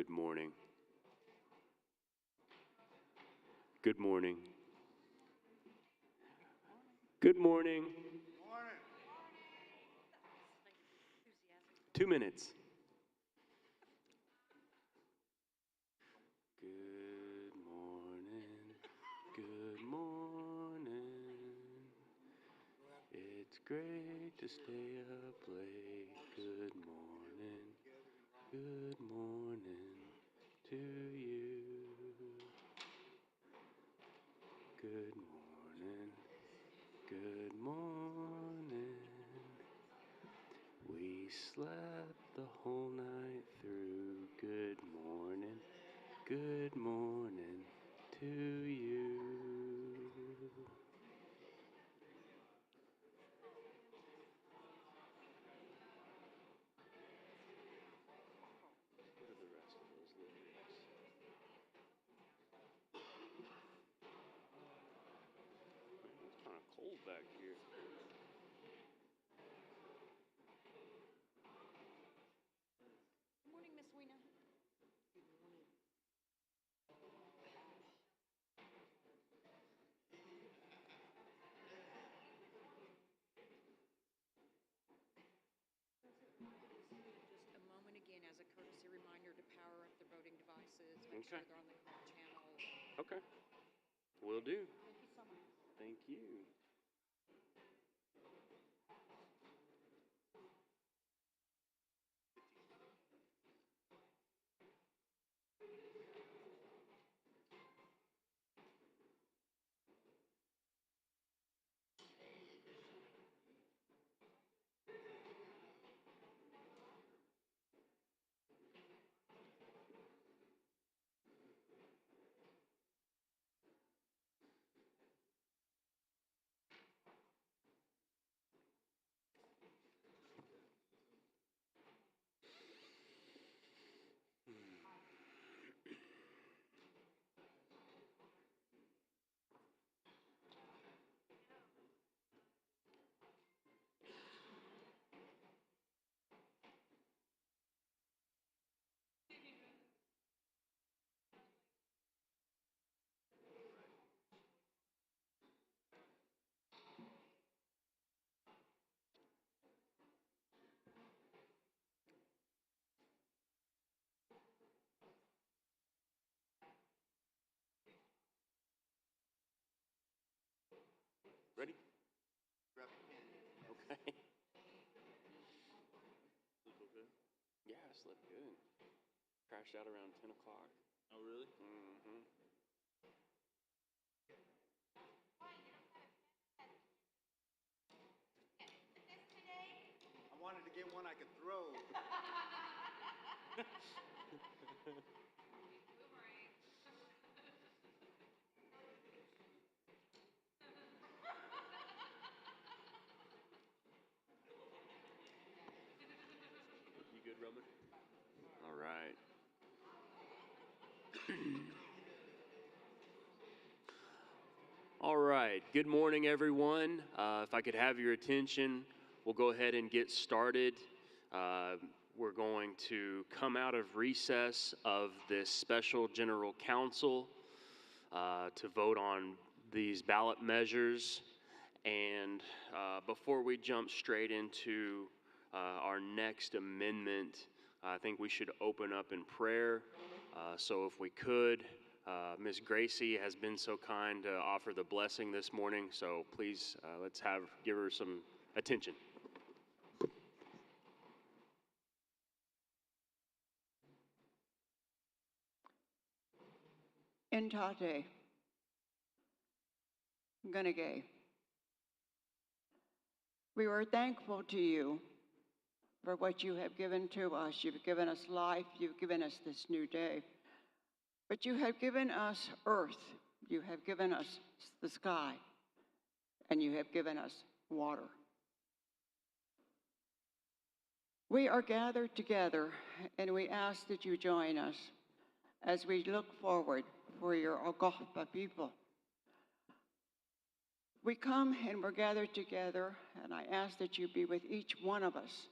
Good morning. Good morning. Good morning. 2 minutes. Good morning. Good morning. It's great to stay up late. Good morning. Good morning to you. Good morning. Good morning. We slept the whole night through. Good morning. Good morning to you. What are the rest of those lyrics? Man, it's kind of cold back here. Good morning, Miss Weena. Good morning. Just a moment again as a courtesy reminder to power up the voting devices, make sure they're on the correct channel. Okay. Will do. Thank you so much. Thank you. Ready? Grab a pen. Okay. Sleep okay? Yeah, I slept good. Crashed out around 10 o'clock. Oh, really? Mm-hmm. I wanted to get one I could throw. You good, Roman? All right. All right. Good morning, everyone. If I could have your attention, we'll go ahead and get started. We're going to come out of recess of this special general council to vote on these ballot measures. And before we jump straight into our next amendment, I think we should open up in prayer. So if we could, Ms. Gracie has been so kind to offer the blessing this morning. So please, let's give her some attention. Entate, Gunagay. We were thankful to you for what you have given to us. You've given us life, you've given us this new day. But you have given us earth, you have given us the sky, and you have given us water. We are gathered together, and we ask that you join us as we look forward for your O-gah-pah people. We come and we're gathered together, and I ask that you be with each one of us.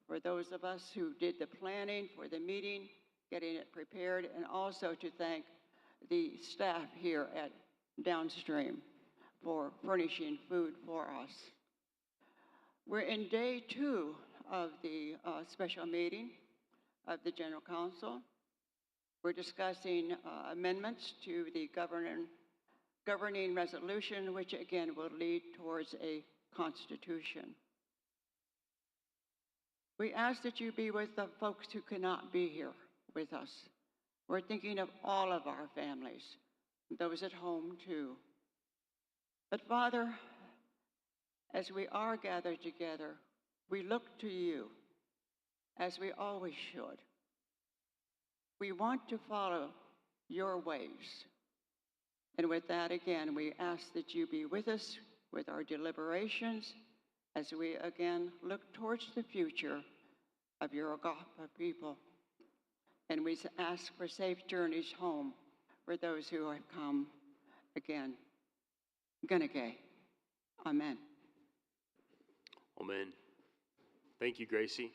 For those of us who did the planning for the meeting, getting it prepared, and also to thank the staff here at Downstream for furnishing food for us. We're in day 2 of the special meeting of the General Council. We're discussing amendments to the governing resolution, which again will lead towards a constitution. We ask that you be with the folks who cannot be here with us. We're thinking of all of our families, those at home too. But Father, as we are gathered together, we look to you, as we always should. We want to follow your ways. And with that, again, we ask that you be with us with our deliberations as we again look towards the future of your O-gah-pah people. And we ask for safe journeys home for those who have come again. Uga'xpa. Amen. Amen. Thank you, Gracie.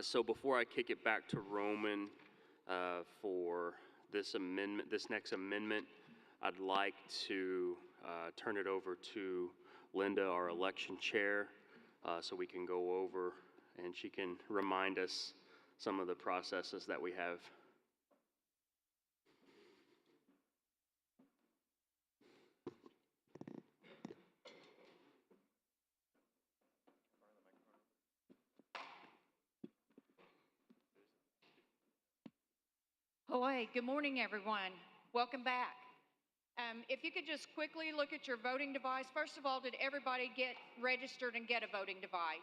So before I kick it back to Roman for this amendment, this next amendment, I'd like to turn it over to Linda, our election chair, so we can go over and she can remind us some of the processes that we have. Ahoy, good morning, everyone. Welcome back. If you could just quickly look at your voting device. First of all, did everybody get registered and get a voting device?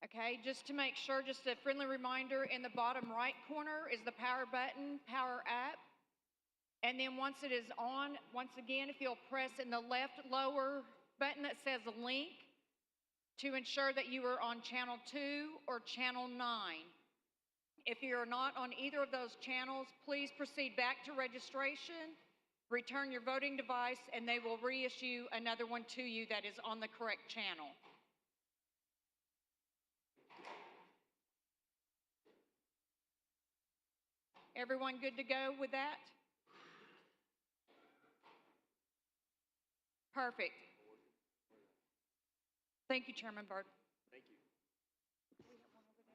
Okay, just to make sure, just a friendly reminder, in the bottom right corner is the power button, power up. And then once it is on, once again, if you'll press in the left lower button that says link to ensure that you are on channel 2 or channel 9. If you're not on either of those channels, please proceed back to registration, return your voting device, and they will reissue another one to you that is on the correct channel. Everyone good to go with that? Perfect. Thank you, Chairman Byrd. Thank you.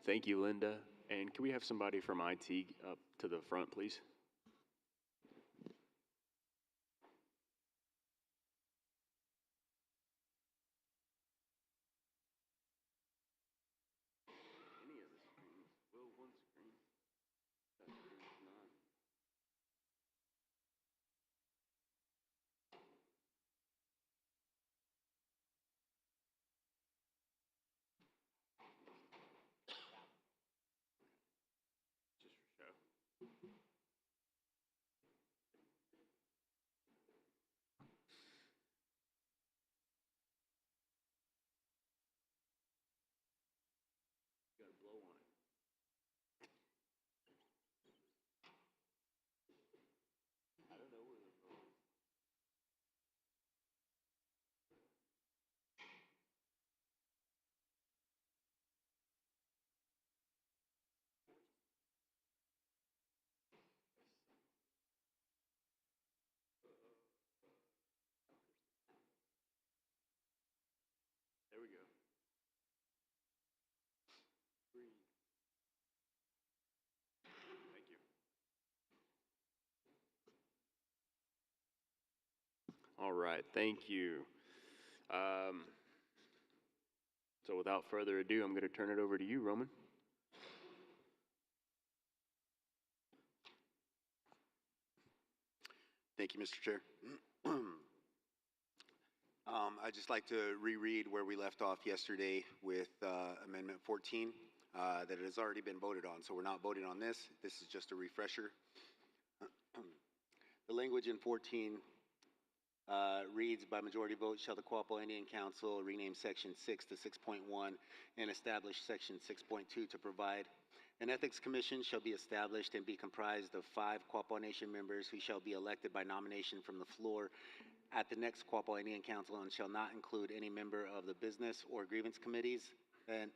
Thank you, Linda. And can we have somebody from IT up to the front, please? Any of the screens? Well, one screen. That screen is not. Just for show. You gotta blow on it. I don't know where the phone is. There we go. Breathe. Thank you. All right, thank you. So without further ado, I'm going to turn it over to you, Roman. Thank you, Mr. Chair. I'd just like to reread where we left off yesterday with Amendment 14, that it has already been voted on. So we're not voting on this. This is just a refresher. The language in 14 reads, by majority vote shall the Quapaw Indian Council rename Section 6 to 6.1 and establish Section 6.2 to provide an Ethics Commission shall be established and be comprised of 5 Quapaw Nation members who shall be elected by nomination from the floor at the next Quapaw Indian Council and shall not include any member of the business or grievance committees. And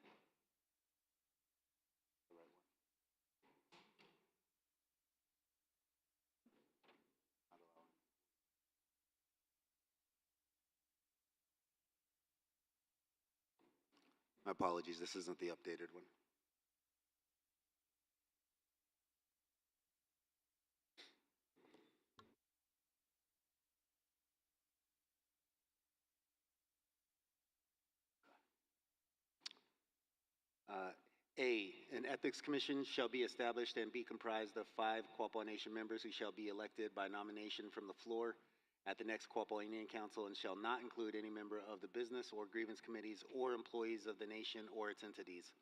my apologies, this isn't the updated one. A, an ethics commission shall be established and be comprised of 5 Quapaw Nation members who shall be elected by nomination from the floor at the next Quapaw Indian Council and shall not include any member of the business or grievance committees or employees of the nation or its entities.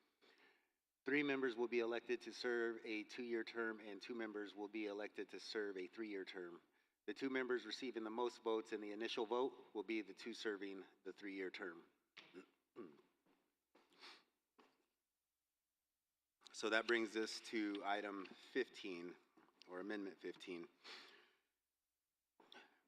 3 members will be elected to serve a 2-year term and 2 members will be elected to serve a 3-year term. The 2 members receiving the most votes in the initial vote will be the 2 serving the 3-year term. So that brings us to item 15, or Amendment 15.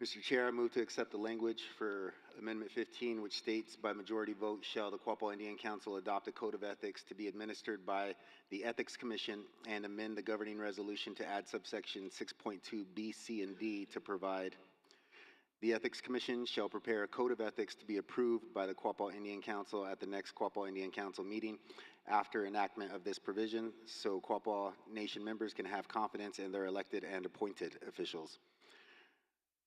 Mr. Chair, I move to accept the language for Amendment 15, which states, by majority vote shall the Quapaw Indian Council adopt a code of ethics to be administered by the Ethics Commission and amend the governing resolution to add subsection 6.2 B, C, and D to provide. The Ethics Commission shall prepare a code of ethics to be approved by the Quapaw Indian Council at the next Quapaw Indian Council meeting after enactment of this provision, so Quapaw Nation members can have confidence in their elected and appointed officials.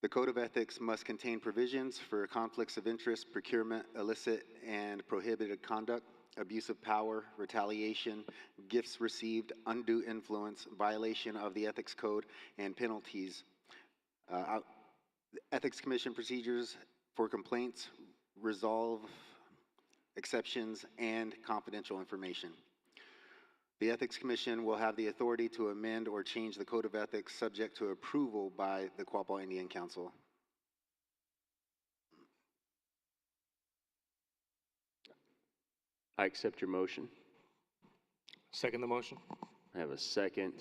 The Code of Ethics must contain provisions for conflicts of interest, procurement, illicit and prohibited conduct, abuse of power, retaliation, gifts received, undue influence, violation of the Ethics Code, and penalties. Ethics Commission procedures for complaints, resolve exceptions, and confidential information. The Ethics Commission will have the authority to amend or change the Code of Ethics subject to approval by the Quapaw Indian Council. I accept your motion. Second the motion. I have a second.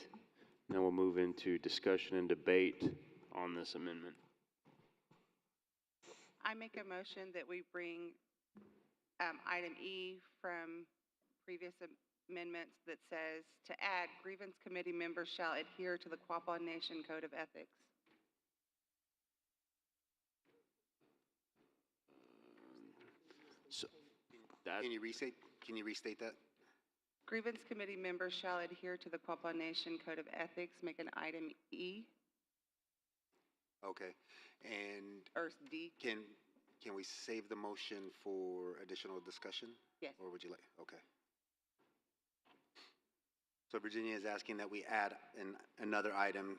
Now we'll move into discussion and debate on this amendment. I make a motion that we bring item E from previous amendments that says to add grievance committee members shall adhere to the Quapaw Nation Code of Ethics. So that, Can you restate that? Grievance committee members shall adhere to the Quapaw Nation Code of Ethics. Make an item E Okay. And or D. can we save the motion for additional discussion? Yes. Or would you like? Okay. So Virginia is asking that we add another item,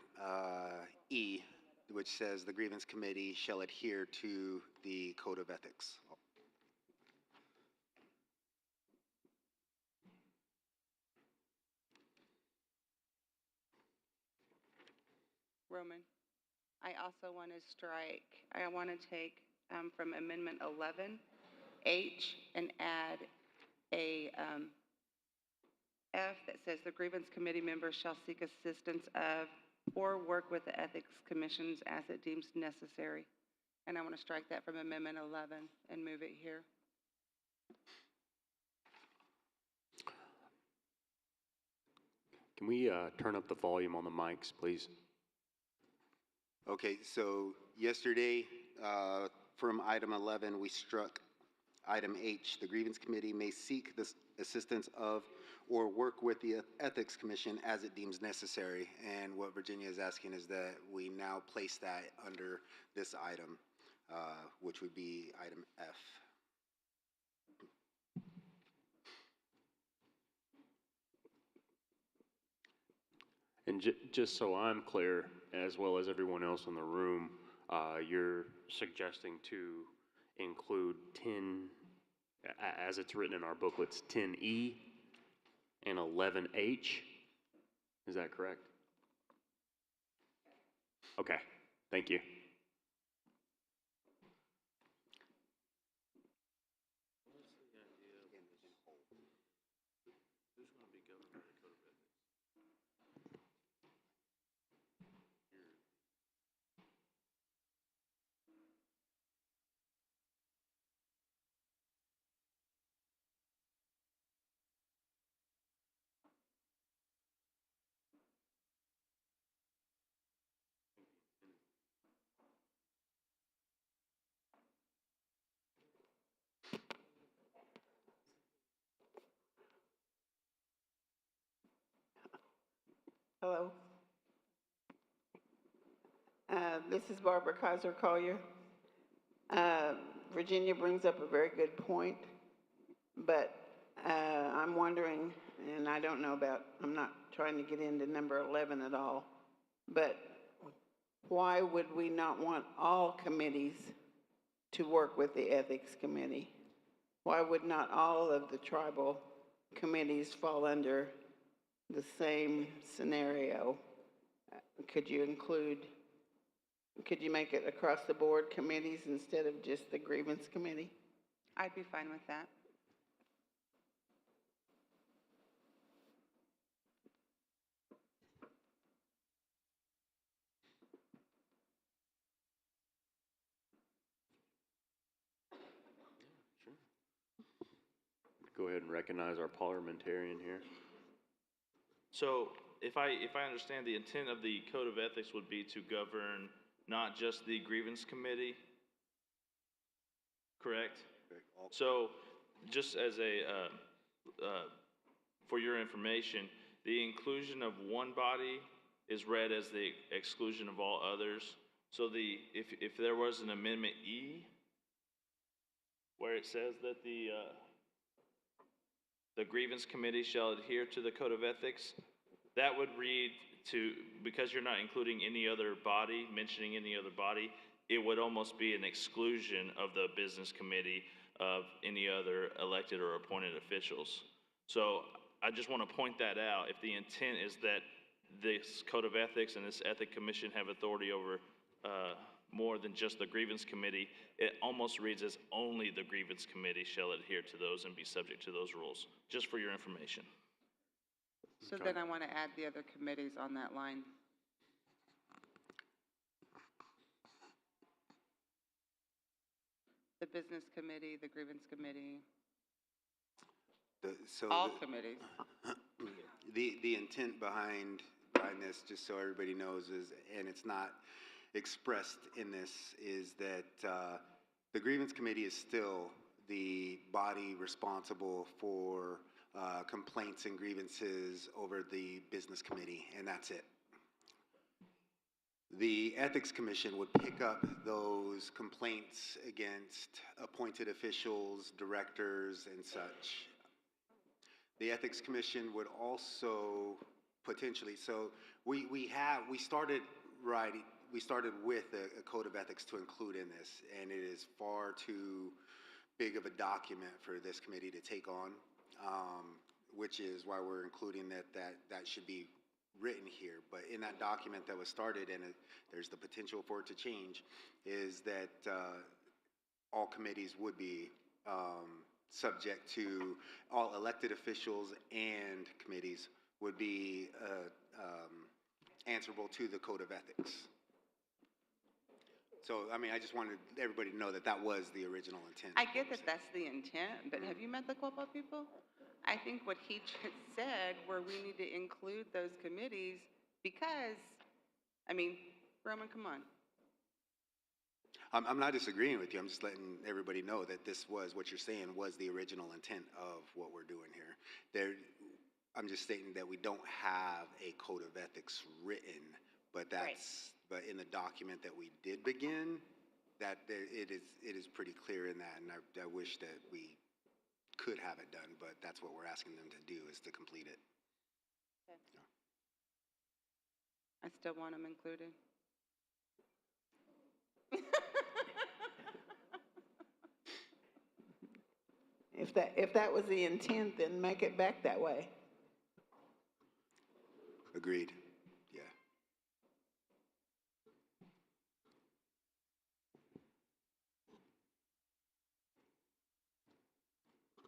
E, which says the grievance committee shall adhere to the Code of Ethics. Roman. I also want to strike, I want to take from Amendment 11, H, and add a F that says the grievance committee members shall seek assistance of or work with the ethics commissions as it deems necessary. And I want to strike that from Amendment 11 and move it here. can we turn up the volume on the mics, please? Okay, so yesterday, from item 11, we struck item H. The grievance committee may seek the assistance of or work with the Ethics Commission as it deems necessary. And what Virginia is asking is that we now place that under this item, which would be item F. And just so I'm clear, as well as everyone else in the room, you're suggesting to include 10, as it's written in our booklets, 10E and 11H. Is that correct? Okay, thank you. Hello. This is Barbara Kaiser Collier. Virginia brings up a very good point, but I'm wondering, and I don't know about, I'm not trying to get into number 11 at all, but why would we not want all committees to work with the Ethics Committee? Why would not all of the tribal committees fall under the same scenario? Could you make it across the board committees instead of just the grievance committee? I'd be fine with that. Sure. Go ahead and recognize our parliamentarian here. So if I understand, the intent of the Code of Ethics would be to govern not just the grievance committee, correct? So just as for your information, the inclusion of one body is read as the exclusion of all others. So if there was an amendment E, where it says that the grievance committee shall adhere to the Code of Ethics, that would read to, because you're not including any other body, mentioning any other body, it would almost be an exclusion of the business committee of any other elected or appointed officials. So I just want to point that out. If the intent is that this Code of Ethics and this Ethic Commission have authority over more than just the grievance committee, it almost reads as only the grievance committee shall adhere to those and be subject to those rules, just for your information. So then I want to add the other committees on that line. The business committee, the grievance committee, all committees. The intent behind this, just so everybody knows, is, and it's not expressed in this, is that the grievance committee is still the body responsible for complaints and grievances over the business committee, and that's it. The Ethics Commission would pick up those complaints against appointed officials, directors, and such. The Ethics Commission would also potentially, so we started with a code of ethics to include in this, and it is far too big of a document for this committee to take on, which is why we're including that should be written here. But in that document that was started, and there's the potential for it to change, is that all committees would be subject to, all elected officials and committees would be answerable to the Code of Ethics. So, I mean, I just wanted everybody to know that that was the original intent. I get that that's the intent, but have you met the Quapaw people? I think what he just said, where we need to include those committees, because, I mean, Roman, come on. I'm not disagreeing with you. I'm just letting everybody know that this was, what you're saying was the original intent of what we're doing here. I'm just stating that we don't have a code of ethics written, but that's, right. But in the document that we did begin, that it is pretty clear in that, and I wish that we could have it done, but that's what we're asking them to do, is to complete it. Okay. Yeah. I still want them included. If that was the intent, then make it back that way. Agreed. Yeah.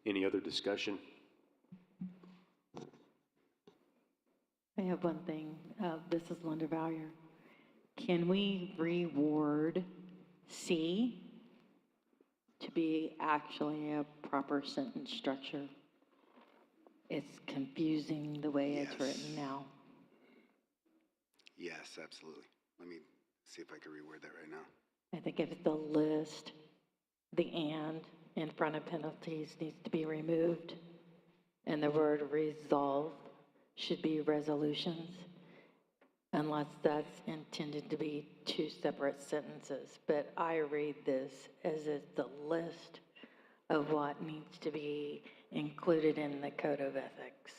Any other discussion? I have one thing. This is Linda Valier. Can we reword C to be actually a proper sentence structure? It's confusing the way it's written now. Yes, absolutely. Let me see if I can reword that right now. I think if the list, the and in front of penalties needs to be removed, and the word resolve should be resolutions. unless that's intended to be two separate sentences. But I read this as it's the list of what needs to be included in the code of ethics.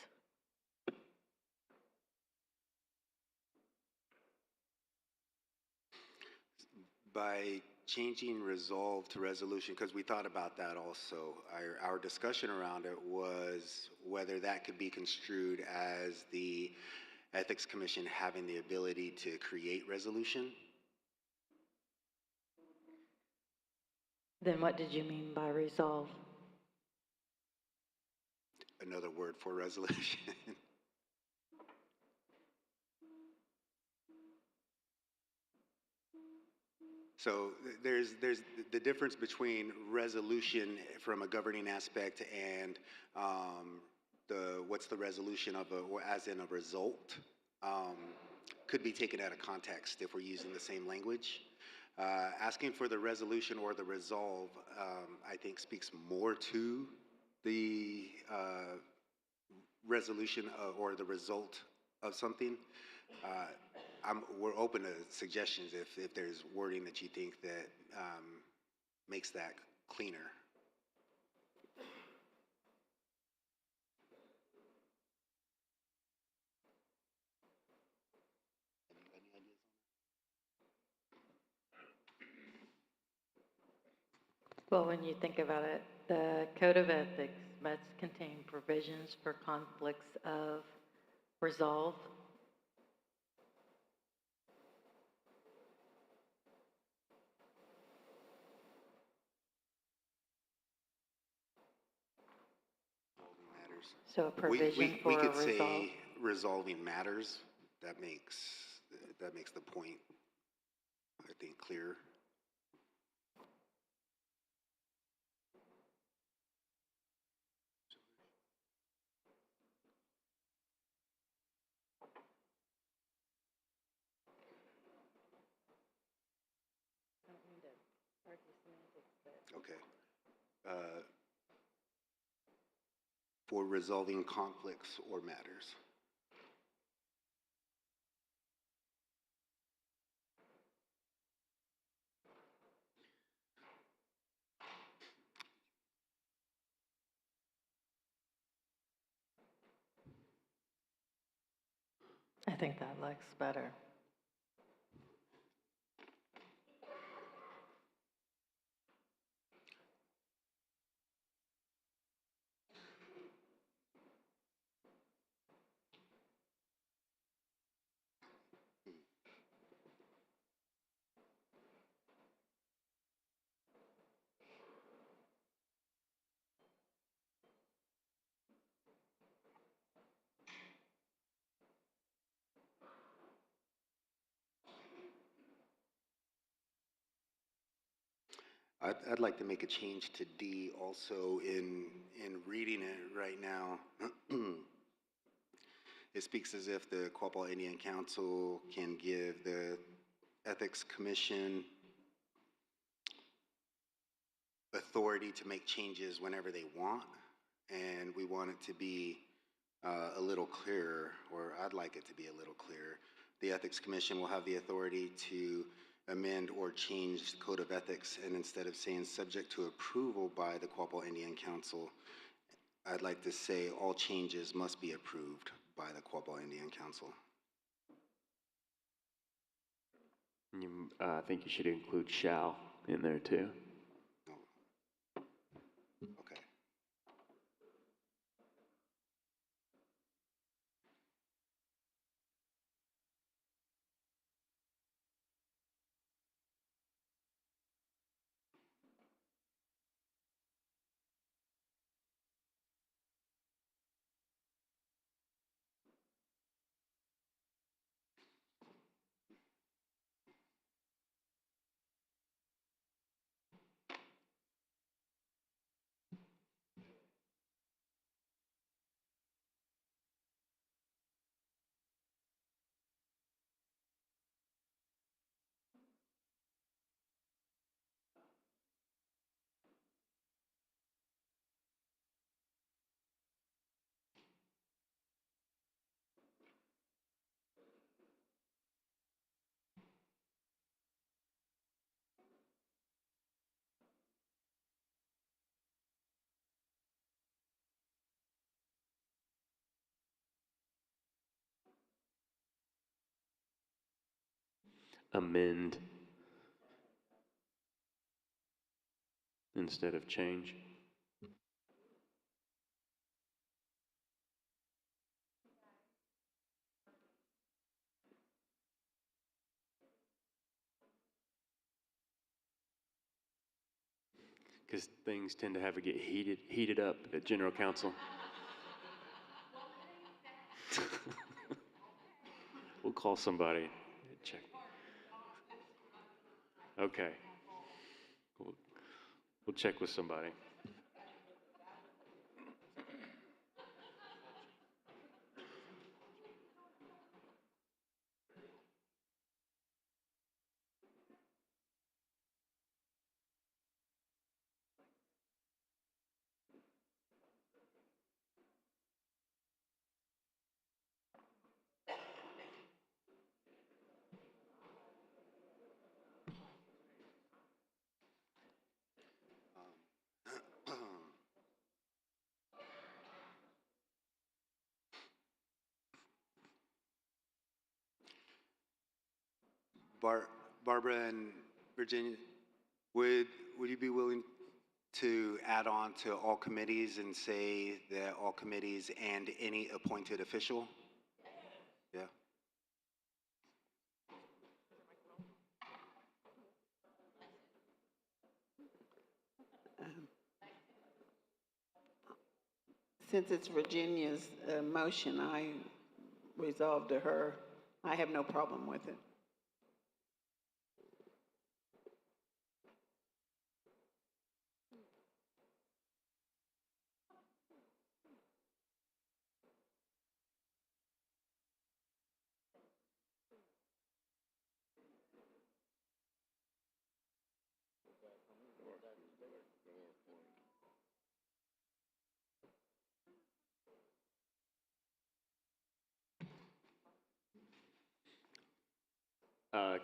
By changing resolve to resolution, because we thought about that also, our discussion around it was whether that could be construed as the Ethics Commission having the ability to create resolution. Then what did you mean by resolve? Another word for resolution. So there's the difference between resolution from a governing aspect and what's the resolution of as in a result, could be taken out of context if we're using the same language. Asking for the resolution or the resolve, I think, speaks more to the resolution or the result of something. We're open to suggestions if there's wording that you think that makes that cleaner. Well, when you think about it, the code of ethics must contain provisions for conflicts of resolve. So a provision for we could a resolve. say resolving matters. That makes the point, I think, clear. Okay. For resolving conflicts or matters. I think that looks better. I'd like to make a change to D also in reading it right now. It speaks as if the Quapaw Indian Council can give the Ethics Commission authority to make changes whenever they want, and we want it to be a little clearer, or I'd like it to be a little clearer. The Ethics Commission will have the authority to amend or change the Code of Ethics, and instead of saying subject to approval by the Quapaw Indian Council, I'd like to say all changes must be approved by the Quapaw Indian Council. I think you should include shall in there too. Okay. amend instead of change. Because things tend to have to get heated up at General Council. We'll call somebody. Check. Okay. We'll check with somebody. Barbara and Virginia, would you be willing to add on to all committees and say that all committees and any appointed official? Yeah. Since it's Virginia's motion, I resolve to her. I have no problem with it.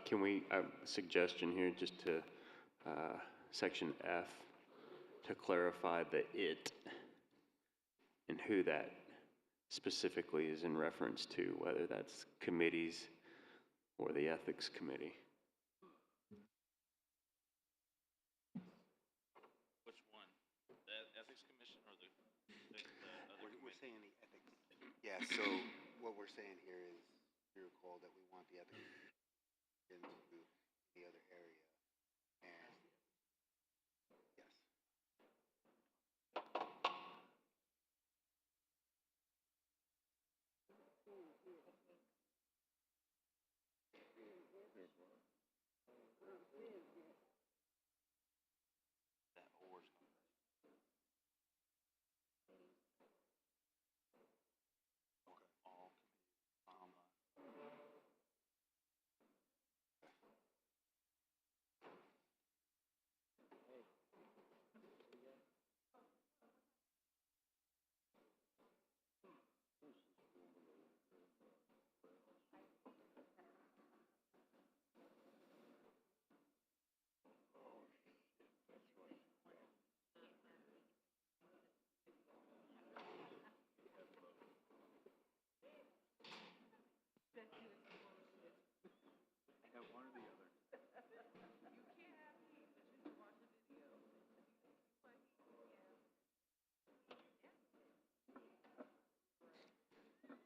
Can we, a suggestion here, just to section F, to clarify the it and who that specifically is in reference to, whether that's committees or the ethics committee. Which one? The ethics commission or the other We're committee? saying the ethics. Yeah, so what we're saying here is, you recall that we want the ethics into the other area. And yes. That or's all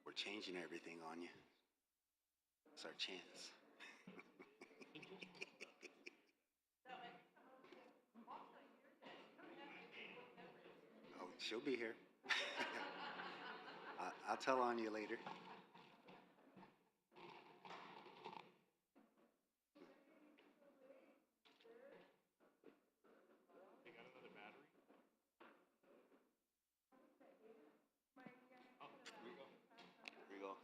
We're changing everything on you. It's our chance. Oh, she'll be here. I'll tell on you later. Here you go.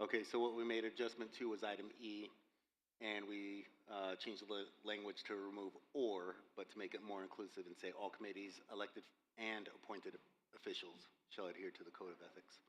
Okay, so what we made adjustment to was item E, and we changed the language to remove or, but to make it more inclusive and say all committees, elected and appointed officials shall adhere to the code of ethics.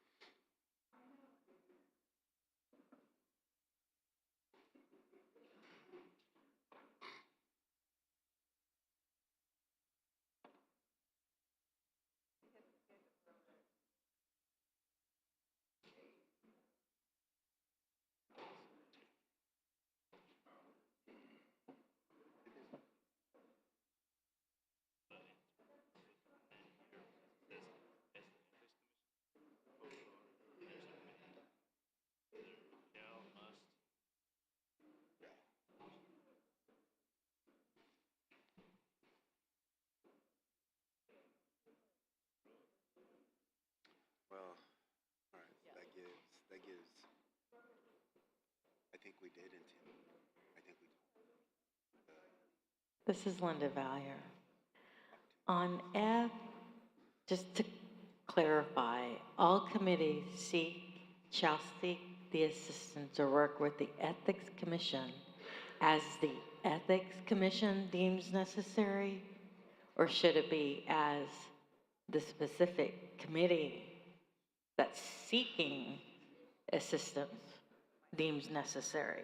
we did intend. I think we. This is Linda Valier. On F, just to clarify, all committees shall seek the assistance or work with the Ethics Commission as the Ethics Commission deems necessary? Or should it be as the specific committee that's seeking assistance deems necessary?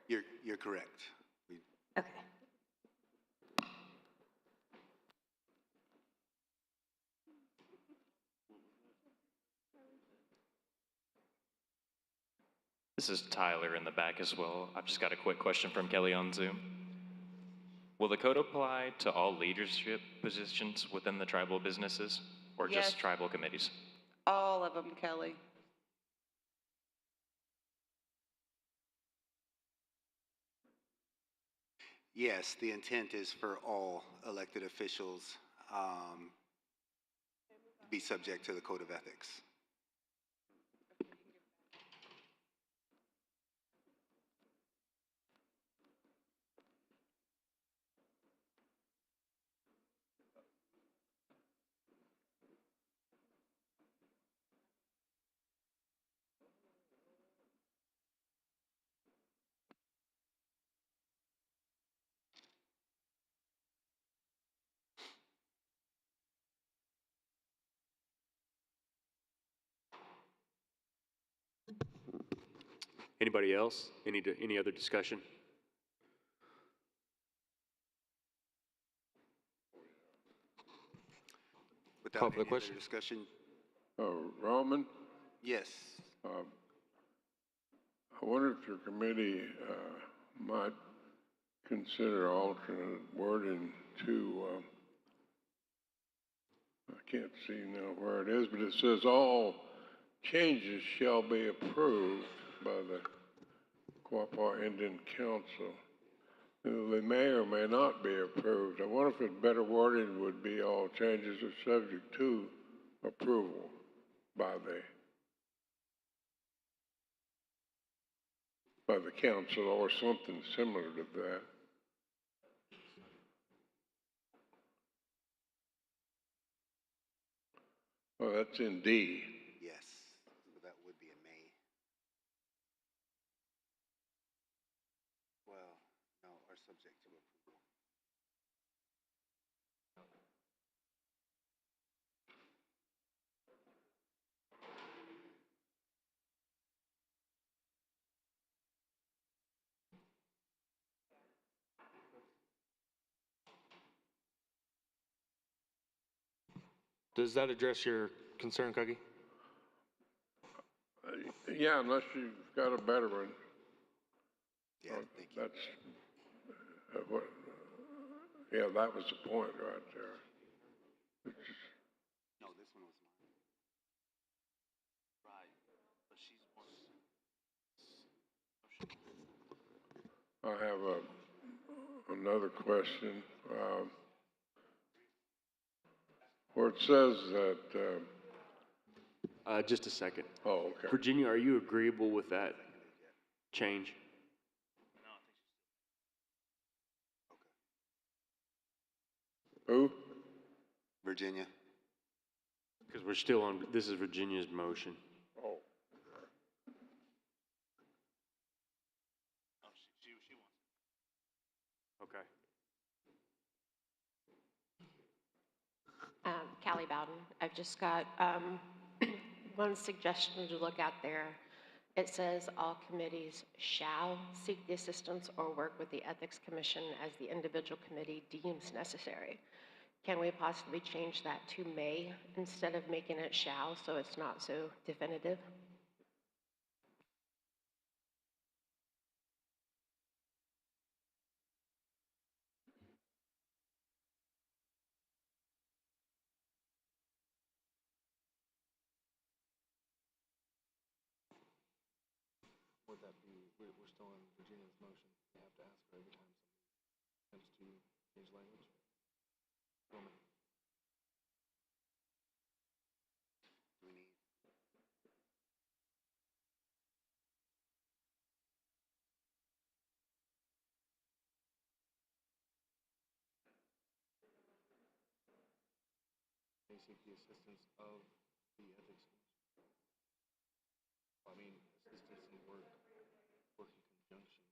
You're correct. Okay. This is Tyler in the back as well. I've just got a quick question from Kelly on Zoom. Will the code apply to all leadership positions within the tribal businesses or Yes. just tribal committees? All of them, Kelly. Yes, the intent is for all elected officials be subject to the code of ethics. Anybody else? Any other discussion? Without Call for the any other question. discussion, Rahman, yes. I wonder if your committee might consider alternate wording to, I can't see now where it is, but it says all changes shall be approved by the Quapaw Indian Council. They may or may not be approved. I wonder if a better wording would be all changes are subject to approval by the council or something similar to that. Well, that's in D. Yes, so that would be a may. Well, no, are subject to approval. Does that address your concern, Cookie? Yeah, unless you've got a better one. Yeah, thank you. That's what. Yeah, that was the point right there. It's just, No, this one was mine. Right, but she's one. I have another question. Where it says that. Just a second. Oh, okay. Virginia, are you agreeable with that change? Who? Virginia. Because we're still on, this is Virginia's motion. Oh. Okay. Callie Bowden. I've just got one suggestion to look at there. It says all committees shall seek the assistance or work with the Ethics Commission as the individual committee deems necessary. Can we possibly change that to may instead of making it shall so it's not so definitive? Would that be, we're still in Virginia's motion. You have to ask her every time somebody tends to change language. Woman. Do we need? seek the assistance of the Ethics Commission. I mean, assistance and work in conjunction.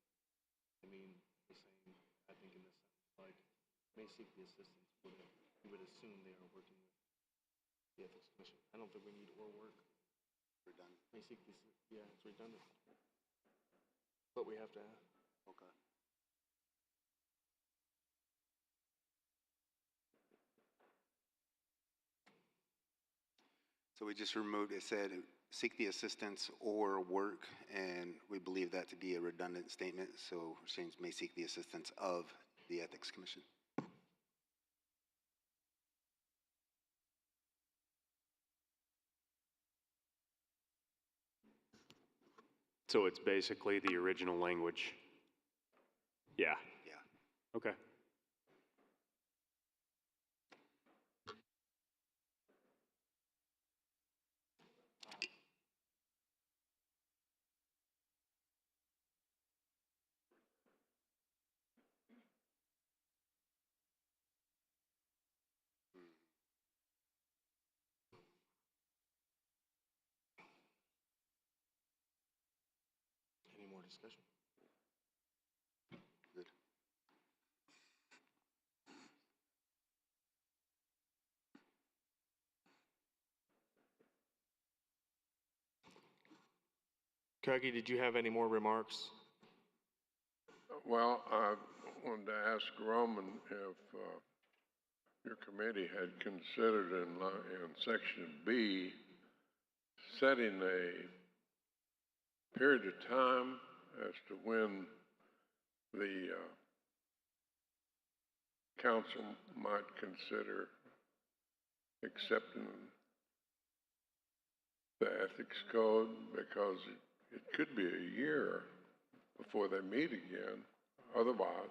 I mean, the same, I think in this sentence, like, may seek the assistance, you would assume they are working with the Ethics Commission. I don't think we need or work. Redundant. May seek this, yeah, it's redundant. But we have to, Okay. So we just removed, it said, seek the assistance or work, and we believe that to be a redundant statement, so we're saying may seek the assistance of the Ethics Commission. So it's basically the original language. Yeah. Yeah. Okay. any more discussion? Good. Craigie, did you have any more remarks? Well, I wanted to ask Roman if your committee had considered in section B setting a period of time as to when the council might consider accepting the ethics code, because it could be a year before they meet again. Otherwise,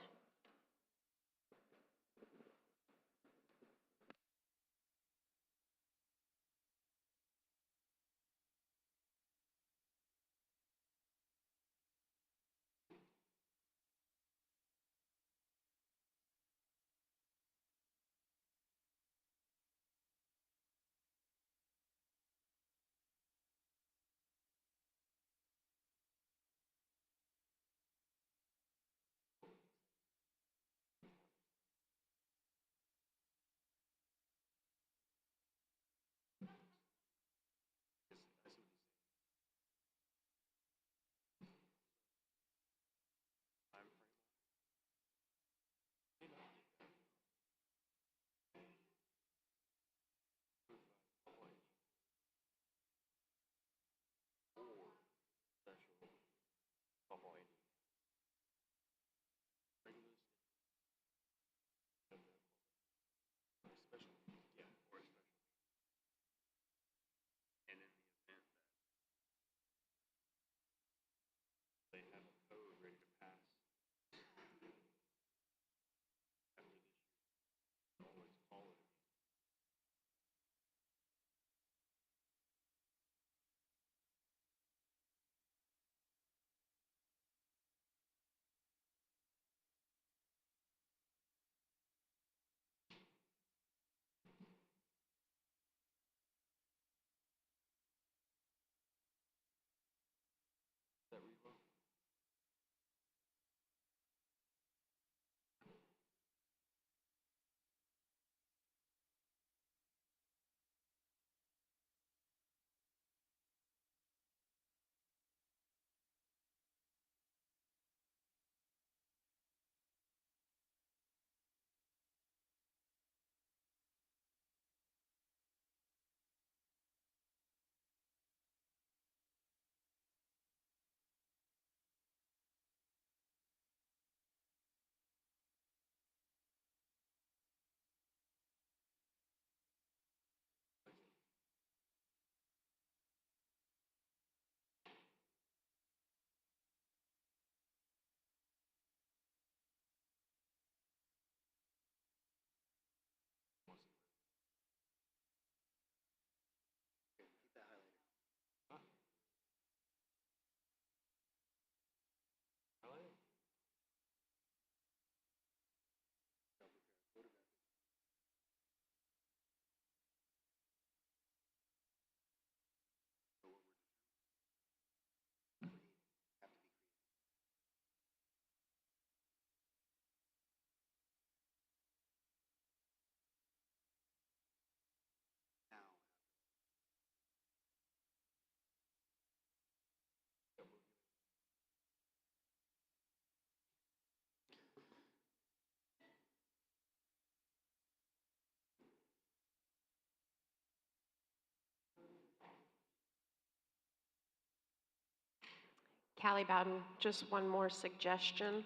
Callie Bowden, just one more suggestion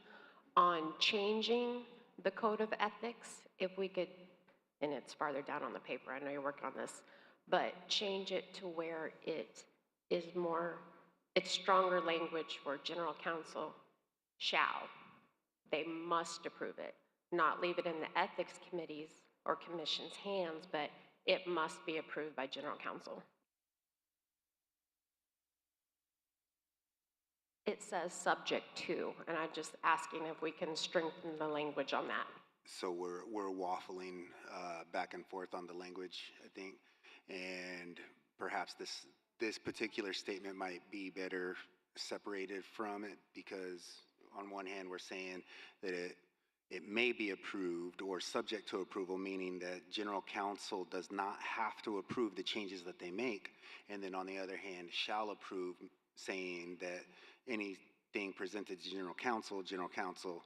on changing the code of ethics. If we could, and it's farther down on the paper, I know you're working on this, but change it to where it is more, it's stronger language for general counsel shall. They must approve it, not leave it in the ethics committees or commission's hands, but it must be approved by general counsel. It says subject to, and I'm just asking if we can strengthen the language on that. So we're waffling back and forth on the language, I think, and perhaps this particular statement might be better separated from it, because on one hand we're saying that it may be approved or subject to approval, meaning that general counsel does not have to approve the changes that they make, and then on the other hand shall approve, saying that anything presented to general counsel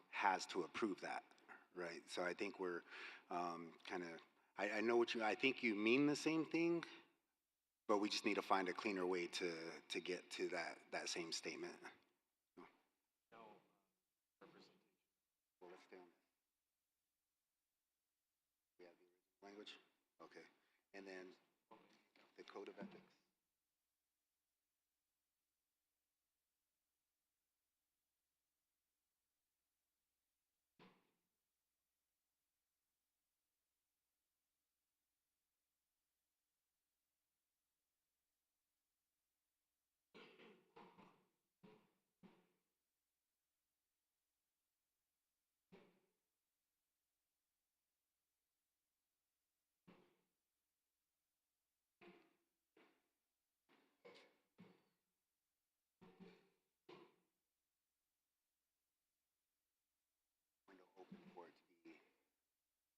has to approve that, right? So I think we're kind of, I know what I think you mean the same thing, but we just need to find a cleaner way to get to that same statement. Well, let's stay on this. We have the original language? Okay. And then the code of ethics. Window open for it to be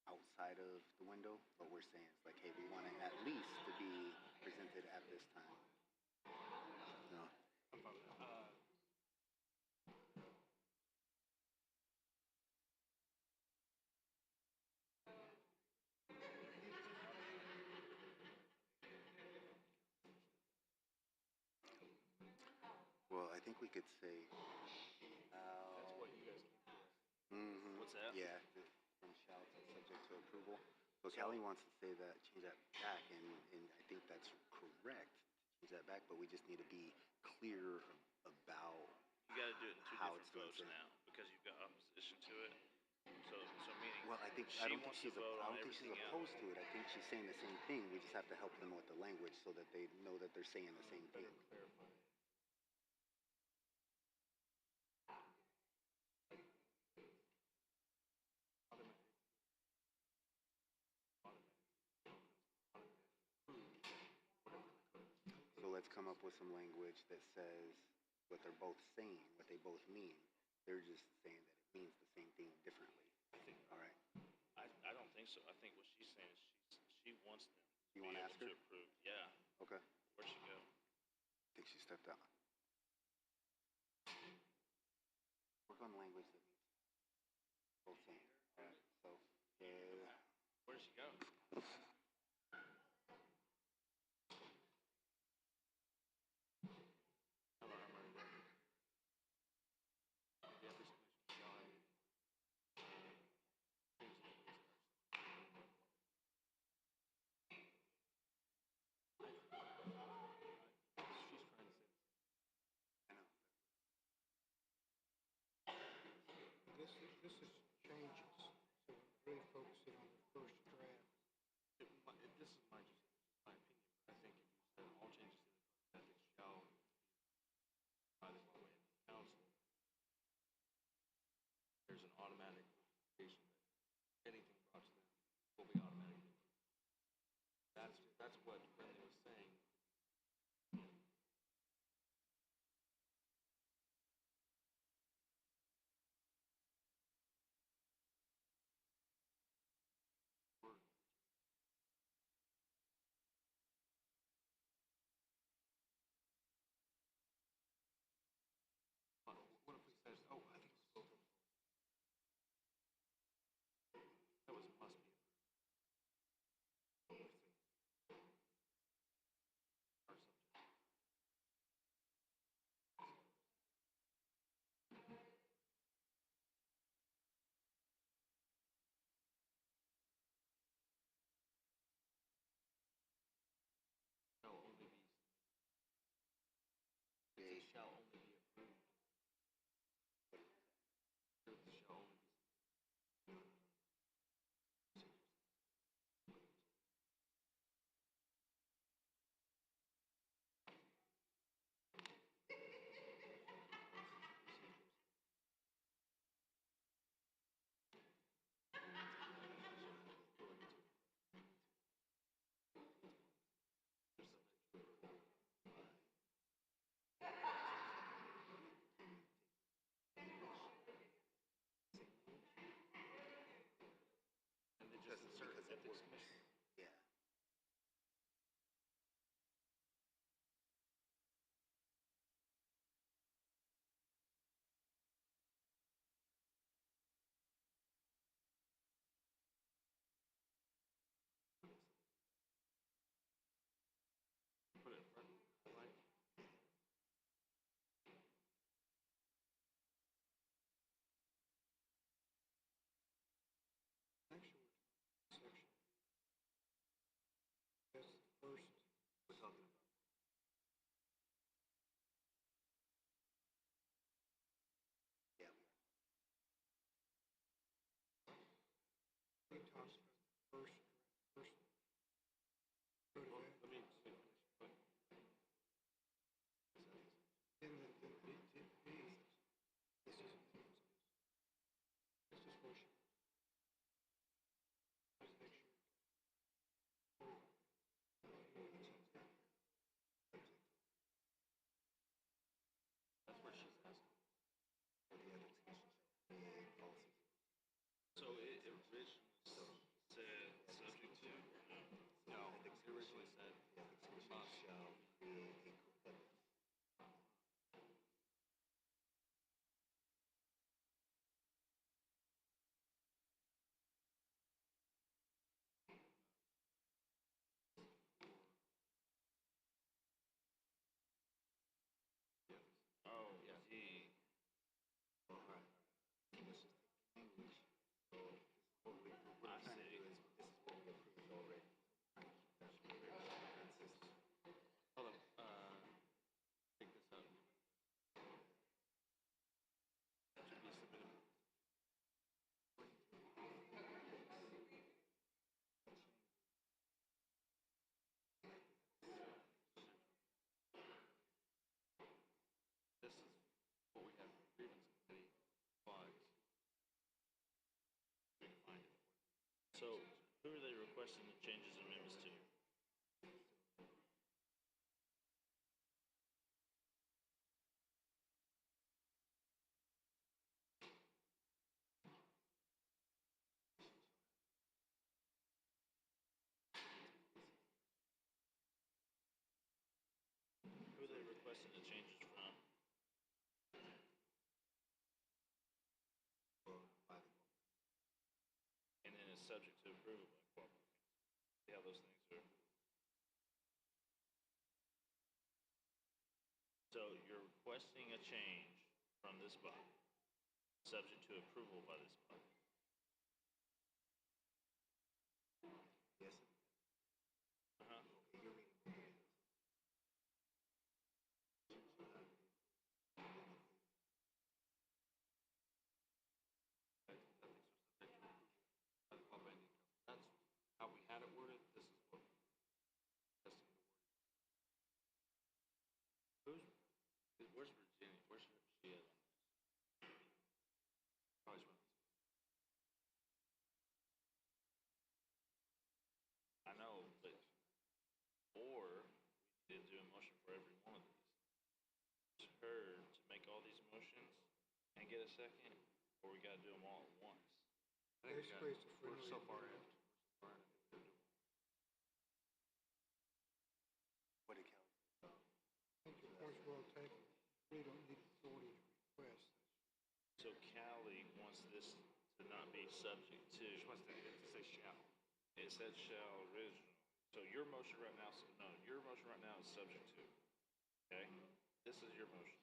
outside of the window, but we're saying it's like, hey, we want it at least to be presented at this time. No. Well, I think we could say. That's what you guys. What's that? Yeah, from shall to subject to approval. So Callie wants to say that, change that back, and I think that's correct. Change that back, but we just need to be clear about. You got to do it in two how different it's votes listed. now because you've got opposition to it. So meaning. Well, I don't think she's opposed to it. I think she's saying the same thing. We just have to help them with the language so that they know that they're saying the same thing. So let's come up with some language that says what they're both saying, what they both mean. They're just saying that it means the same thing differently. I think. All right. I don't think so. I think what she's saying is she wants them You to want be to able ask her? to approve. Yeah. Okay. Where'd she go? I think she stepped out. Work on language that means both saying. All right. So. Where did she go? This is changes, so we're really focusing on the first draft. This is my opinion. I think if you said all changes to the code of ethics shall be by the way of the council, there's an automatic notification that anything brought to them will be automatically approved. That's what Brendan was saying. first code of ethics. Let me see. In the this is motion. Just make sure. That's where she's asking. So it originally said subject to. No, it originally said shall create a. Oh, gee. I see. Hold on, take this out. Should be submitted. This is what we have for grievance committee, but we can find it. So who are they requesting the changes and amendments to? Who are they requesting the changes from? And then it's subject to approval by Quapaw Council. See how those things are. So you're requesting a change from this body, subject to approval by this body. Yes. Uh-huh. That's how we had it worded. This is what testing the word. Where's Virginia? Where's she at on this? Probably one. I know, but, or we need to do a motion for every one of these. It's her to make all these motions and get a second, or we gotta do them all at once. I think Basically, it's a we're friendly so far in. amendment. What did Cal? I think your point's well taken. We don't need authority to request this. So Callie wants this to not be subject to. She wants to say shall. It said shall original. So your motion right now, your motion right now is subject to. Okay? This is your motion.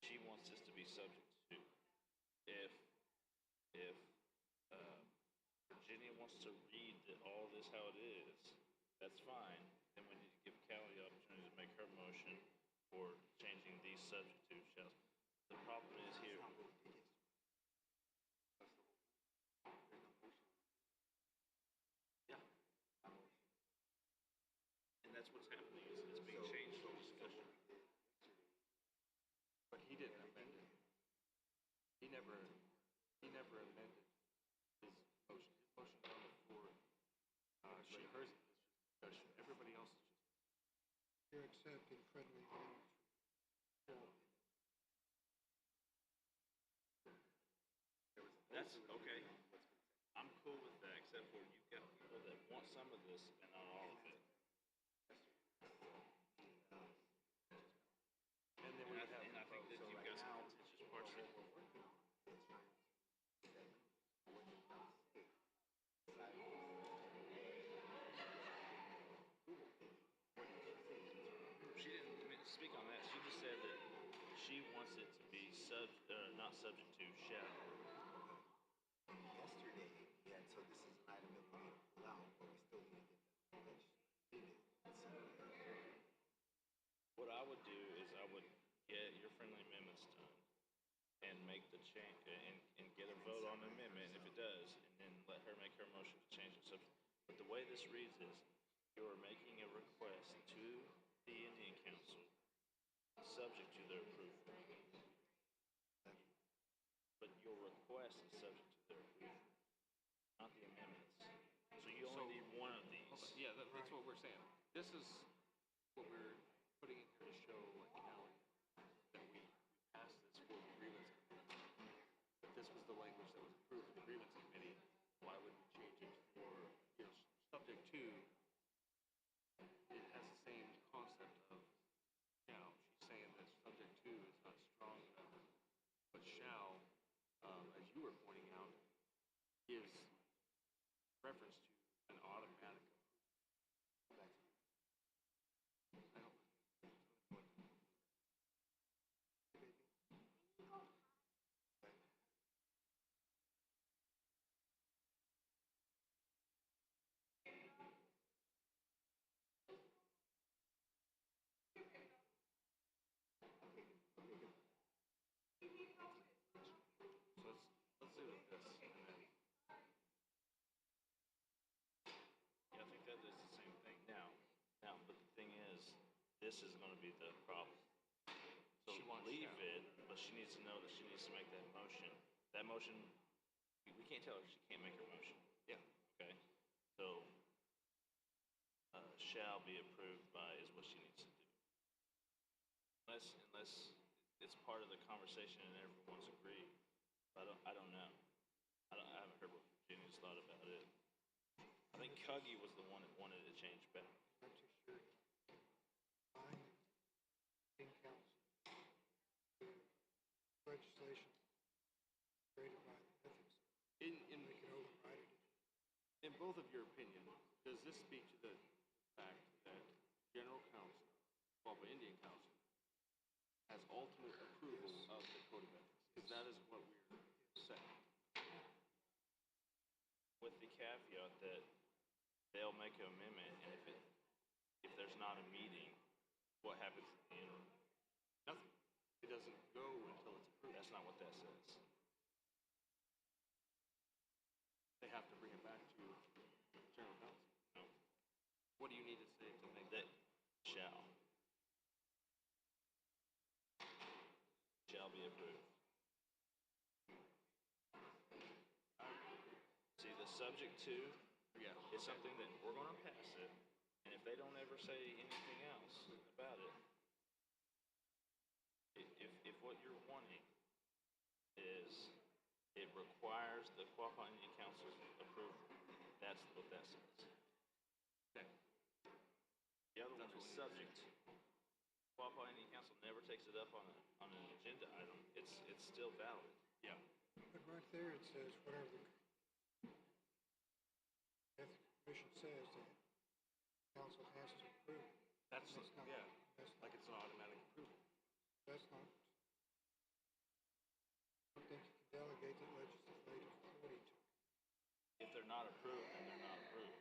She wants this to be subject to. If Virginia wants to read all this how it is, that's fine. Then we need to give Callie the opportunity to make her motion for changing these subject to shalls. The problem is here. Yeah. And that's what's happening, is it's being changed for discussion. But he didn't amend it. He never amended his motion. His motion's on the floor. Hers is just discussion. Everybody else is just. You're accepting friendly amendments. That's okay. I'm cool with that, except for you've got people that want some of this and not all of it. And then we would have. And I think that you've got some contentious parts of it. She didn't speak on that. She just said that she wants it to be not subject to shall. Yesterday, yeah, so this is an item that we need to pull out, but we still need to get that published. What I would do is I would get your friendly amendments done and make the change and get a vote on the amendment if it does, and then let her make her motion to this reads is, you are making a request to the Indian Council, subject to their approval. But your request is subject to their approval, not the amendments. So you only need one of these. Yeah, that's what we're saying. This is what we're putting in here to show legality, that we passed this for the grievance committee. If this was the language that was approved for the grievance committee, why would we change it for, subject to? It has the same concept of, she's saying that subject to is not strong enough, but shall, as you were pointing out, gives reference to an automatic approval. I don't. So let's do it this, and then. Yeah, I think that is the same thing. Now, but the thing is, this is gonna be the problem. So She wants leave shall. it, but she needs to know that she needs to make that motion. That motion, we can't tell her she can't make her motion. Yeah. Okay? So, shall be approved by is what she needs to do. Unless it's part of the conversation and everyone's agreed. I don't know. I haven't heard what Virginia's thought about it. I think Cuggy was the one that wanted it changed back. Not too sure. I, in council, legislation created by the ethics, In they can override it. in both of your opinion, does this speak to the fact that General Counsel, Quapaw Indian Council, has ultimate approval of the Code of Ethics? Because that is what we're saying. With the caveat that they'll make an amendment, and if there's not a meeting, what happens in the interim? Nothing. It doesn't go until it's approved. That's not what that says. They have to bring it back to General Counsel. No. What do you need to say to make That shall be approved. See, the subject to is something that we're gonna pass it, and if they don't ever say anything else about it, if what you're wanting is it requires the Quapaw Indian Council's approval, that's what that says. Okay. The other one That's is what we need to subject. Quapaw Indian Council never takes it up on an agenda item. It's still valid. Yeah. But right there, it says whatever the ethics commission says, that council has to approve. That's not, yeah. That's Like it's an automatic approval. That's not, I don't think you can delegate the legislative authority to. If they're not approved, then they're not approved.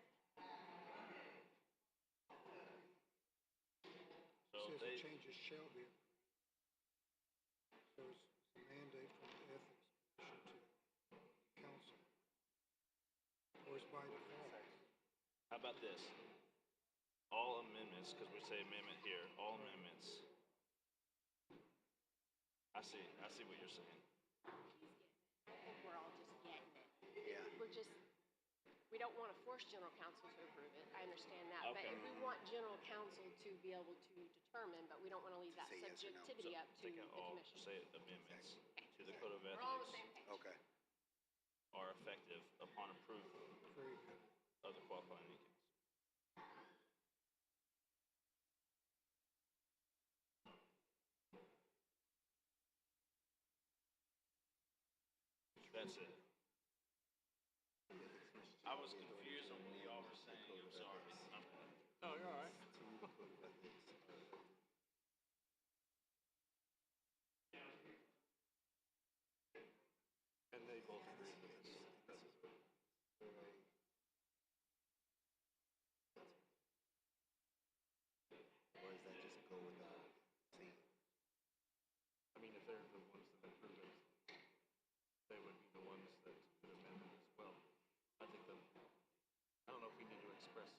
So It if says they, the changes shall be approved. So it's a mandate from the ethics commission to council. Or it's by default. how about this? All amendments, because we say amendment here, all amendments. I see what you're saying. I think we're all just getting it. Yeah. We don't want to force general counsel to approve it, I understand that. But Okay. if we want general counsel to be able to determine, but we don't want to leave that Say yes or no. subjectivity up to Take the out all, commission. say amendments to the Code of We're all on the Ethics same page. Okay. are effective upon approval Very good. of the Quapaw Indian Council. That's it. I was confused on what y'all were saying, I'm sorry. My bad. No, you're all right. And they both agree with this. Or does that just go without saying? I mean, if they're the ones that approve it, they would be the ones that could amend it as well. I think I don't know if we need to express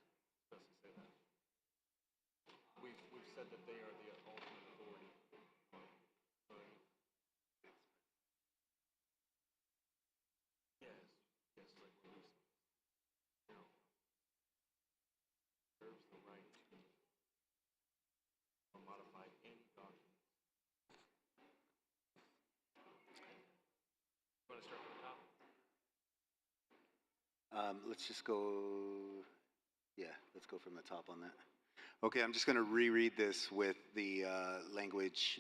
said that they are the ultimate authority. Right? Yes, yes, like release. You know, reserves the right to modify any document. You want to start from the top? Let's just go, yeah, let's go from the top on that. Okay, I'm just going to reread this with the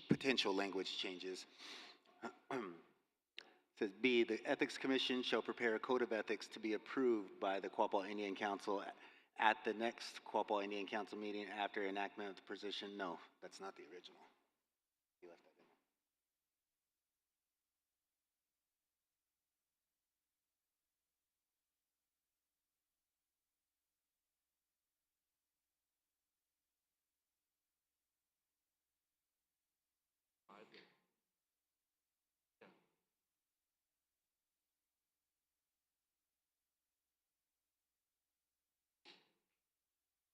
potential language changes. It says B, the Ethics Commission shall prepare a code of ethics to be approved by the Quapaw Indian Council at the next Quapaw Indian Council meeting after enactment of the position. No, that's not the original. You left that in. I did. Yeah.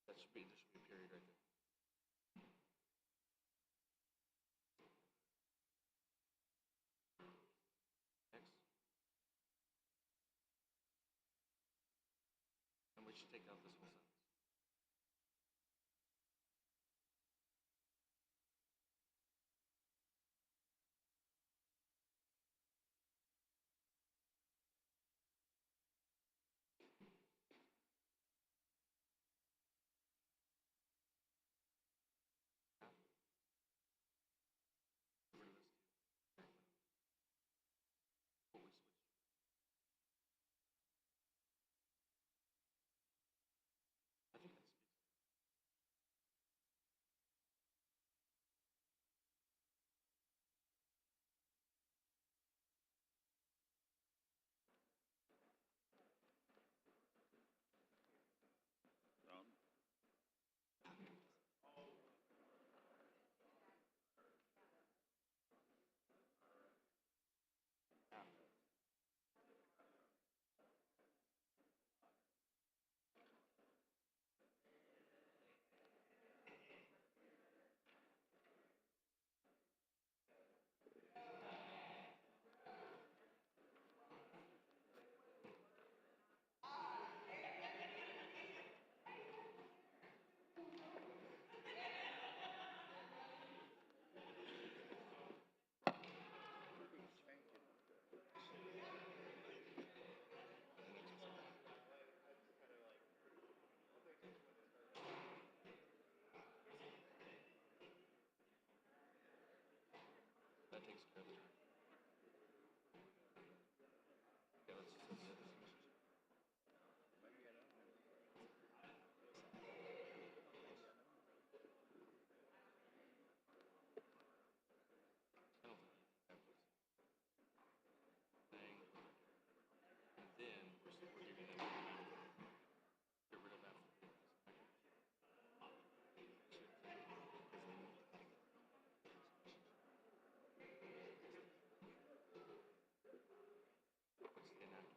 There should be a period right there. Next. And we should take out this whole sentence. I think that speaks. That takes care of it. Okay, let's just say the ethics commission. I don't think that was thing. And then we're giving them get rid of that. What's the enactment?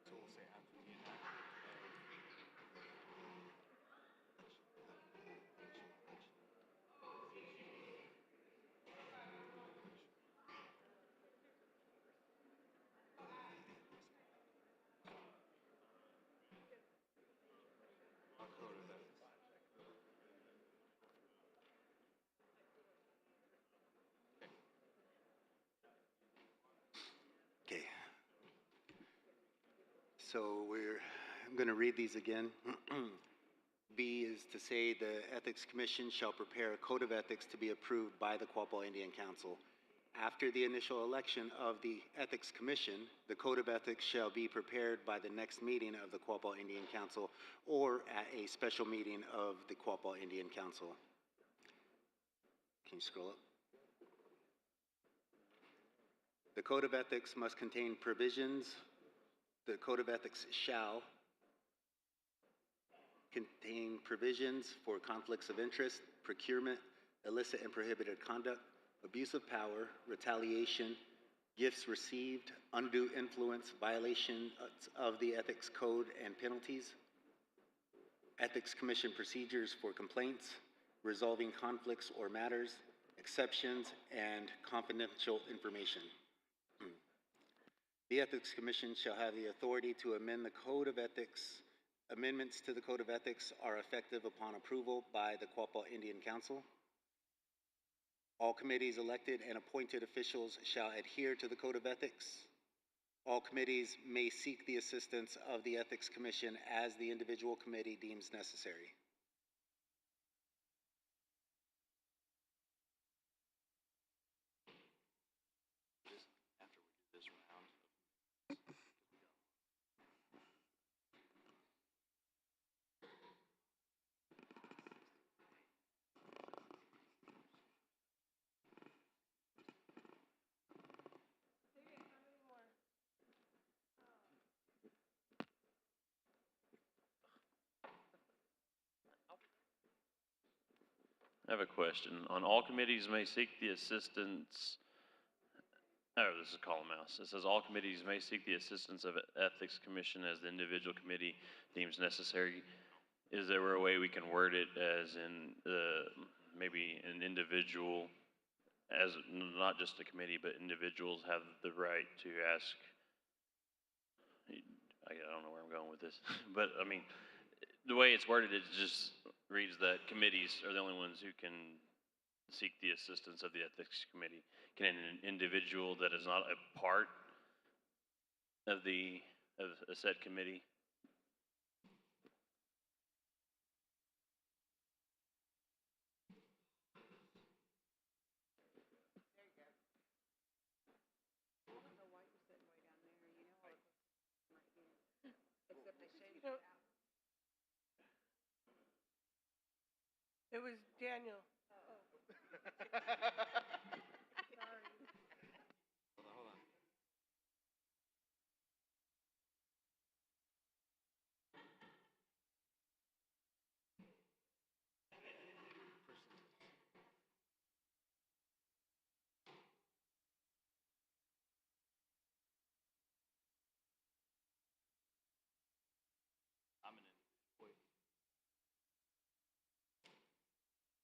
So we'll say after the enactment of our code of ethics. Okay. So I'm going to read these again. B is to say the Ethics Commission shall prepare a code of ethics to be approved by the Quapaw Indian Council. After the initial election of the Ethics Commission, the code of ethics shall be prepared by the next meeting of the Quapaw Indian Council or at a special meeting of the Quapaw Indian Council. Can you scroll up? The code of ethics must contain provisions. The code of ethics shall contain provisions for conflicts of interest, procurement, illicit and prohibited conduct, abuse of power, retaliation, gifts received, undue influence, violation of the Ethics Code and penalties, Ethics Commission procedures for complaints, resolving conflicts or matters, exceptions, and confidential information. The Ethics Commission shall have the authority to amend the Code of Ethics. Amendments to the Code of Ethics are effective upon approval by the Quapaw Indian Council. All committees, elected and appointed officials shall adhere to the Code of Ethics. All committees may seek the assistance of the Ethics Commission as the individual committee deems necessary. I have a question. On all committees may seek the assistance, oh, this is column mouse. It says all committees may seek the assistance of Ethics Commission as the individual committee deems necessary. Is there a way we can word it as in maybe an individual, as not just a committee, but individuals have the right to ask? I don't know where I'm going with this, but I mean, the way it's worded, it just reads that committees are the only ones who can seek the assistance of the Ethics Committee. Can an individual that is not a part of a said committee? It was Daniel.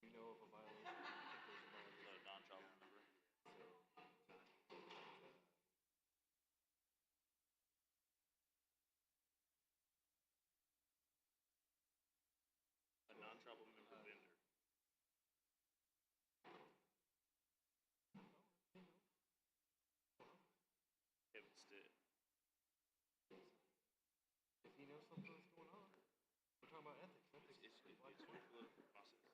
You know of a violation? I think there's a violation. So non-tribal member. A non-tribal member vendor. Yeah, but still. If he knows something that's going on, we're talking about ethics. Ethics It's is like a political process.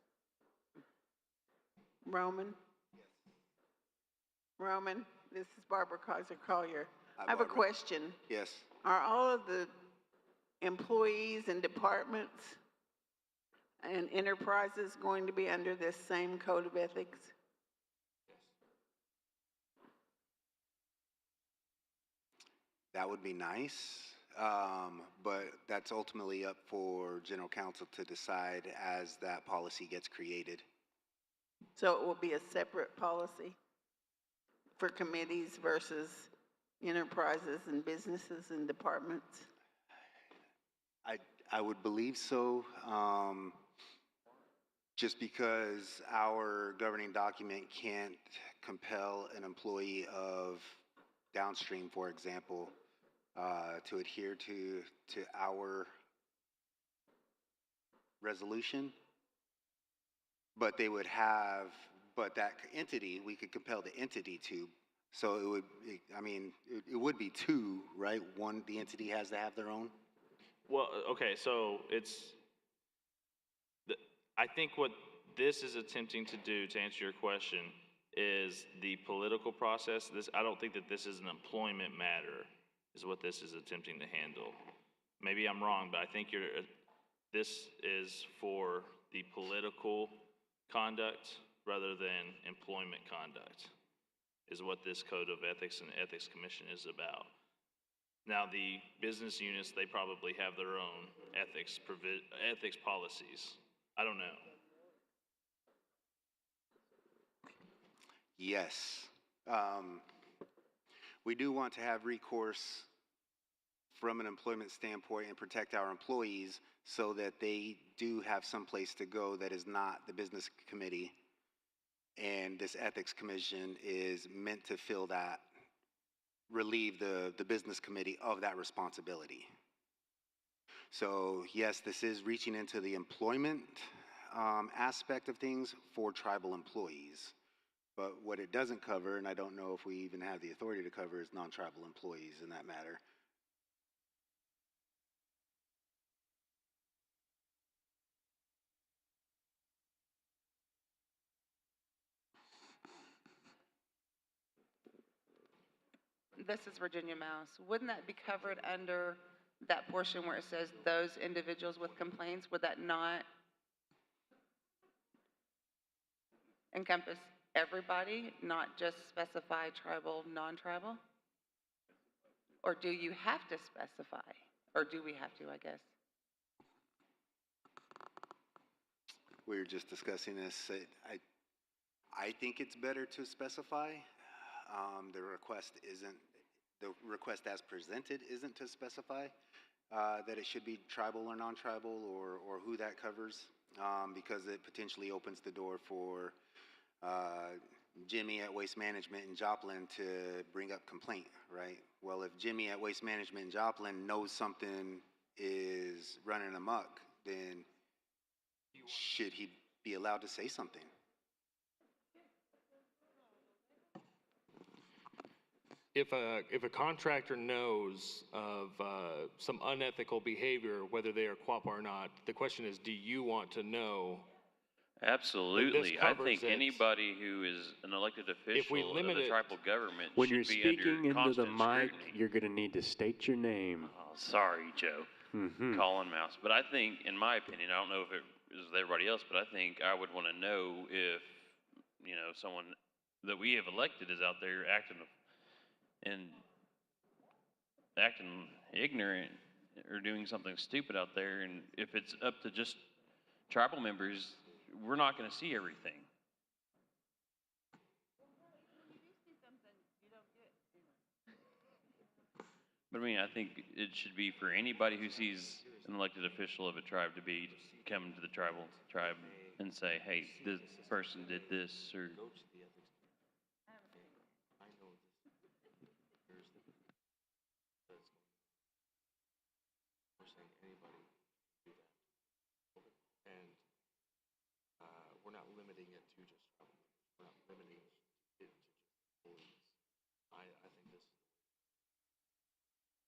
Roman? Yes. Roman, this is Barbara Kaiser Collier. Hi, I have a Barbara. question. Yes. Are all of the employees and departments and enterprises going to be under this same code of ethics? That would be nice, but that's ultimately up for General Counsel to decide as that policy gets created. So it will be a separate policy for committees versus enterprises and businesses and departments? I would believe so, just because our governing document can't compel an employee of Downstream, for example, to adhere to our resolution, but they would have, but that entity, we could compel the entity to. So it would, it would be two, right? One, the entity has to have their own. Well, okay, so I think what this is attempting to do, to answer your question, is the political process. I don't think that this is an employment matter, is what this is attempting to handle. Maybe I'm wrong, but I think this is for the political conduct rather than employment conduct, is what this Code of Ethics and Ethics Commission is about. Now, the business units, they probably have their own ethics policies. I don't know. Yes. We do want to have recourse from an employment standpoint and protect our employees so that they do have some place to go that is not the business committee. And this ethics commission is meant to fill that, relieve the business committee of that responsibility. So yes, this is reaching into the employment aspect of things for tribal employees. But what it doesn't cover, and I don't know if we even have the authority to cover, is non-tribal employees in that matter. This is Virginia Mouse. Wouldn't that be covered under that portion where it says those individuals with complaints? Would that not encompass everybody, not just specify tribal, non-tribal? Or do you have to specify? Or do we have to, I guess? We were just discussing this. I think it's better to specify. The request as presented isn't to specify that it should be tribal or non-tribal or who that covers, because it potentially opens the door for Jimmy at Waste Management in Joplin to bring up complaint, right? Well, if Jimmy at Waste Management in Joplin knows something is running amok, then should he be allowed to say something? If a contractor knows of some unethical behavior, whether they are Quapaw or not, the question is, do you want to know? Absolutely. I think covers it. anybody who is an elected official of limit the it- tribal government When should you're be under speaking into the constant mic, scrutiny. you're going to need to state your name. Oh, sorry, Joe. Colin Mouse. But I think, in my opinion, I don't know if it is with everybody else, but I think I would want to know if, someone that we have elected is out there acting ignorant or doing something stupid out there. And if it's up to just tribal members, we're not going to see everything. But I mean, I think it should be for anybody who sees an elected official of a tribe to come to the tribe and say, hey, this person did this, or We're not limiting it to just tribal members. We're not limiting it to just employees. I think this is the way.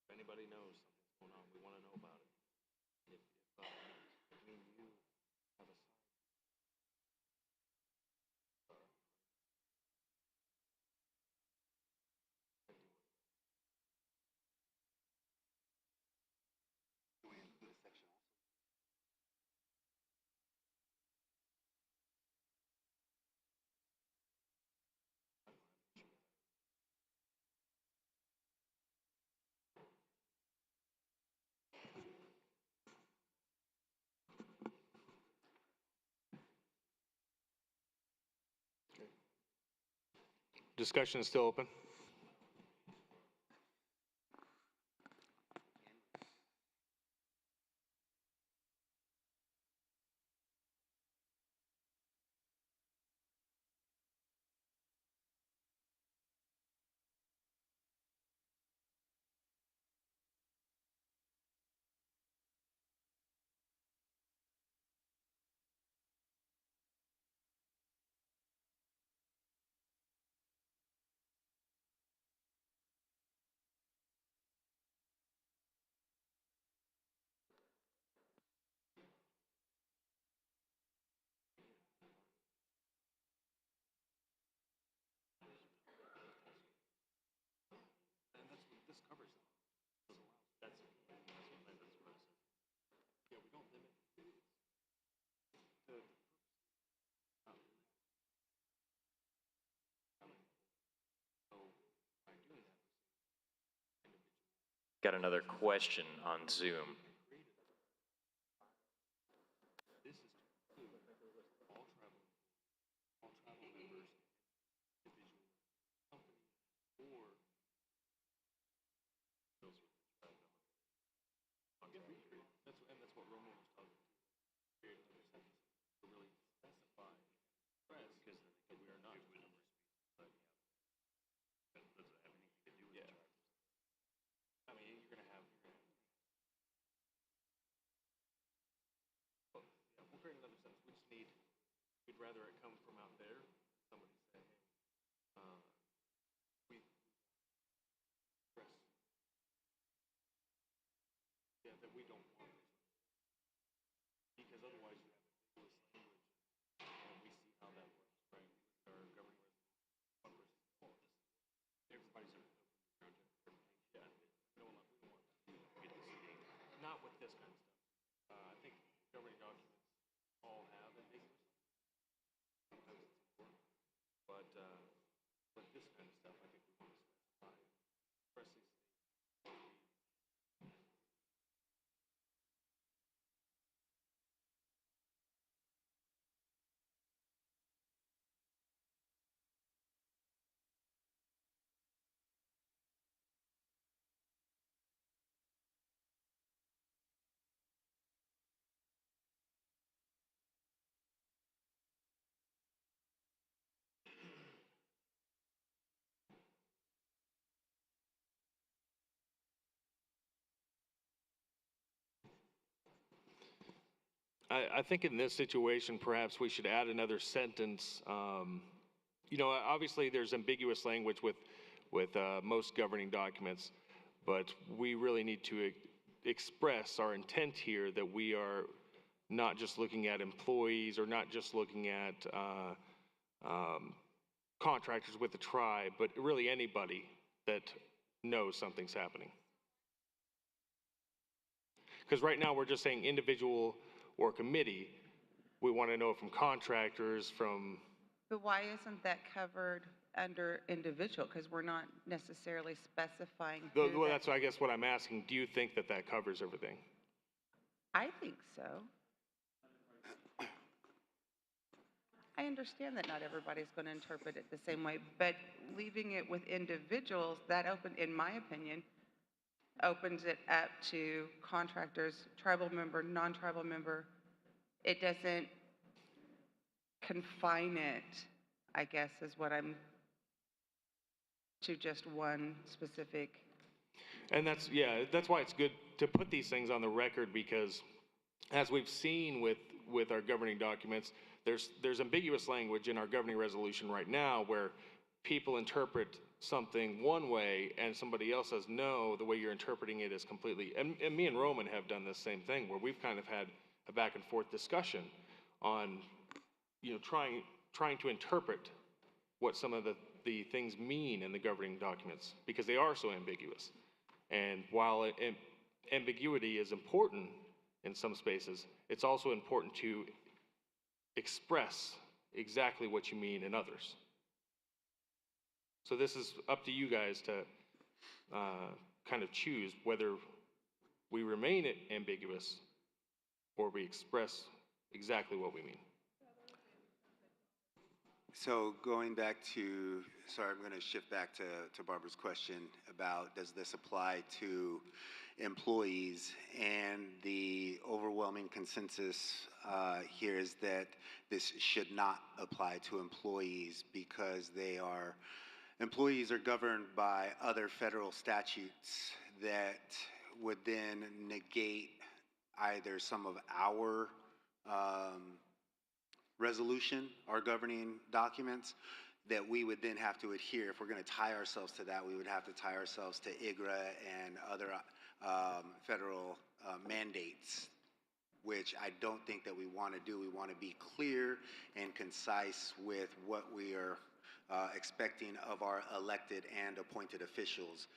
If anybody knows something's going on, we want to know about it. If me and you have a side. Discussion is still open. got another question on Zoom. This is to include all tribal members, individual company, or those with the tribe element. That's what Roman was talking about. Create another sentence to really specify and express because we are not doing number of species, but that doesn't have anything to do with the tribe. I mean, you're gonna have. Well, yeah, we'll create another sentence. We'd rather it come from out there. Somebody say, hey, we express, yeah, that we don't want this. Because otherwise you have ambiguous language, and we see how that works, right? Our governing resolution, one versus four. Everybody's open to project. Yeah, we don't want to be this. Not with this kind of stuff. I think governing documents all have ambiguous. Sometimes it's important, but this kind of stuff, I think we want to specify expressly state what we. I think in this situation, perhaps we should add another sentence. You know, obviously there's ambiguous language with most governing documents, but we really need to express our intent here that we are not just looking at employees or not just looking at contractors with the tribe, but really anybody that knows something's happening. Because right now we're just saying individual or committee. We want to know from contractors, from. But why isn't that covered under individual? Because we're not necessarily specifying who Well, that's, I guess, what I'm asking. Do you think that that covers everything? I think so. I understand that not everybody's going to interpret it the same way, but leaving it with individuals, that in my opinion, opens it up to contractors, tribal member, non-tribal member. It doesn't confine it, I guess, is what I'm, to just one specific. And that's why it's good to put these things on the record, because as we've seen with our governing documents, there's ambiguous language in our governing resolution right now where people interpret something one way and somebody else says, no, the way you're interpreting it is completely, and me and Roman have done this same thing where we've kind of had a back and forth discussion on, you know, trying to interpret what some of the things mean in the governing documents, because they are so ambiguous. And while ambiguity is important in some spaces, it's also important to express exactly what you mean in others. So this is up to you guys to kind of choose whether we remain ambiguous or we express exactly what we mean. So going back to, sorry, I'm going to shift back to Barbara's question about does this apply to employees, and the overwhelming consensus here is that this should not apply to employees because employees are governed by other federal statutes that would then negate either some of our resolution, our governing documents, that we would then have to adhere. If we're going to tie ourselves to that, we would have to tie ourselves to IGRA and other federal mandates, which I don't think that we want to do. We want to be clear and concise with what we are expecting of our elected and appointed officials.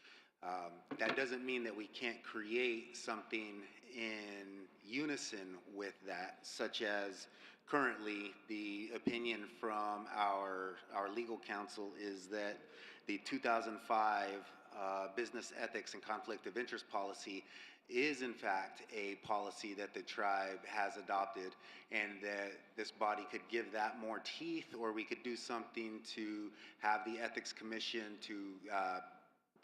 That doesn't mean that we can't create something in unison with that, such as currently the opinion from our legal counsel is that the 2005 business ethics and conflict of interest policy is in fact a policy that the tribe has adopted, and that this body could give that more teeth, or we could do something to have the Ethics Commission to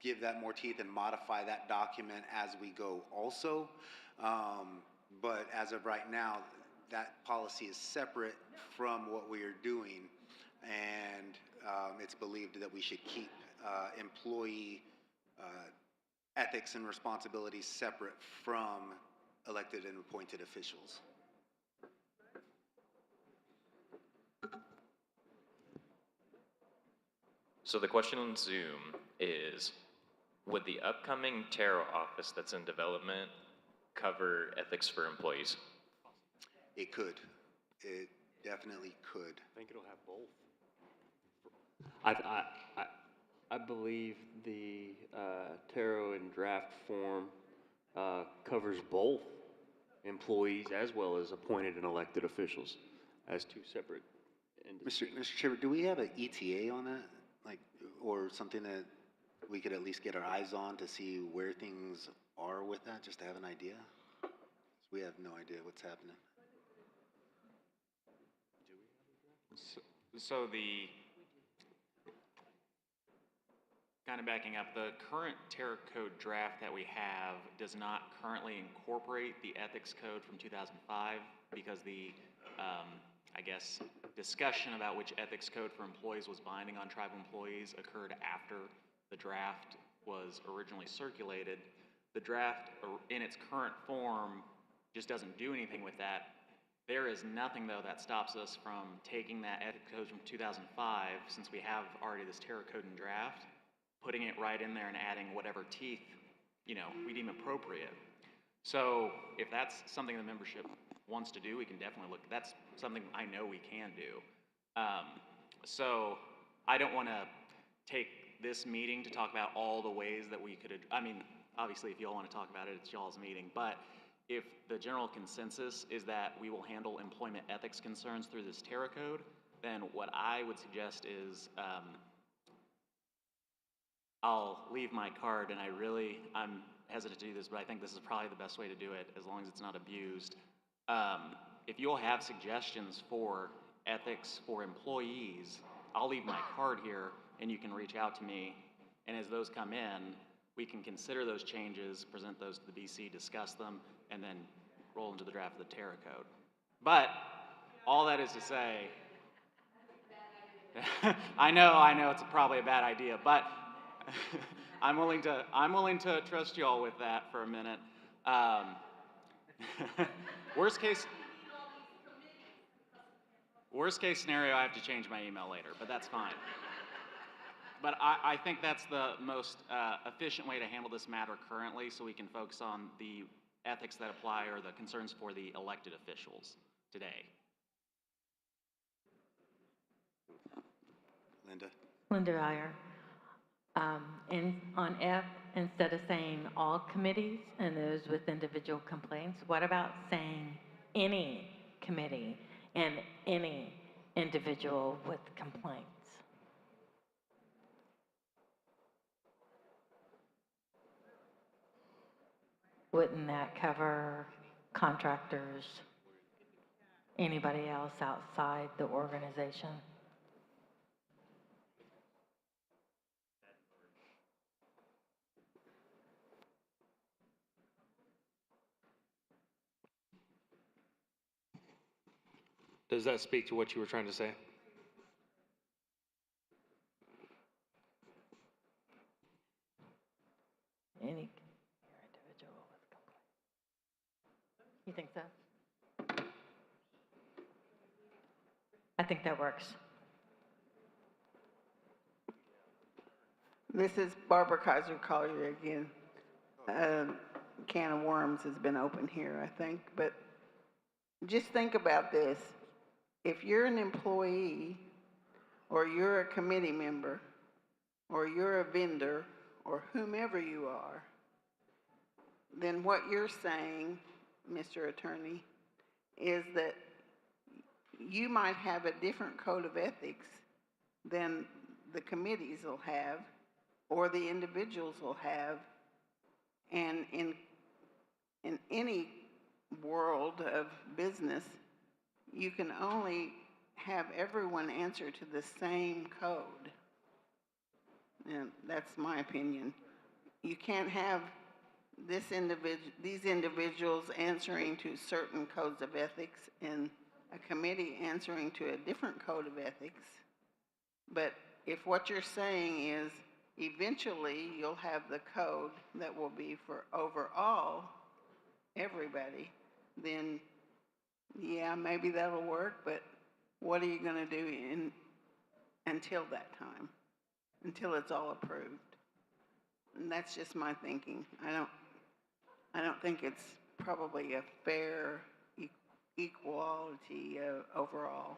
give that more teeth and modify that document as we go also. But as of right now, that policy is separate from what we are doing, and it's believed that we should keep employee ethics and responsibilities separate from elected and appointed officials. So the question on Zoom is, would the upcoming tarot office that's in development cover ethics for employees? It could. It definitely could. I think it'll have both. I believe the tarot in draft form covers both employees as well as appointed and elected officials as two separate entities. Mr. Chairman, do we have an ETA on that? Like, or something that we could at least get our eyes on to see where things are with that, just to have an idea? We have no idea what's happening. So the, kind of backing up, the current Terror Code draft that we have does not currently incorporate the Ethics Code from 2005 because the, I guess, discussion about which Ethics Code for employees was binding on tribal employees occurred after the draft was originally circulated. The draft in its current form just doesn't do anything with that. There is nothing, though, that stops us from taking that Ethics Code from 2005, since we have already this Terror Code in draft, putting it right in there and adding whatever teeth, you know, we deem appropriate. So if that's something the membership wants to do, we can definitely look. That's something I know we can do. So I don't want to take this meeting to talk about all the ways that we could, I mean, obviously if y'all want to talk about it, it's y'all's meeting, but if the general consensus is that we will handle employment ethics concerns through this Terror Code, then what I would suggest is I'll leave my card, and I'm hesitant to do this, but I think this is probably the best way to do it as long as it's not abused. If you'll have suggestions for ethics for employees, I'll leave my card here and you can reach out to me, and as those come in, we can consider those changes, present those to the BC, discuss them, and then roll into the draft of the Terror Code. But all that is to say, I know it's probably a bad idea, but I'm willing to trust y'all with that for a minute. Worst case scenario, I have to change my email later, but that's fine. But I think that's the most efficient way to handle this matter currently, so we can focus on the ethics that apply or the concerns for the elected officials today. Linda? Linda Ryer. On F, instead of saying all committees and those with individual complaints, what about saying any committee and any individual with complaints? Wouldn't that cover contractors, anybody else outside the organization? Does that speak to what you were trying to say? Any individual with complaint. You think so? I think that works. This is Barbara Kaiser Collier again. Can of worms has been opened here, I think, but just think about this. If you're an employee, or you're a committee member, or you're a vendor, or whomever you are, then what you're saying, Mr. Attorney, is that you might have a different code of ethics than the committees will have, or the individuals will have. And in any world of business, you can only have everyone answer to the same code. And that's my opinion. You can't have these individuals answering to certain codes of ethics and a committee answering to a different code of ethics. But if what you're saying is eventually you'll have the code that will be for overall everybody, then yeah, maybe that'll work, but what are you going to do until that time, until it's all approved? And that's just my thinking. I don't think it's probably a fair equality overall.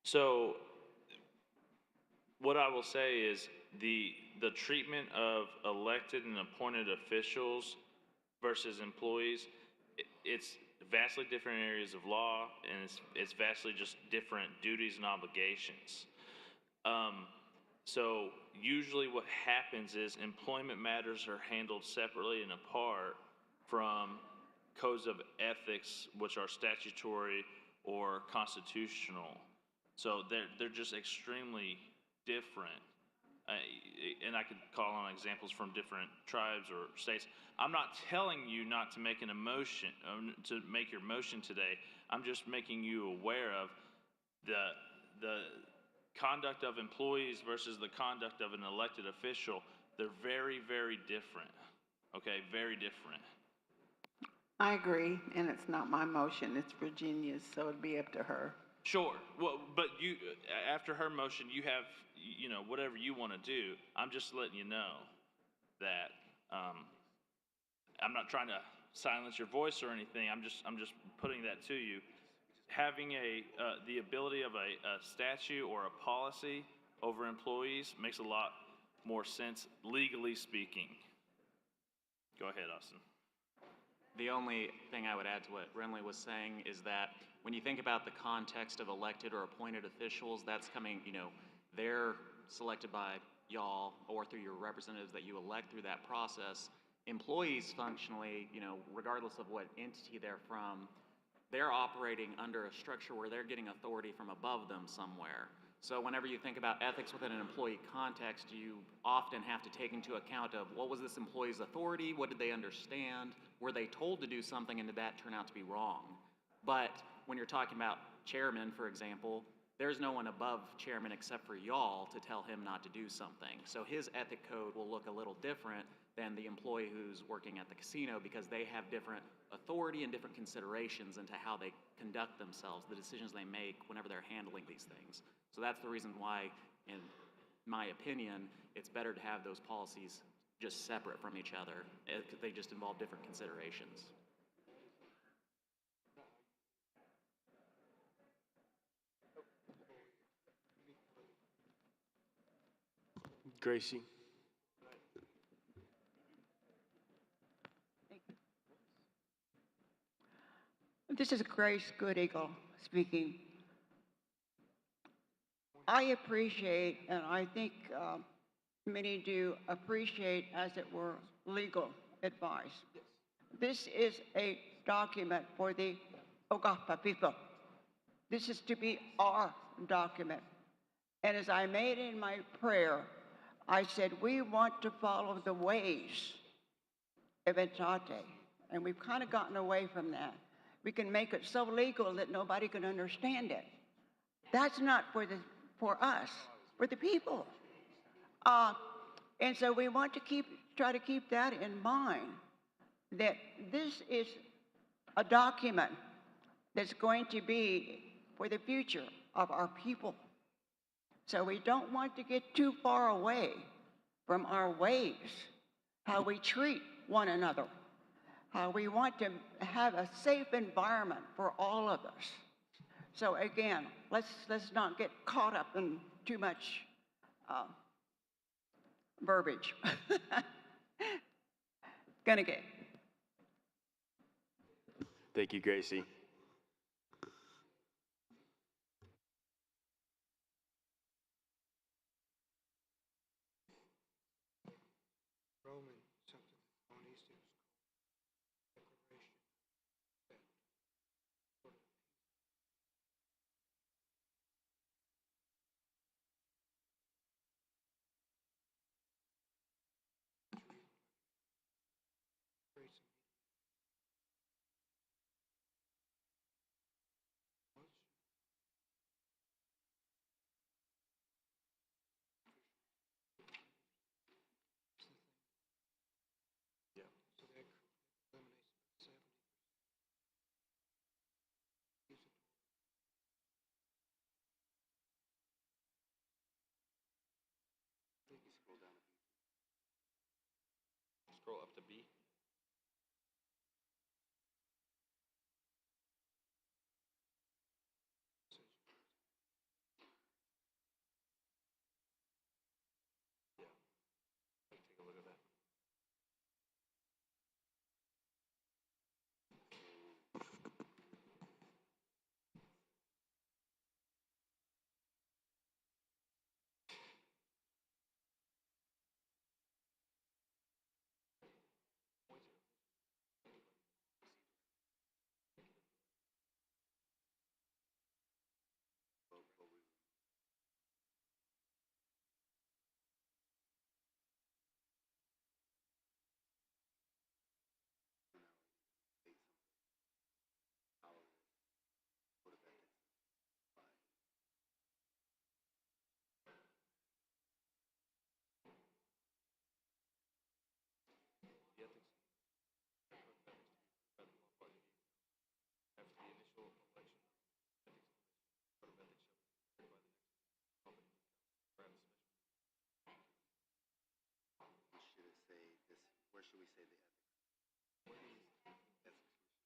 So what I will say is the treatment of elected and appointed officials versus employees, it's vastly different areas of law, and it's vastly just different duties and obligations. So usually what happens is employment matters are handled separately and apart from codes of ethics, which are statutory or constitutional. So they're just extremely different. And I could call on examples from different tribes or states. I'm not telling you not to make to make your motion today. I'm just making you aware of the conduct of employees versus the conduct of an elected official. They're very, very different. Okay, very different. I agree, and it's not my motion, it's Virginia's, so it'd be up to her. Sure. Well, but you, after her motion, you have, whatever you want to do. I'm just letting you know that I'm not trying to silence your voice or anything. I'm just putting that to you. Having the ability of a statute or a policy over employees makes a lot more sense, legally speaking. Go ahead, Austin. The only thing I would add to what Renly was saying is that when you think about the context of elected or appointed officials, that's coming, they're selected by y'all or through your representatives that you elect through that process. Employees functionally, regardless of what entity they're from, they're operating under a structure where they're getting authority from above them somewhere. So whenever you think about ethics within an employee context, you often have to take into account of what was this employee's authority, what did they understand, were they told to do something, and did that turn out to be wrong? But when you're talking about chairman, for example, there's no one above chairman except for y'all to tell him not to do something. So his ethic code will look a little different than the employee who's working at the casino because they have different authority and different considerations into how they conduct themselves, the decisions they make whenever they're handling these things. So that's the reason why, in my opinion, it's better to have those policies just separate from each other because they just involve different considerations. Gracie. This is Grace Good Eagle speaking. I appreciate, and I think many do appreciate, as it were, legal advice. This is a document for the O-gah-pah people. This is to be our document. And as I made in my prayer, I said, we want to follow the ways of Entate. And we've kind of gotten away from that. We can make it so legal that nobody can understand it. That's not for us, for the people. And so we want to try to keep that in mind, that this is a document that's going to be for the future of our people. So we don't want to get too far away from our ways, how we treat one another, how we want to have a safe environment for all of us. So again, let's not get caught up in too much verbiage. Gonna get. Thank you, Gracie. Roman, something on East it was called Declaration that sort of creates some Yeah. so that eliminates about 70%. Gives it Scroll up to B. Yeah. Let's take a look at that. The ethics by the Quapaw Indian after the initial election of the ethics commission, code of ethics shall be prepared by the next Quapaw Indian council. Brad Smith. Should it say this? Where should we say the ethics?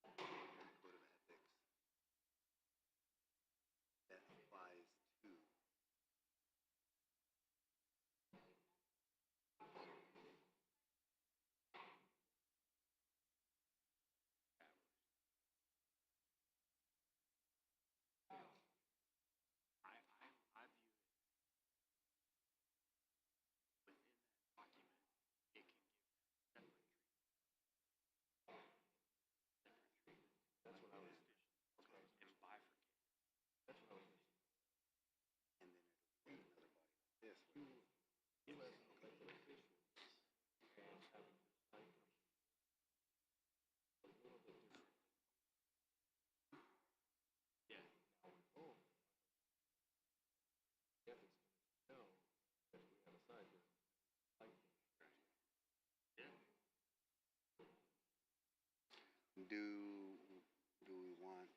Ethics commission, code of ethics that applies to. I view it within that document, it can give separate treatment. That's what I was. Okay. And bifurcate. That's what I was. And then it'll be another body like this. You as an elected official and having to cite a little bit different. Yeah. Now we're told the ethics commission know that we have a side business. Like Yeah. Do we want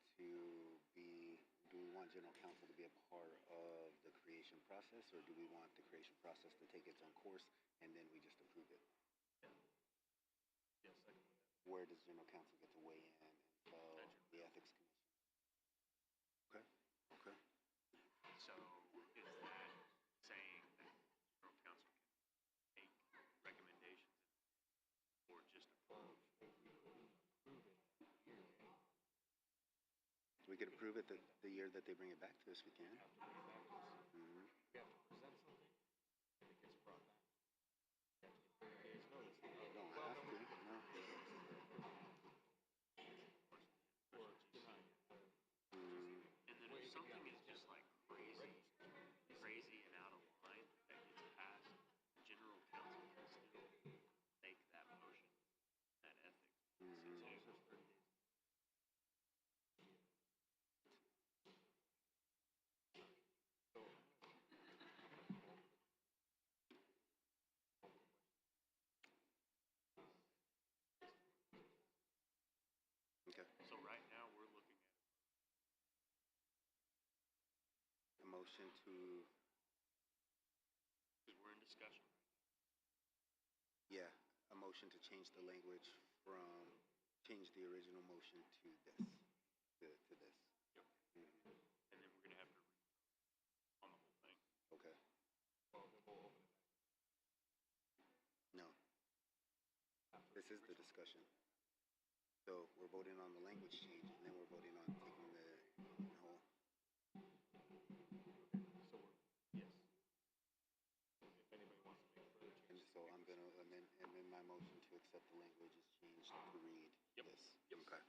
general counsel to be a part of the creation process, or do we want the creation process to take its own course and then we just approve it? yeah. Yes, second one. Where does general counsel get to weigh in and tell the ethics commission? Okay. Okay. So is that saying that general counsel can make recommendations or just approve? We could approve it the year that they bring it back to us. We can. We Mhm. have to present something, and it gets brought back. We have to give 30 days notice. You don't have to. No. Or deny it. And then if something is just like crazy and out of line that gets passed, general counsel can still make that motion, that ethics. Mhm. As long as there's 30 days. So, Okay. So right now we're looking at A motion to, because we're in discussion. yeah, a motion to change the language change the original motion to this, to this. Yep. Mhm. And then we're gonna have to on the whole thing. Okay. well, then we'll open it No. back. This is the discussion. So we're voting on the language change, and then we're voting on taking the whole. And so I'm going to amend my motion to accept the language is changed to read this. Okay.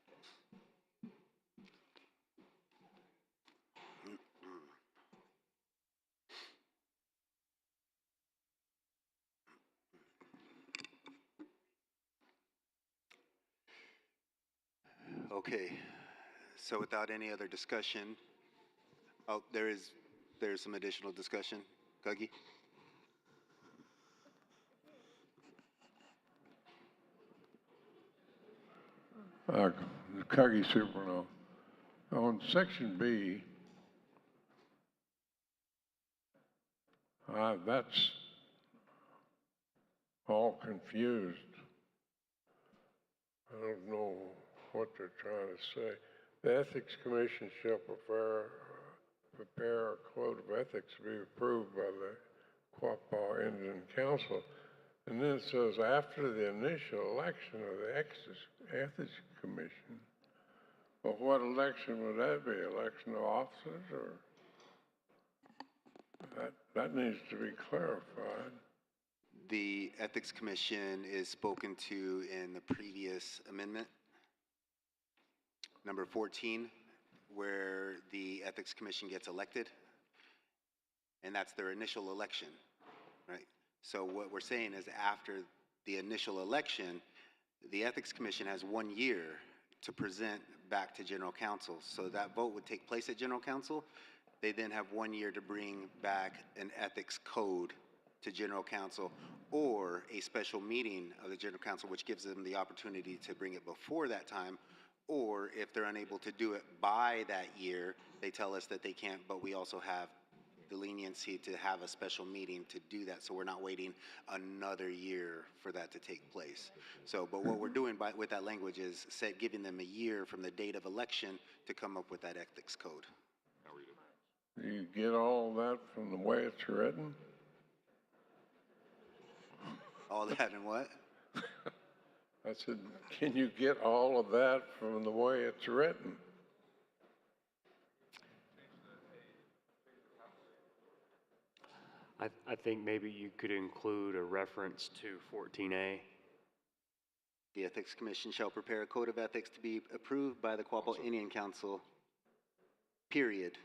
Okay, so without any other discussion, oh, there's some additional discussion. Guggy? Cuggy Superno. On section B, that's all confused. I don't know what they're trying to say. The Ethics Commission shall prepare a code of ethics to be approved by the Quapaw Indian Council. And then it says, after the initial election of the Ethics Commission. Well, what election would that be? Election of officers, or? That needs to be clarified. The Ethics Commission is spoken to in the previous amendment, number 14, where the Ethics Commission gets elected, and that's their initial election, right? So what we're saying is after the initial election, the Ethics Commission has 1 year to present back to General Council. So that vote would take place at General Council. They then have 1 year to bring back an ethics code to General Council or a special meeting of the General Council, which gives them the opportunity to bring it before that time. Or if they're unable to do it by that year, they tell us that they can't, but we also have the leniency to have a special meeting to do that, so we're not waiting another year for that to take place. So, but what we're doing with that language is giving them a year from the date of election to come up with that ethics code. Do you get all that from the way it's written? All that and what? I said, can you get all of that from the way it's written? I think maybe you could include a reference to 14A. The Ethics Commission shall prepare a code of ethics to be approved by the Quapaw Indian Council, period.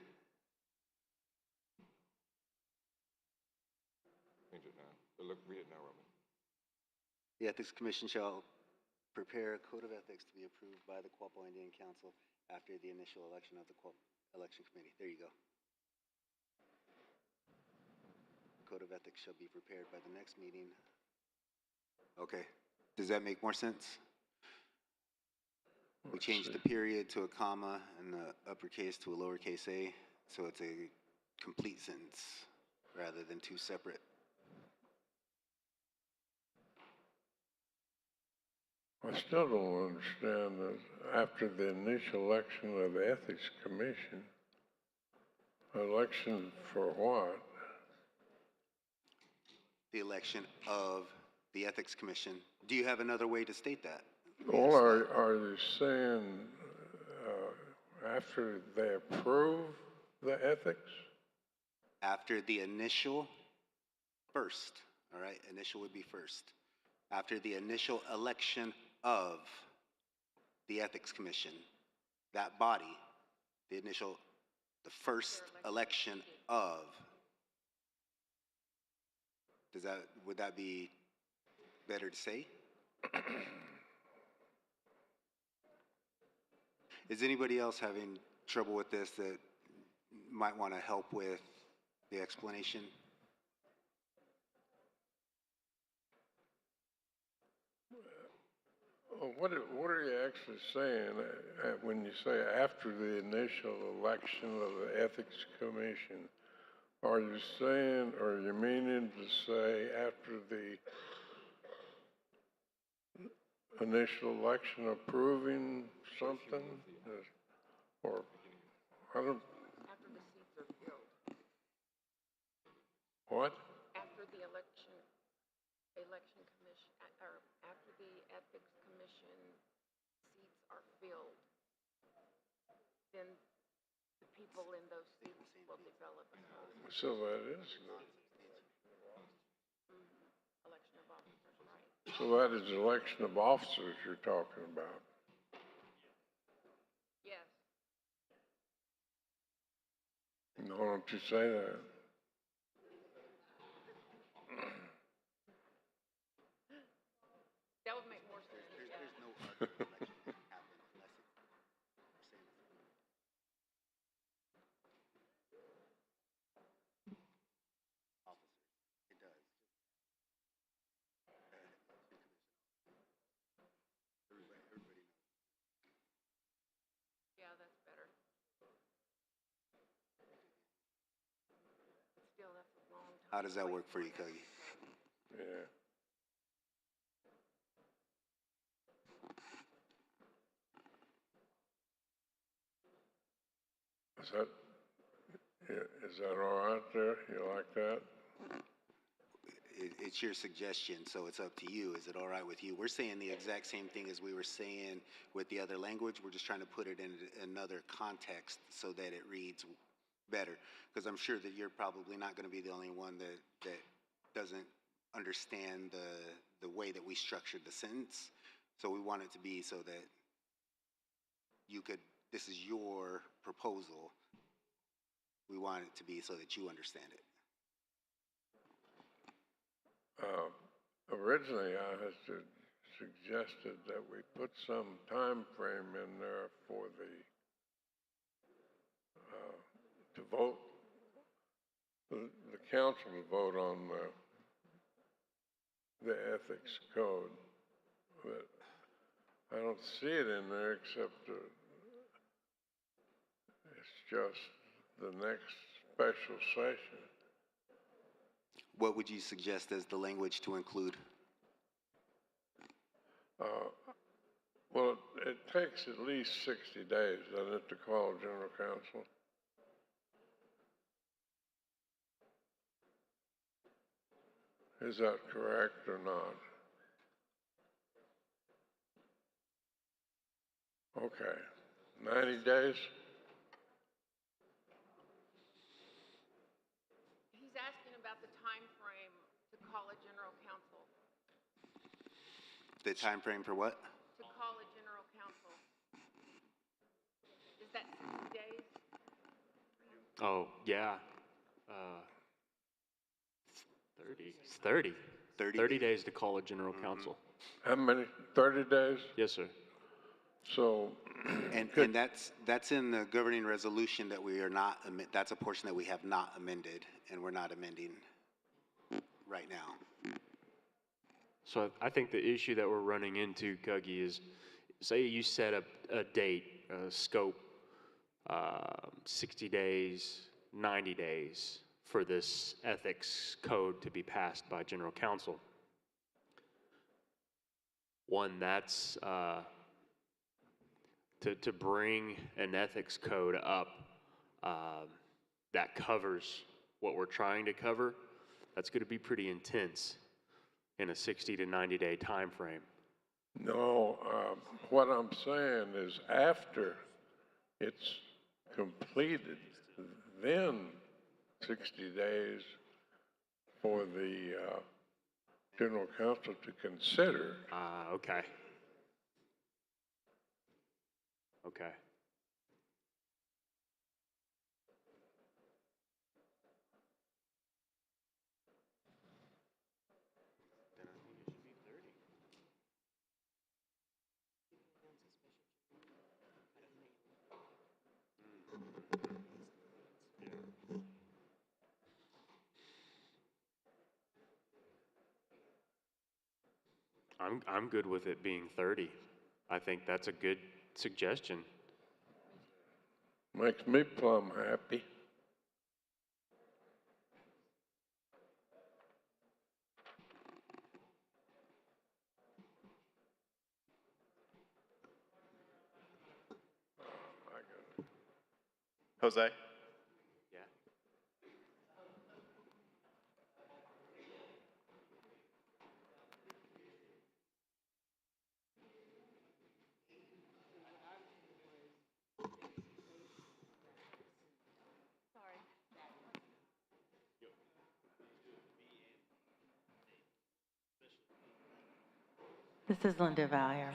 Change it now. Look, read it now, Roman. The Ethics Commission shall prepare a code of ethics to be approved by the Quapaw Indian Council after the initial election of the Election Committee. There you go. Code of ethics shall be prepared by the next meeting. Okay. Does that make more sense? We changed the period to a comma and the uppercase to a lowercase a, so it's a complete sentence rather than two separate. I still don't understand that after the initial election of the Ethics Commission, election for what? The election of the Ethics Commission. Do you have another way to state that? Well, are you saying after they approve the ethics? After the initial first, all right? Initial would be first. After the initial election of the Ethics Commission, that body, the first election of, would that be better to say? Is anybody else having trouble with this that might want to help with the explanation? What are you actually saying when you say after the initial election of the Ethics Commission? Are you saying, or are you meaning to say after the initial election approving something? Or, I don't. After the seats are filled. What? After the election commission, or after the ethics commission seats are filled, then the people in those seats will develop a code. So that is good. Election of officers, right? So that is election of officers you're talking about. Yes. Why don't you say that? That would make more sense. There's no other election that can happen unless it's officers. It does. Everybody knows. Yeah, that's better. But still, that's a long time. How does that to work wait for you, that. Cuggy? Yeah. Is that all right there? You like that? It's your suggestion, so it's up to you. Is it all right with you? We're saying the exact same thing as we were saying with the other language. We're just trying to put it in another context so that it reads better. Because I'm sure that you're probably not going to be the only one that doesn't understand the way that we structured the sentence. So we want it to be so that you could, this is your proposal. We want it to be so that you understand it. Originally, I had suggested that we put some time frame in there for to vote, the council to vote on the ethics code. But I don't see it in there except it's just the next special session. What would you suggest as the language to include? Well, it takes at least 60 days, doesn't it, to call a general council? Is that correct or not? Okay, 90 days? He's asking about the time frame to call a general council. The time frame for what? To call a general council. Is that 60 days? Oh, yeah. 30. It's 30. 30 days to call a general council. How many? 30 days? Yes, sir. So. And that's in the governing resolution that we are not, that's a portion that we have not amended, and we're not amending right now. So I think the issue that we're running into, Cuggy, is say you set up a date, a scope, 60 days, 90 days for this ethics code to be passed by general council. One, that's to bring an ethics code up that covers what we're trying to cover. That's going to be pretty intense in a 60 to 90 day time frame. No, what I'm saying is after it's completed, then 60 days for the general council to consider. Okay. Okay. I'm good with it being 30. I think that's a good suggestion. Makes me plumb happy. Jose? Yeah. This is Linda Valier.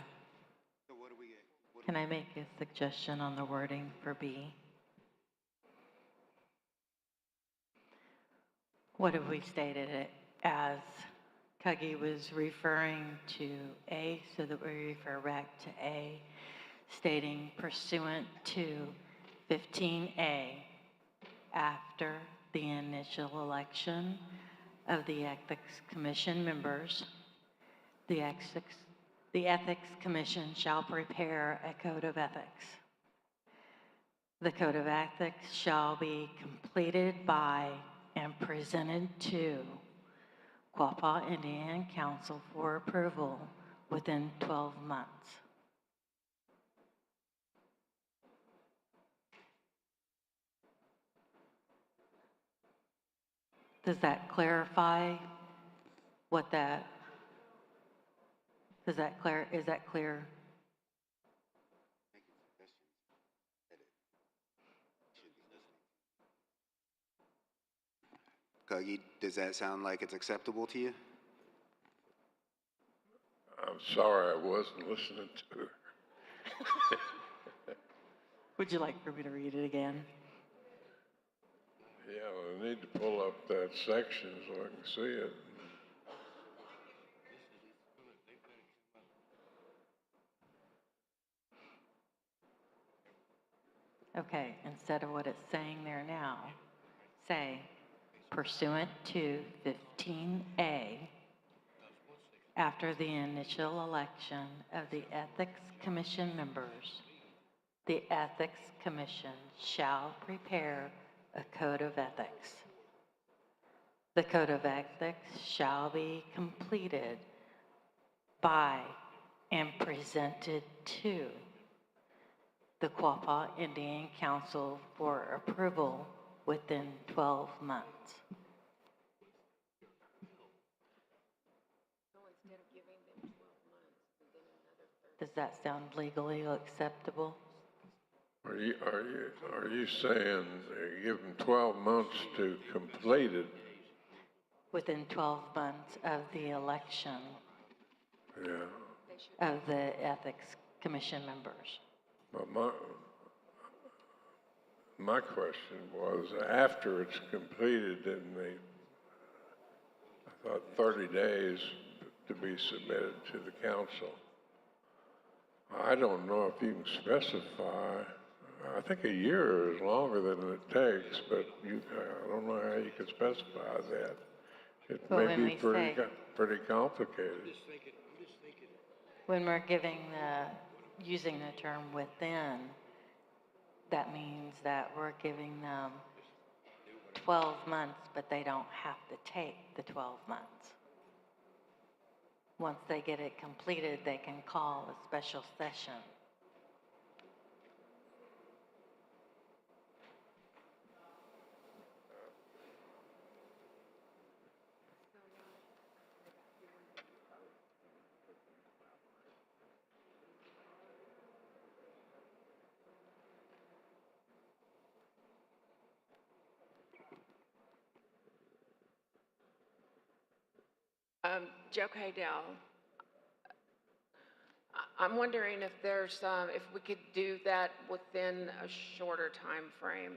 So what do we get? Can I make a suggestion on the wording for B? What have we stated it as? Cuggy was referring to A, so that we refer back to A, stating pursuant to 15A, after the initial election of the Ethics Commission members, the Ethics Commission shall prepare a code of ethics. The code of ethics shall be completed by and presented to Quapaw Indian Council for approval within 12 months. Does that clarify what that, is that clear? Cuggy, does that sound like it's acceptable to you? I'm sorry I wasn't listening to her. Would you like for me to read it again? Yeah, I need to pull up that section so I can see it. Okay, instead of what it's saying there now, say pursuant to 15A, after the initial election of the Ethics Commission members, the Ethics Commission shall prepare a code of ethics. The code of ethics shall be completed by and presented to the Quapaw Indian Council for approval within 12 months. Does that sound legally acceptable? Are you saying give them 12 months to complete it? Within 12 months of the election Yeah. of the Ethics Commission members. But my question was, after it's completed, then I thought 30 days to be submitted to the council. I don't know if you can specify. I think a year is longer than it takes, but I don't know how you can specify that. It Well, may when be we pretty complicated. When we're using the term within, that means that we're giving them 12 months, but they don't have to take the 12 months. Once they get it completed, they can call a special session. Joe Caydell, I'm wondering if there's, if we could do that within a shorter time frame.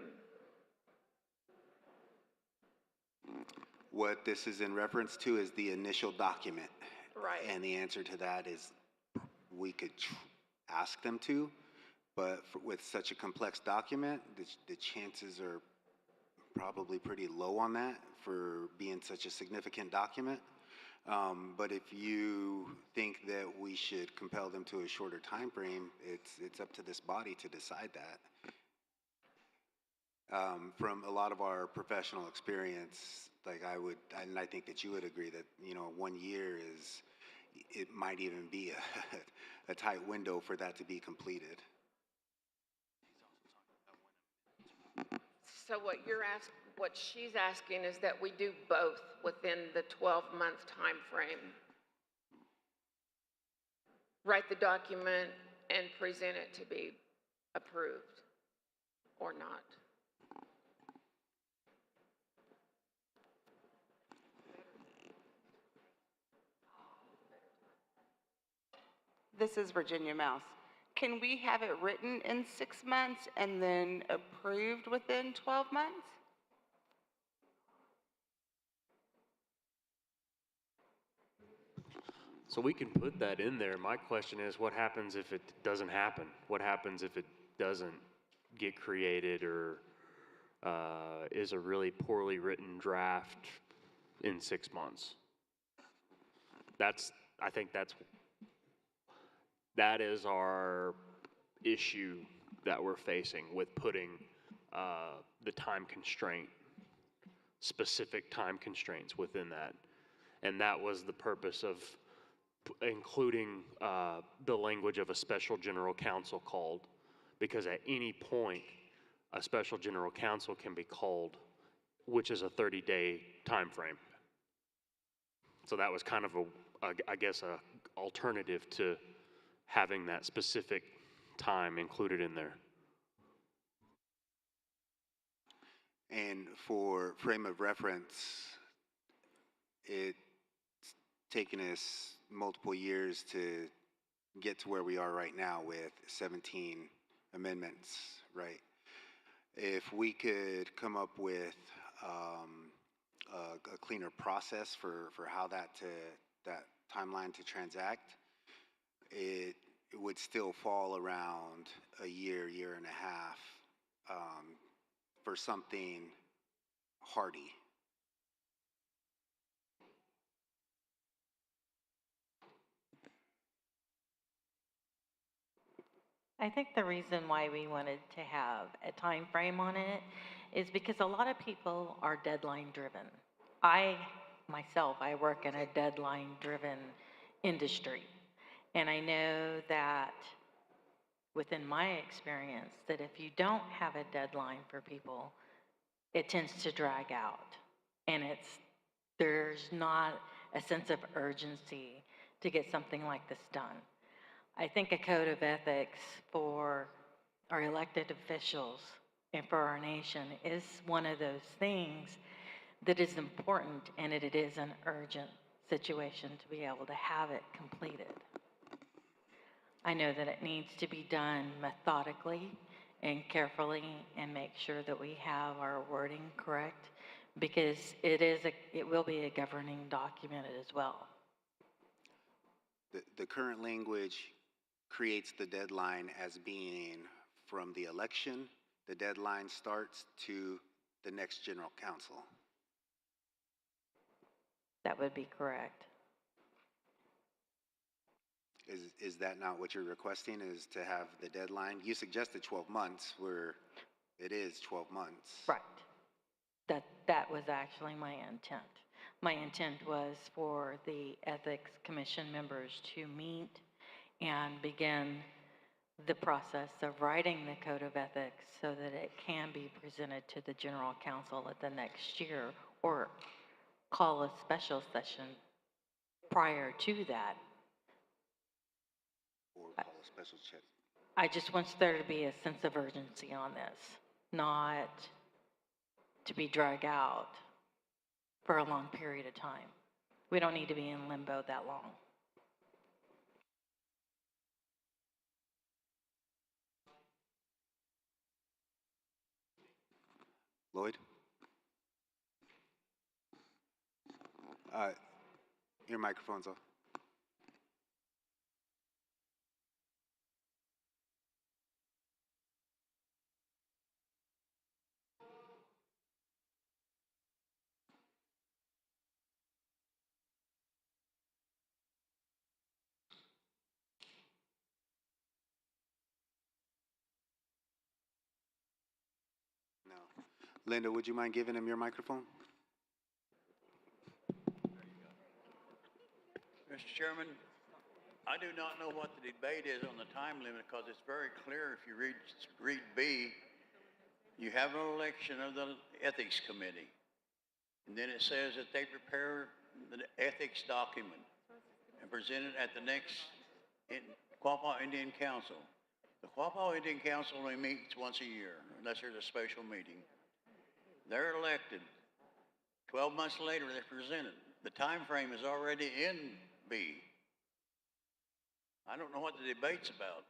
What this is in reference to is the initial document. Right. And the answer to that is we could ask them to, but with such a complex document, the chances are probably pretty low on that for being such a significant document. But if you think that we should compel them to a shorter time frame, it's up to this body to decide that. From a lot of our professional experience, like I think that you would agree that 1 year it might even be a tight window for that to be completed. So what she's asking is that we do both within the 12-month time frame. Write the document and present it to be approved or not. this is Virginia Mouse. Can we have it written in 6 months and then approved within 12 months? So we can put that in there. My question is, what happens if it doesn't happen? What happens if it doesn't get created or is a really poorly written draft in 6 months? I think that is our issue that we're facing with putting the time constraint, specific time constraints within that. And that was the purpose of including the language of a special general counsel called, because at any point, a special general counsel can be called, which is a 30-day time frame. So that was kind of I guess, a alternative to having that specific time included in there. And for frame of reference, it's taken us multiple years to get to where we are right now with 17 amendments, right? If we could come up with a cleaner process for how that timeline to transact, it would still fall around a year and a half for something hardy. I think the reason why we wanted to have a time frame on it is because a lot of people are deadline driven. I work in a deadline driven industry. And I know that within my experience, that if you don't have a deadline for people, it tends to drag out. And there's not a sense of urgency to get something like this done. I think a code of ethics for our elected officials and for our nation is one of those things that is important, and it is an urgent situation to be able to have it completed. I know that it needs to be done methodically and carefully and make sure that we have our wording correct, because it will be a governing document as well. The current language creates the deadline as being from the election, the deadline starts to the next general counsel. That would be correct. Is that not what you're requesting, is to have the deadline? You suggested 12 months, where it is 12 months. Right. That was actually my intent. My intent was for the Ethics Commission members to meet and begin the process of writing the Code of Ethics so that it can be presented to the General Counsel at the next year, or call a special session prior to that. Or call a special check. I just want there to be a sense of urgency on this, not to be dragged out for a long period of time. We don't need to be in limbo that long. Lloyd? Your microphone's off. No. Linda, would you mind giving him your microphone? Mr. Chairman, I do not know what the debate is on the time limit, because it's very clear if you read B, you have an election of the Ethics Committee. And then it says that they prepare the ethics document and present it at the next Quapaw Indian Council. The Quapaw Indian Council only meets once a year, unless there's a special meeting. They're elected. 12 months later, they're presented. The time frame is already in B. I don't know what the debate's about.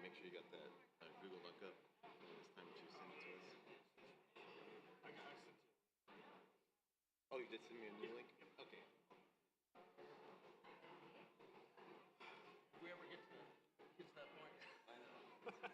Make sure you got that Google lookup when it's time to send it to us. Oh, you did send me a new link? Okay. If we ever get to that point. I know.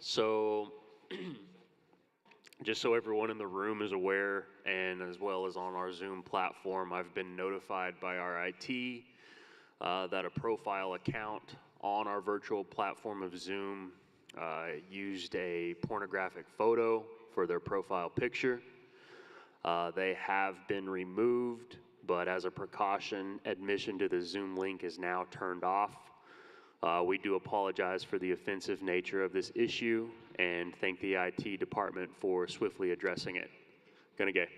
So, just so everyone in the room is aware, and as well as on our Zoom platform, I've been notified by our IT that a profile account on our virtual platform of Zoom used a pornographic photo for their profile picture. They have been removed, but as a precaution, admission to the Zoom link is now turned off. We do apologize for the offensive nature of this issue and thank the IT department for swiftly addressing it. Gonna get.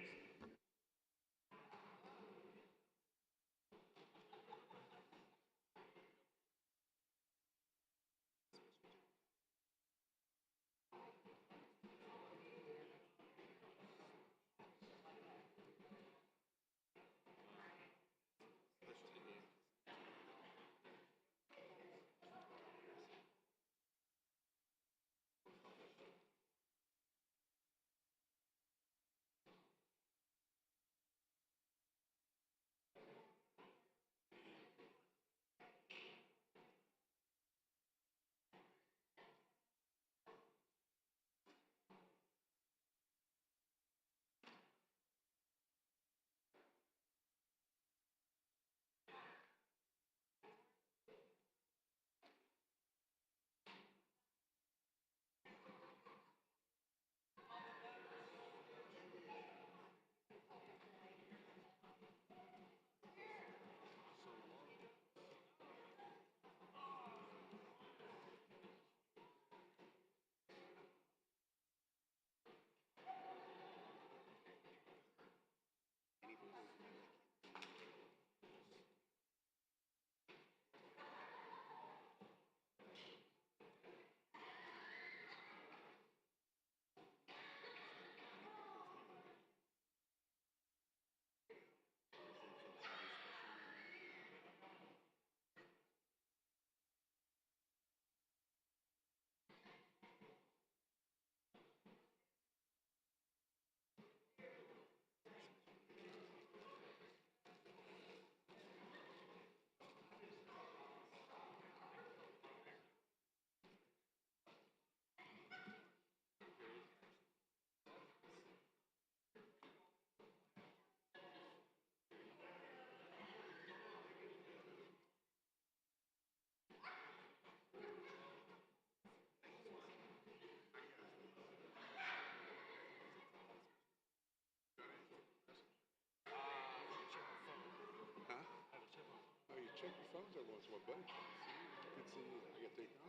Check your phones every once in a while, buddy. Good seeing you.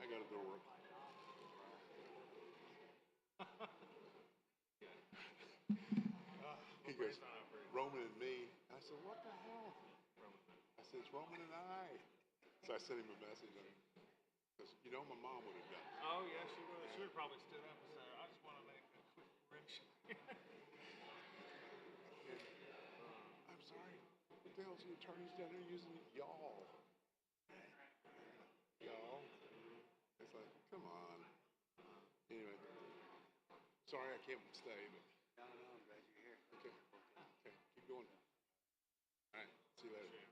I gotta do work. He goes, Roman and me. I said, what the hell? I said, it's Roman and I. So I sent him a message. Because, you know, my mom would have done it. Oh, yeah, she would. She would probably stood up and said, I just want to make a quick correction. I'm sorry. What the hell's the attorneys down there using y'all? Y'all? It's like, come on. Anyway, sorry I can't stay, but. No, I'm glad you're here. Okay, keep going. All right, see you later.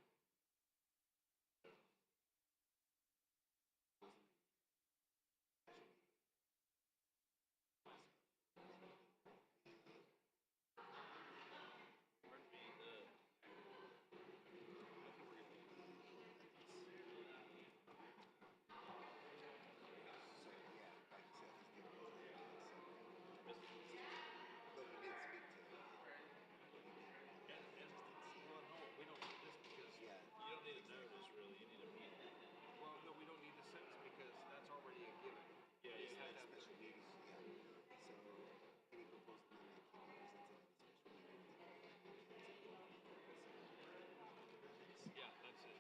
Well, no, we don't need the sentence because that's already a given. Yeah, you have to have special meetings. So any proposed amendment can be presented at a special meeting. Yeah, that's it.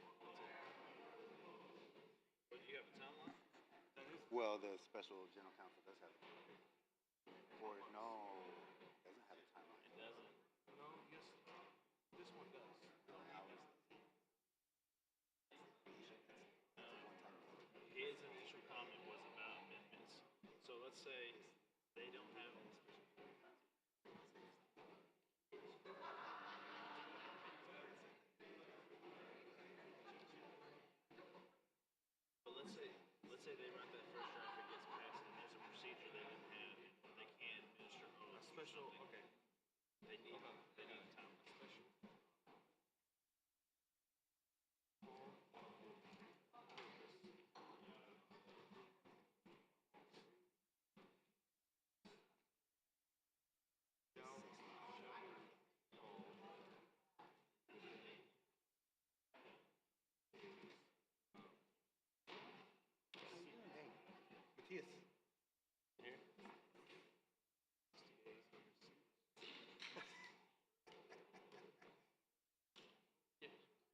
But you have a timeline? Well, the special general counsel does have. Or no, doesn't have a timeline. It doesn't. No, yes, this one does. His initial comment was about amendments. So let's say they don't have. But let's say they run that first draft, it gets passed, and there's a procedure special, okay. They need time. Special. Matthias. Here.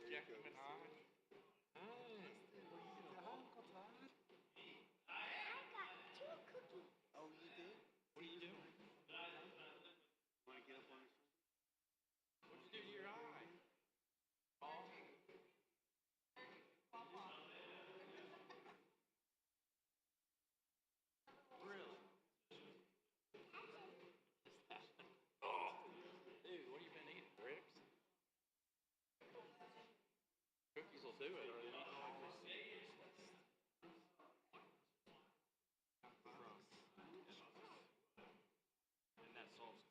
Jackman High. Oh, you did? What are you doing? Want to get up on your shoulder? What'd you do to your eye? Oh. Really? Oh, dude, what have you been eating? Ribs? Cookies will do it. Are they eating like this? And that sauce.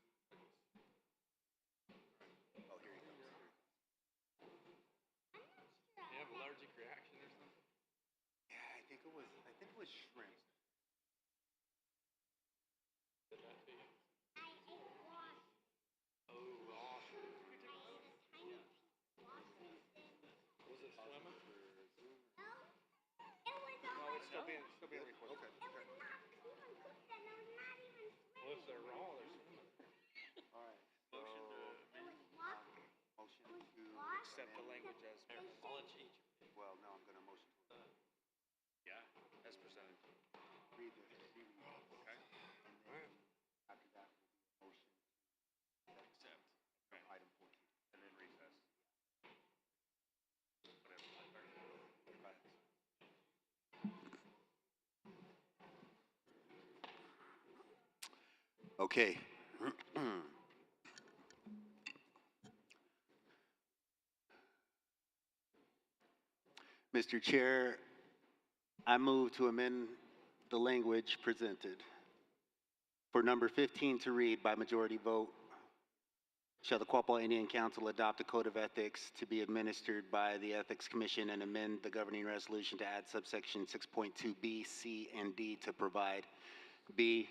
Oh, here he comes. You have allergic reaction or something? Yeah, I think it was shrimp. Did that to you? Oh, awesome. Was it swimming? No, it's still being recorded. Okay. Well, if they're raw, they're swimming. All right. Motion to Motion to Accept the language as. Here, I'll let you eat your. Well, no, I'm going to motion to Yeah, as presented. read this. Okay. And then after that will be a motion to Accept. from item 14. And then recess. Whatever. Right. Okay. Mr. Chair, I move to amend the language presented. For number 15 to read by majority vote, shall the Quapaw Indian Council adopt a code of ethics to be administered by the Ethics Commission and amend the governing resolution to add subsection 6.2B, C, and D to provide B,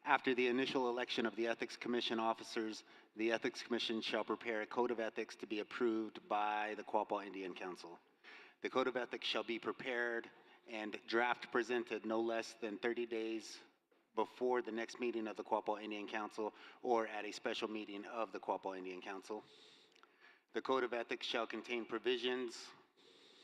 after the initial election of the Ethics Commission officers, the Ethics Commission shall prepare a code of ethics to be approved by the Quapaw Indian Council. The code of ethics shall be prepared and draft presented no less than 30 days before the next meeting of the Quapaw Indian Council or at a special meeting of the Quapaw Indian Council. The code of ethics shall contain provisions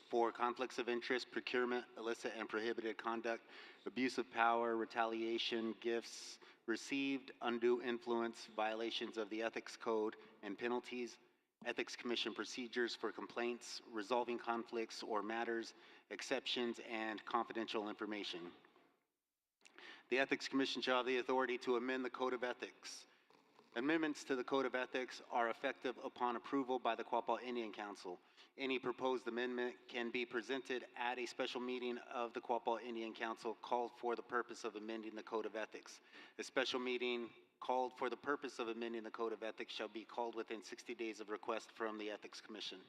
for conflicts of interest, procurement, illicit and prohibited conduct, abuse of power, retaliation, gifts received, undue influence, violations of the ethics code and penalties, Ethics Commission procedures for complaints, resolving conflicts or matters, exceptions, and confidential information. The Ethics Commission shall have the authority to amend the Code of Ethics. Amendments to the Code of Ethics are effective upon approval by the Quapaw Indian Council. Any proposed amendment can be presented at a special meeting of the Quapaw Indian Council called for the purpose of amending the Code of Ethics. A special meeting called for the purpose of amending the Code of Ethics shall be called within 60 days of request from the Ethics Commission.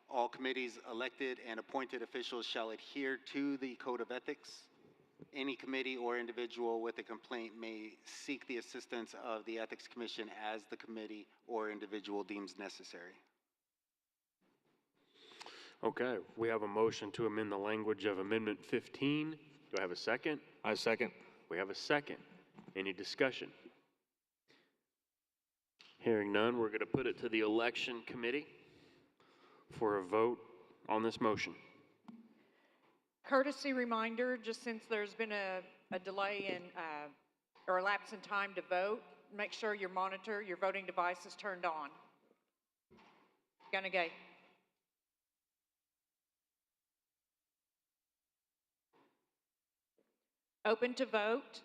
All committees, elected and appointed officials shall adhere to the Code of Ethics. Any committee or individual with a complaint may seek the assistance of the Ethics Commission as the committee or individual deems necessary. Okay, we have a motion to amend the language of Amendment 15. Do I have a second? I second. We have a second. Any discussion? Hearing none, we're going to put it to the Election Committee for a vote on this motion. Courtesy reminder, just since there's been a delay in, or a lapse in time to vote, make sure your monitor, your voting device is turned on. Gonna go. Open to vote.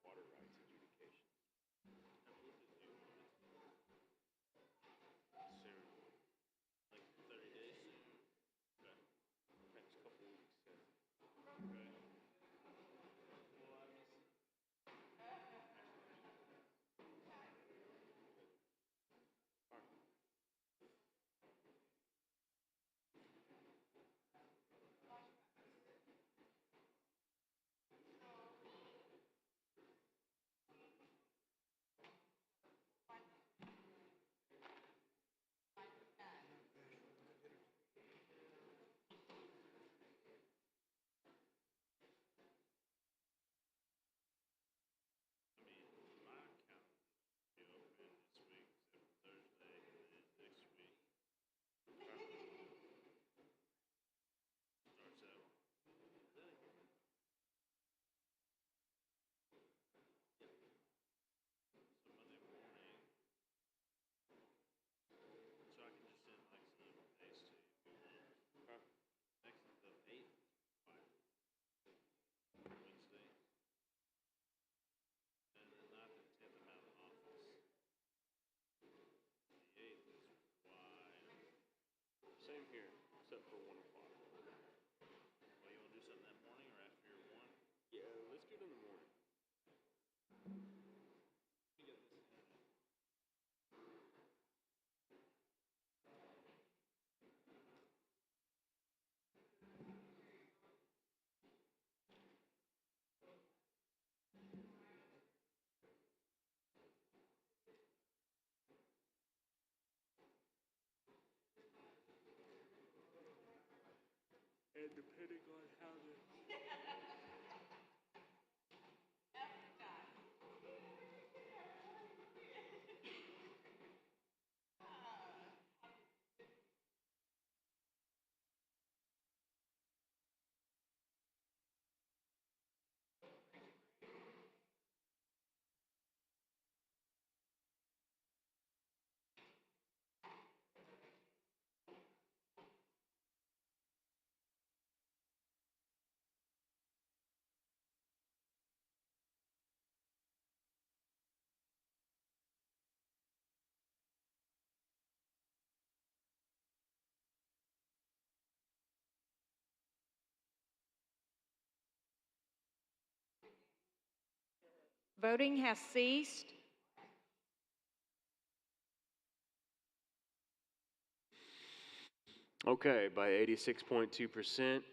Water rights adjudication. Soon. Like 30 days? Okay. Next couple weeks. Okay. Same here, except for 1 o'clock. Well, you want to do something that morning or after your 1? Yeah, let's do it in the morning. And depending on how the Voting has ceased. Okay, by 86.2%,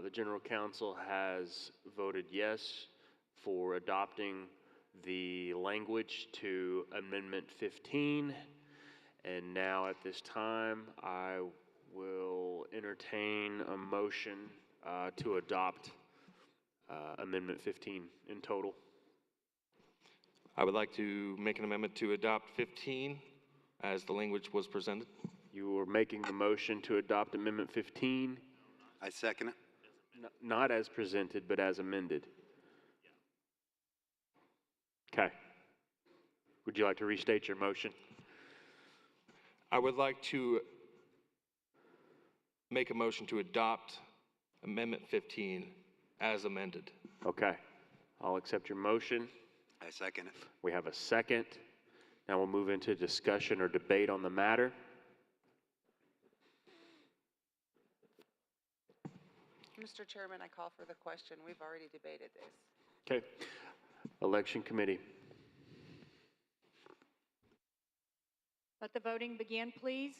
the General Council has voted yes for adopting the language to Amendment 15. And now at this time, I will entertain a motion to adopt Amendment 15 in total. I would like to make an amendment to adopt 15 as the language was presented. You are making the motion to adopt Amendment 15, I second it. not as presented, but as amended. Okay. Would you like to restate your motion? I would like to make a motion to adopt Amendment 15 as amended. Okay. I'll accept your motion. I second it. We have a second. Now we'll move into discussion or debate on the matter. Mr. Chairman, I call for the question. We've already debated this. Okay. Election Committee. Let the voting begin, please.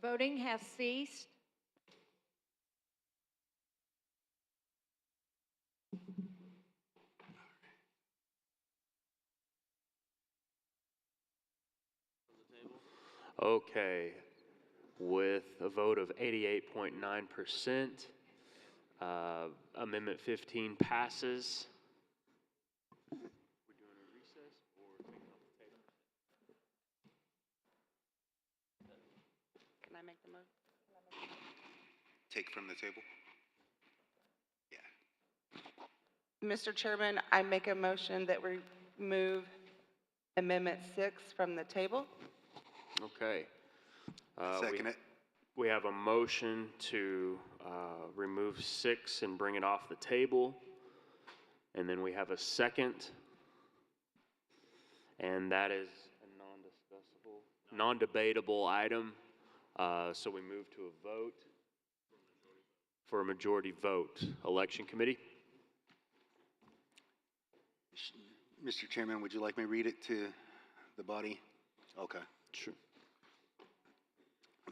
Voting has ceased. Okay. With a vote of 88.9%, Amendment 15 passes. Can I make the motion? Take from the table? Mr. Chairman, I make a motion that we remove Amendment 6 from the table. Okay. Second it. We have a motion to remove 6 and bring it off the table. And then we have a second. And that is a non-debatable item. So we move to a vote for a majority vote. Election Committee? Mr. Chairman, would you like me to read it to the body? Okay. Sure.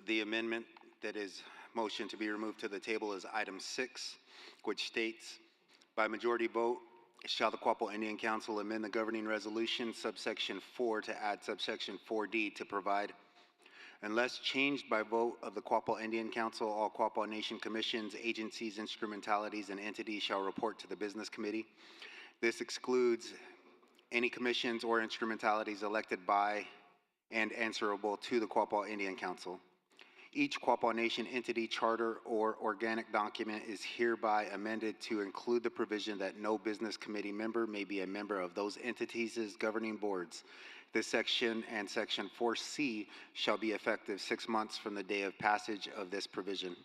The amendment that is motion to be removed to the table is item 6, which states, by majority vote, shall the Quapaw Indian Council amend the governing resolution subsection 4 to add subsection 4D to provide, unless changed by vote of the Quapaw Indian Council, all Quapaw Nation commissions, agencies, instrumentalities, and entities shall report to the Business Committee. This excludes any commissions or instrumentalities elected by and answerable to the Quapaw Indian Council. Each Quapaw Nation entity, charter, or organic document is hereby amended to include the provision that no business committee member may be a member of those entities' governing boards. This section and section 4C shall be effective 6 months from the day of passage of this provision.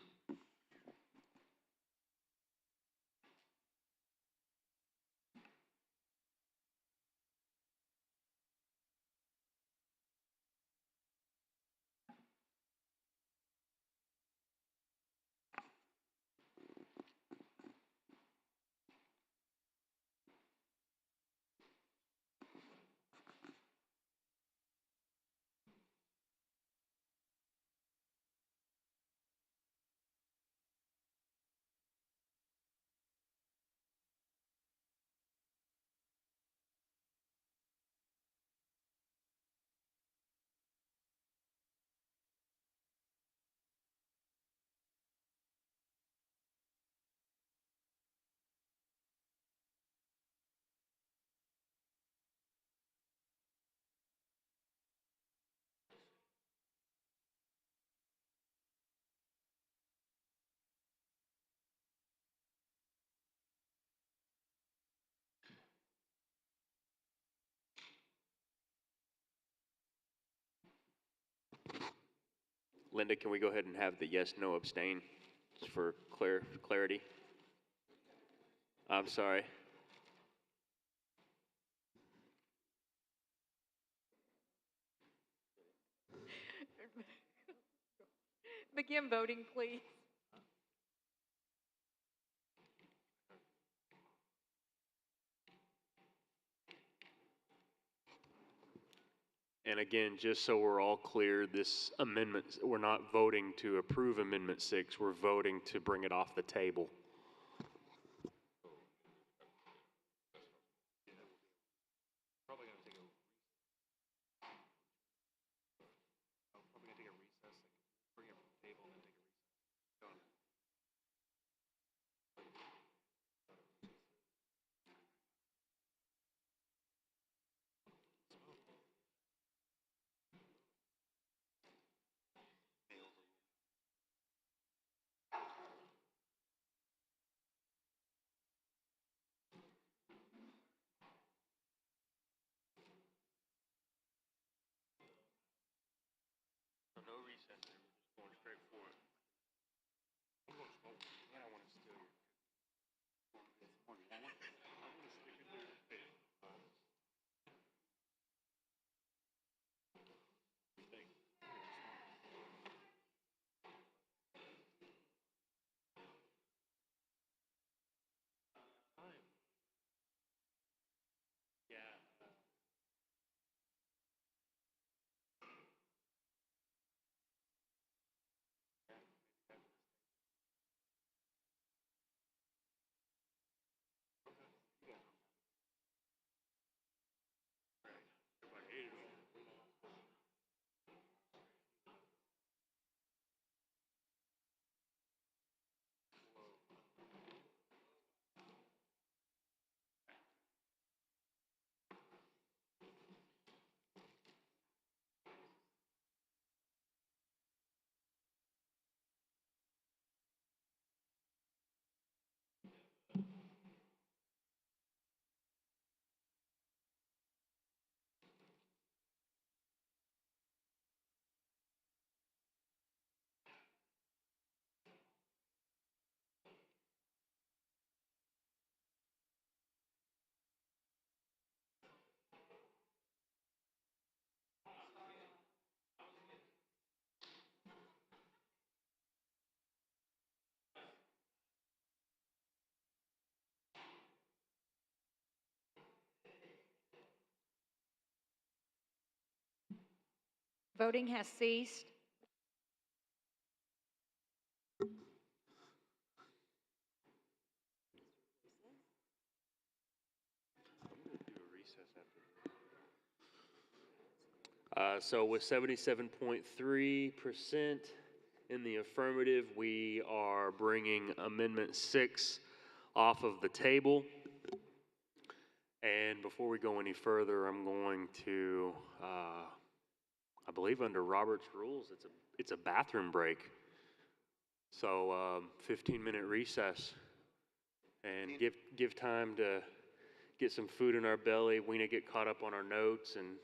Linda, can we go ahead and have the yes, no, abstain just for clarity? I'm sorry. Begin voting, please. And again, just so we're all clear, this amendment, we're not voting to approve Amendment 6, we're voting to bring it off the table. Voting has ceased. So with 77.3% in the affirmative, we are bringing Amendment 6 off of the table. And before we go any further, I'm going to, I believe under Robert's rules, it's a bathroom break. So 15-minute recess and give time to get some food in our belly. We need to get caught up on our notes and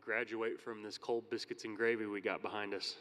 graduate from this cold biscuits and gravy we got behind us.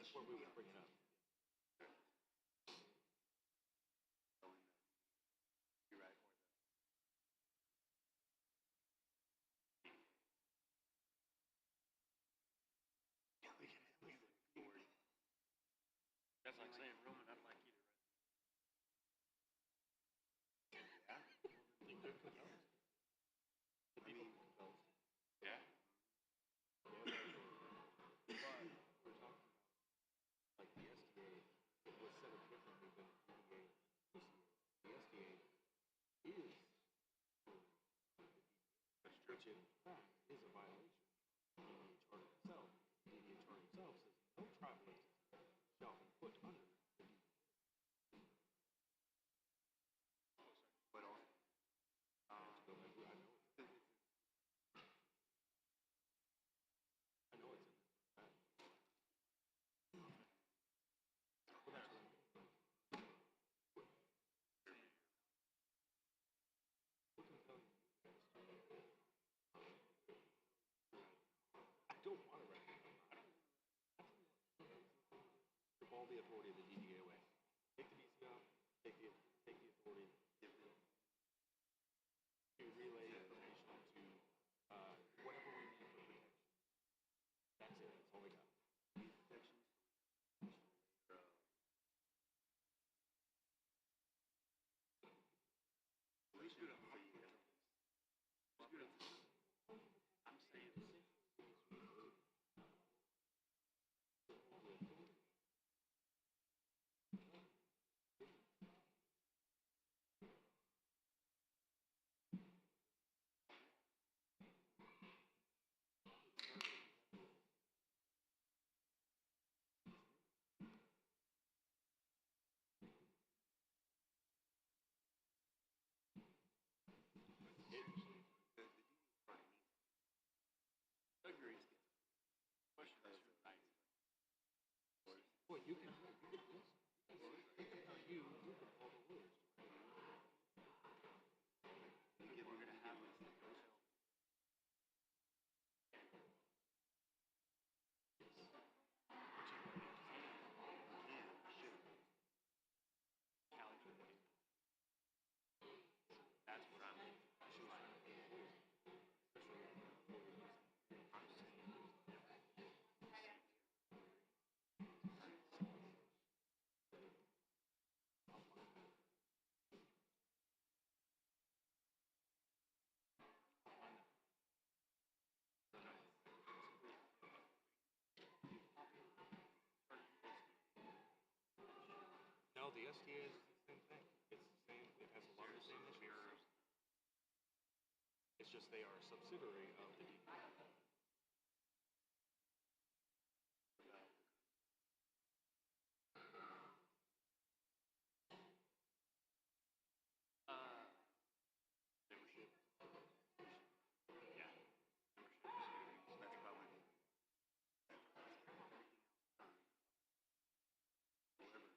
that's where we would bring it up. You're right. That's like saying, Roman, I'd like you to write. Yeah. You could compose. The people can compose. Yeah. Yeah, but we're talking about, like, the SDA was set up differently than the DDA and the PCA. The SDA is which in fact is a violation of the DDA charter itself. The DDA charter itself says no tribal entity shall be put under the DDA. But also, I know it's in there. Well, that's what I mean. We can tell you guys to I don't want to write it down. I don't. Strip all the authority of the DDA away. Take the DC out. Take the authority. To relay information to whatever we need for protection. That's it. That's all we got. these protections, we should have I'm saying Agreed. Question is your right. Well, you can tell you can follow the rules. we're going to have this. That's what I'm thinking. No, the SDA is the same thing. It's the same. It has a lot of the same issues. It's just they are a subsidiary of the DDA. Membership. Yeah. Membership. That's probably whatever.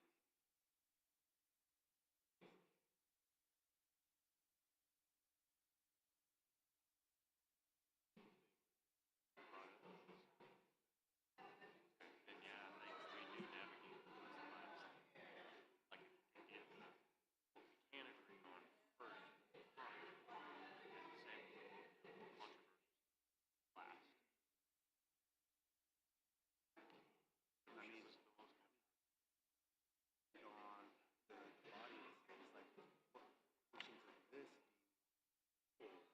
And yeah, I think we do navigate through those lines. Like, if what we can agree on first, and the same controversial last. I mean, Was the most on the body, it's like what portions of this portion.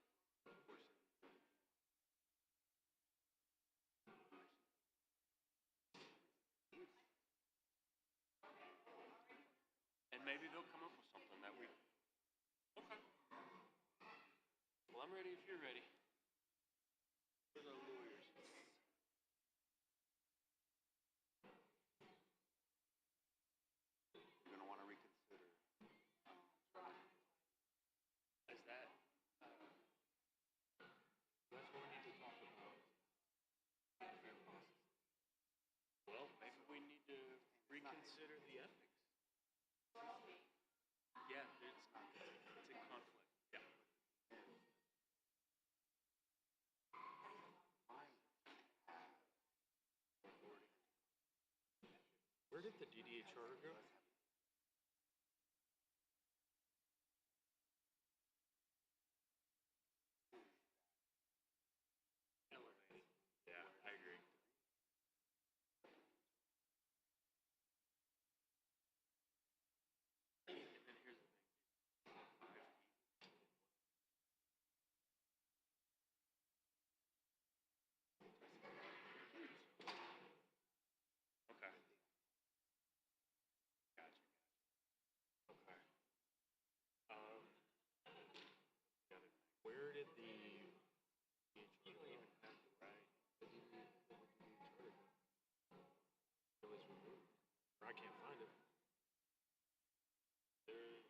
And maybe they'll come up with something that we. Okay. Well, I'm ready if you're ready. Where's our lawyers? You're going to want to reconsider. Is that? That's what we need to talk about. Fair process. Well, maybe we need to reconsider the ethics. Yeah, it's in conflict. Yeah. Where did the DDA charter go? Elevated. Yeah, I agree. And then here's the thing. Okay. Gotcha. Okay. The other thing. Where did the You don't even have to write. charter go? It was removed. Or I can't find it. There's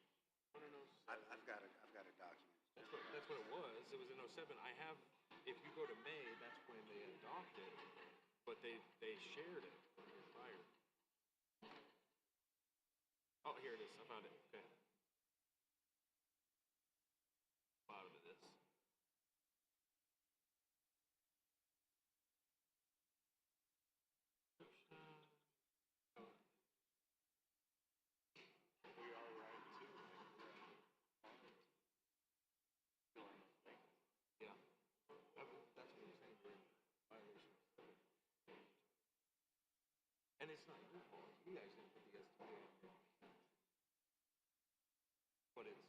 107. I've got a document. That's what it was. It was in '07. I have, if you go to May, that's when they adopted, but they shared it a year prior. Oh, here it is. I found it. Okay. Bottom of this. We are right too. Yeah. That's what I'm saying. We're in violation. And it's not your fault. You guys didn't put the STA on there. But it's.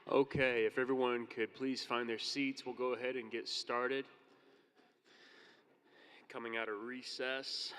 Okay, if everyone could please find their seats, we'll go ahead and get started. Coming out of recess.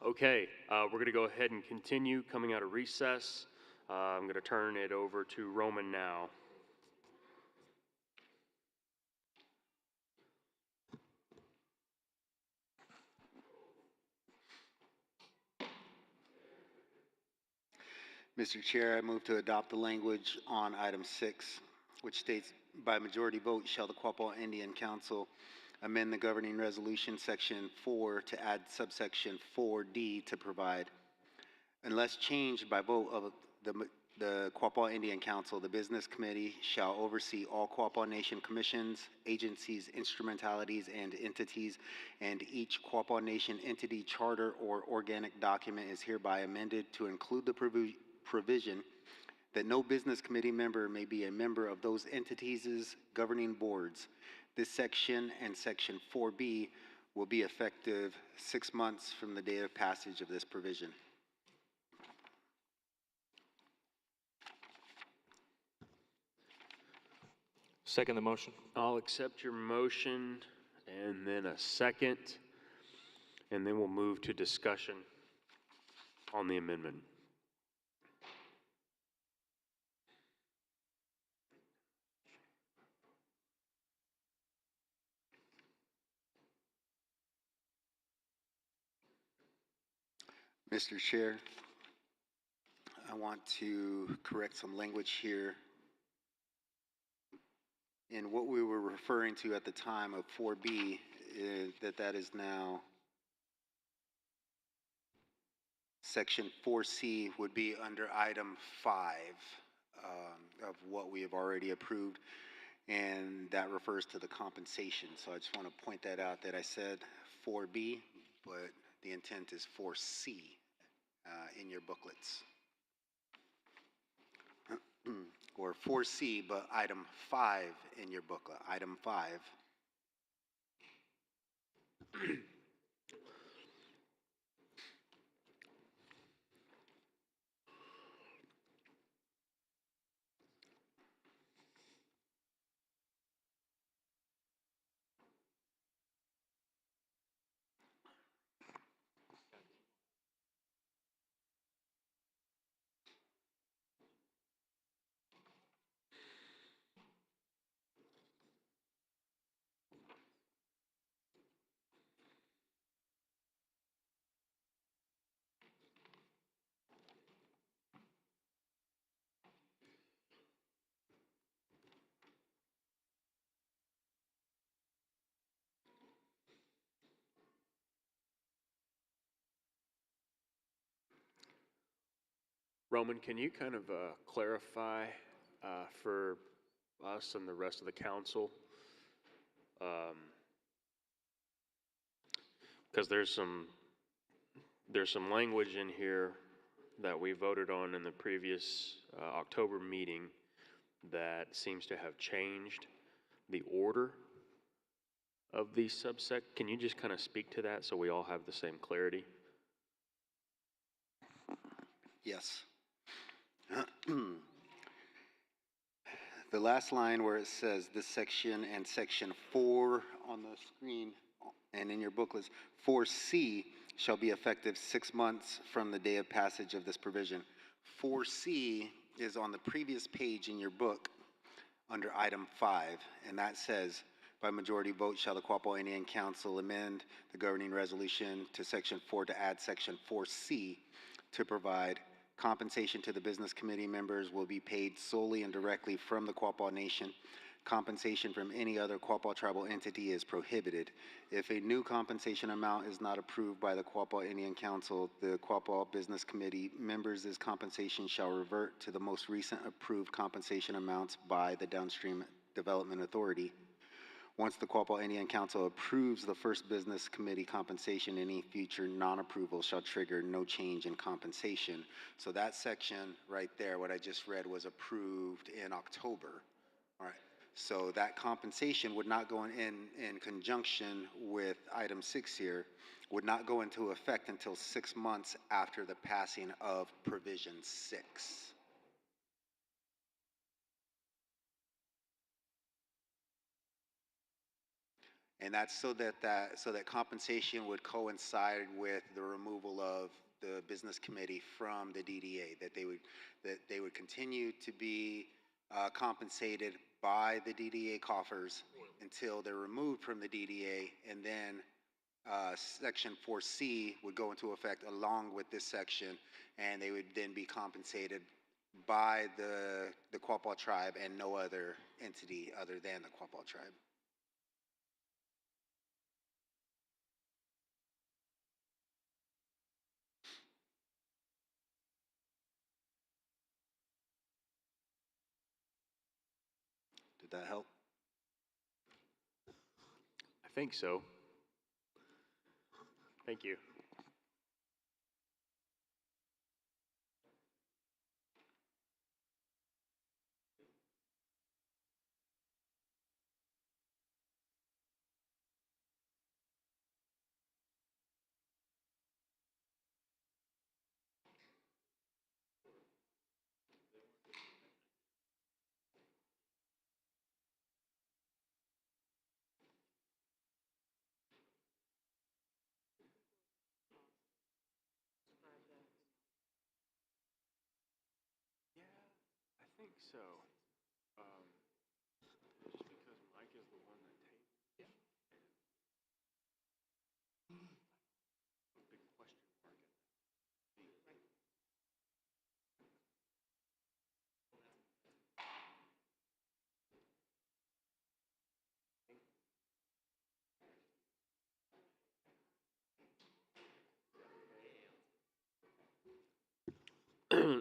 Okay, we're going to go ahead and continue coming out of recess. I'm going to turn it over to Roman now. Mr. Chair, I move to adopt the language on item 6, which states, by majority vote shall the Quapaw Indian Council amend the governing resolution section 4 to add subsection 4D to provide, unless changed by vote of the Quapaw Indian Council, the business committee shall oversee all Quapaw Nation commissions, agencies, instrumentalities, and entities, and each Quapaw Nation entity, charter, or organic document is hereby amended to include the provision that no business committee member may be a member of those entities' governing boards. This section and section 4B will be effective 6 months from the date of passage of this provision. Second the motion. I'll accept your motion and then a second, and then we'll move to discussion on the amendment. Mr. Chair, I want to correct some language here. In what we were referring to at the time of 4B, that is now section 4C would be under item 5 of what we have already approved, and that refers to the compensation. So I just want to point that out, that I said 4B, but the intent is 4C in your booklets. Or 4C, but item 5 in your booklet, item 5. Roman, can you kind of clarify for us and the rest of the council? Because there's some language in here that we voted on in the previous October meeting that seems to have changed the order of these subsect. Can you just kind of speak to that so we all have the same clarity? Yes. The last line where it says this section and section 4 on the screen and in your booklets, 4C shall be effective 6 months from the day of passage of this provision. 4C is on the previous page in your book under item 5, and that says, by majority vote shall the Quapaw Indian Council amend the governing resolution to section 4 to add section 4C to provide compensation to the business committee members will be paid solely and directly from the Quapaw Nation. Compensation from any other Quapaw tribal entity is prohibited. If a new compensation amount is not approved by the Quapaw Indian Council, the Quapaw Business Committee members' compensation shall revert to the most recent approved compensation amounts by the Downstream Development Authority. Once the Quapaw Indian Council approves the first business committee compensation, any future non-approval shall trigger no change in compensation. So that section right there, what I just read, was approved in October. All right. So that compensation would not go in conjunction with item 6 here, would not go into effect until 6 months after the passing of provision 6. And that's so that compensation would coincide with the removal of the business committee from the DDA, that they would continue to be compensated by the DDA coffers until they're removed from the DDA, and then Section 4C would go into effect along with this section, and they would then be compensated by the Quapaw tribe and no other entity other than the Quapaw tribe. Did that help? I think so. Thank you. I think so. Just because Mike is the one that tabled. Yeah. Big question mark.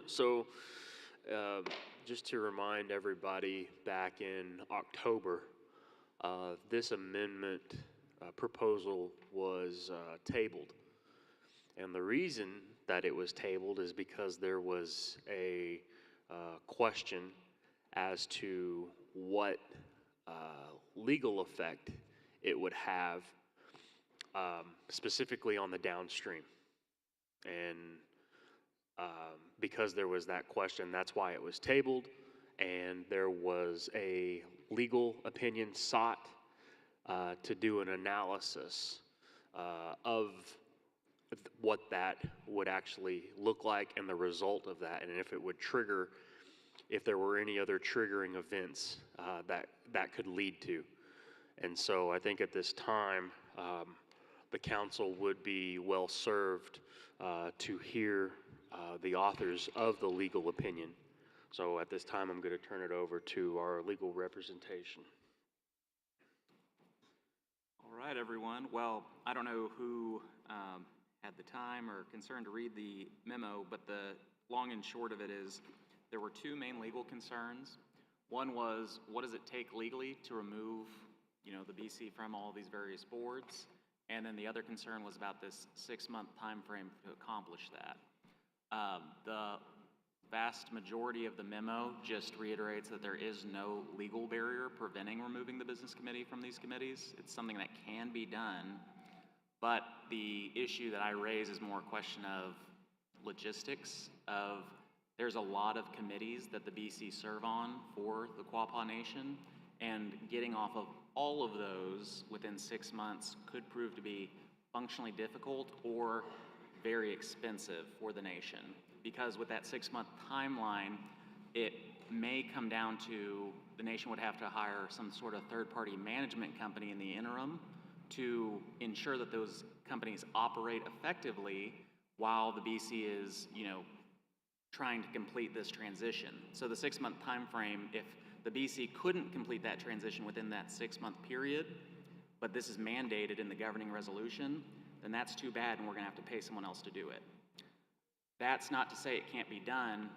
So, just to remind everybody, back in October, this amendment proposal was tabled. And the reason that it was tabled is because there was a question as to what legal effect it would have, specifically on the downstream. And because there was that question, that's why it was tabled, and there was a legal opinion sought to do an analysis of what that would actually look like and the result of that, and if it would trigger, if there were any other triggering events that could lead to. And so I think at this time, the council would be well served to hear the authors of the legal opinion. So at this time, I'm going to turn it over to our legal representation. All right, everyone. Well, I don't know who had the time or concern to read the memo, but the long and short of it is there were two main legal concerns. One was, what does it take legally to remove, the BC from all these various boards? And then the other concern was about this 6-month time frame to accomplish that. The vast majority of the memo just reiterates that there is no legal barrier preventing removing the business committee from these committees. It's something that can be done, but the issue that I raise is more a question of logistics, of there's a lot of committees that the BC serve on for the Quapaw Nation, and getting off of all of those within 6 months could prove to be functionally difficult or very expensive for the nation. Because with that 6-month timeline, it may come down to the nation would have to hire some sort of third-party management company in the interim to ensure that those companies operate effectively while the BC is, trying to complete this transition. So the 6-month time frame, if the BC couldn't complete that transition within that 6-month period, but this is mandated in the governing resolution, then that's too bad and we're gonna have to pay someone else to do it. That's not to say it can't be done,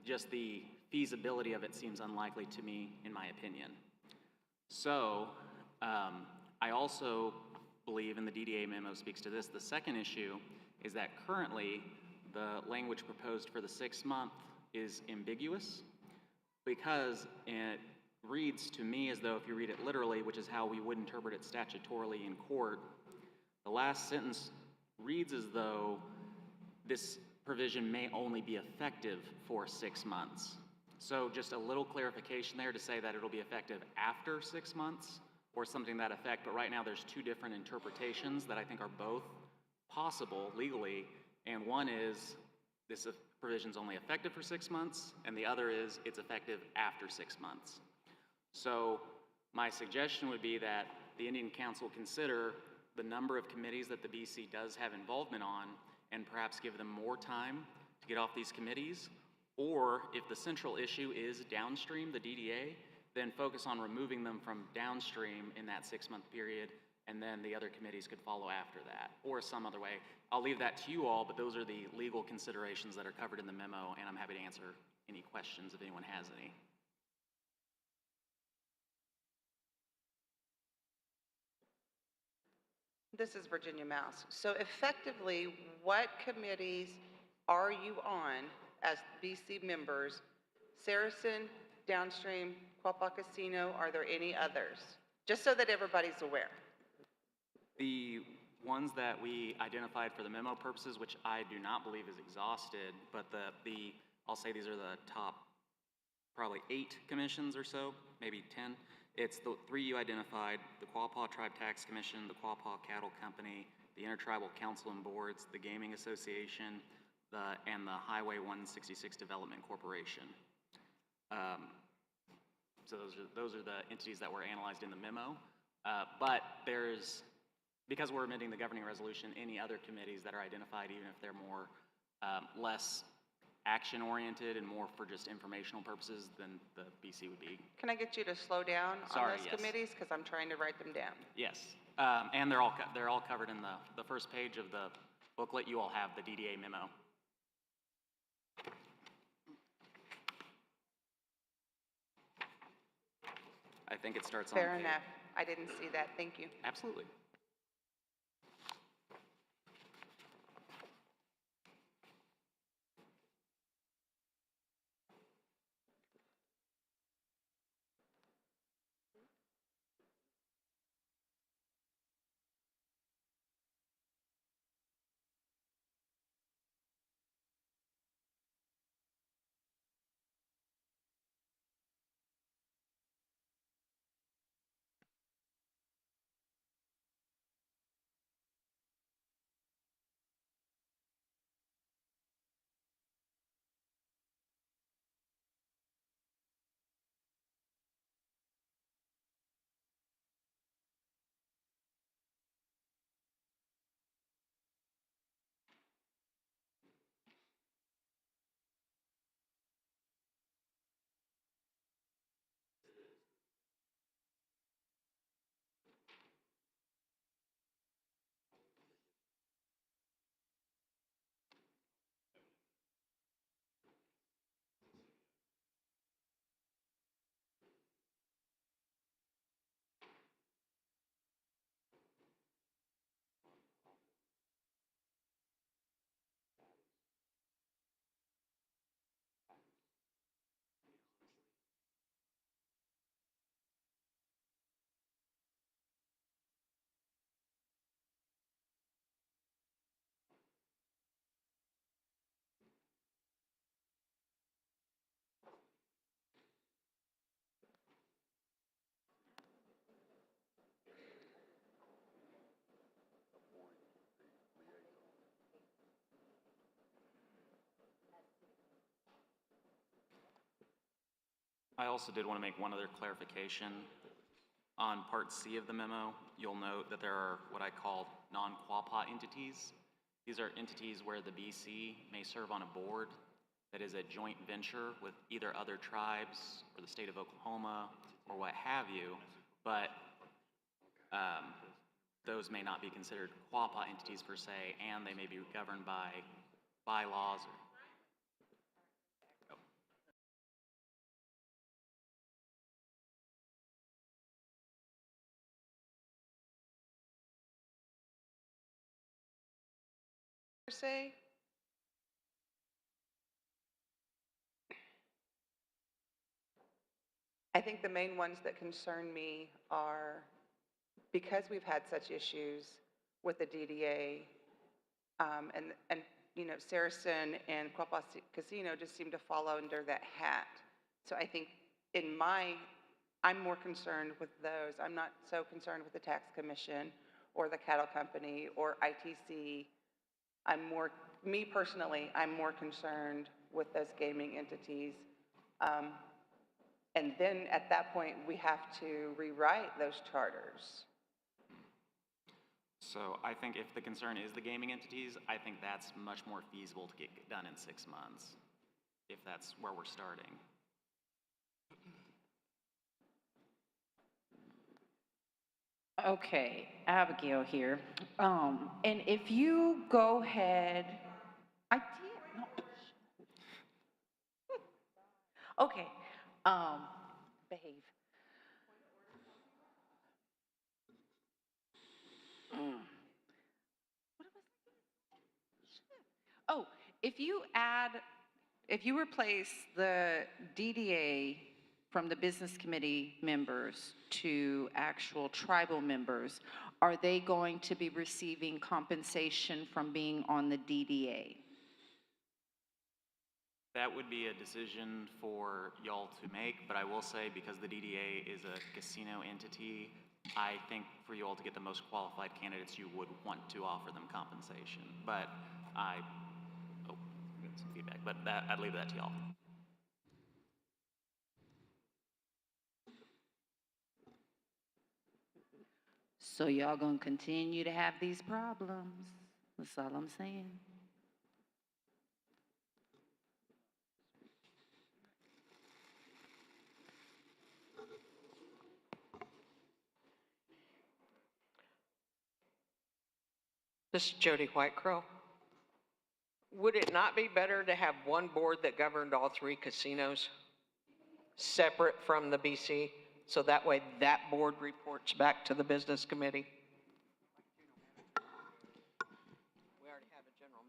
just the feasibility of it seems unlikely to me, in my opinion. So, I also believe, and the DDA memo speaks to this, the second issue is that currently the language proposed for the 6-month is ambiguous, because it reads to me as though if you read it literally, which is how we would interpret it statutorily in court, the last sentence reads as though this provision may only be effective for 6 months. So just a little clarification there to say that it'll be effective after 6 months or something to that effect, but right now there's two different interpretations that I think are both possible legally, and one is this provision's only effective for 6 months, and the other is it's effective after 6 months. So my suggestion would be that the Indian Council consider the number of committees that the BC does have involvement on and perhaps give them more time to get off these committees, or if the central issue is downstream, the DDA, then focus on removing them from downstream in that 6-month period, and then the other committees could follow after that, or some other way. I'll leave that to you all, but those are the legal considerations that are covered in the memo, and I'm happy to answer any questions if anyone has any. This is Virginia Mouse. So effectively, what committees are you on as BC members? Saracen, Downstream, Quapaw Casino, are there any others? Just so that everybody's aware. The ones that we identified for the memo purposes, which I do not believe is exhausted, but I'll say these are the top probably 8 commissions or so, maybe 10. It's the 3 you identified: the Quapaw Tribe Tax Commission, the Quapaw Cattle Company, the Intertribal Council and Boards, the Gaming Association, and the Highway 166 Development Corporation. So those are the entities that were analyzed in the memo. But because we're amending the governing resolution, any other committees that are identified, even if they're more less action-oriented and more for just informational purposes than the BC would be. Can I get you to slow down on those committees? Because I'm trying to write them down. Yes, and they're all covered in the first page of the booklet. You all have the DDA memo. I think it starts on Fair enough. I didn't see that. Thank you. Absolutely. I also did want to make one other clarification. On Part C of the memo, you'll note that there are what I call non-Quapaw entities. These are entities where the BC may serve on a board that is a joint venture with either other tribes or the state of Oklahoma or what have you, but those may not be considered Quapaw entities per se, and they may be governed by bylaws. Say? I think the main ones that concern me are, because we've had such issues with the DDA, and you know, Saracen and Quapaw Casino just seem to fall under that hat. So I think in my I'm more concerned with those. I'm not so concerned with the tax commission or the cattle company or ITC. Me personally, I'm more concerned with those gaming entities. And then at that point, we have to rewrite those charters. So I think if the concern is the gaming entities, I think that's much more feasible to get done in 6 months, if that's where we're starting. Okay, Abigail here. And if you go ahead, I did, no. Okay, behave. Oh, if you replace the DDA from the business committee members to actual tribal members, are they going to be receiving compensation from being on the DDA? That would be a decision for y'all to make, but I will say because the DDA is a casino entity, I think for you all to get the most qualified candidates, you would want to offer them compensation. But get some feedback, but I'd leave that to y'all. So y'all gonna continue to have these problems. That's all I'm saying. This is Jody Whitecrow. Would it not be better to have one board that governed all 3 casinos, separate from the BC, so that way that board reports back to the business committee? We already have a general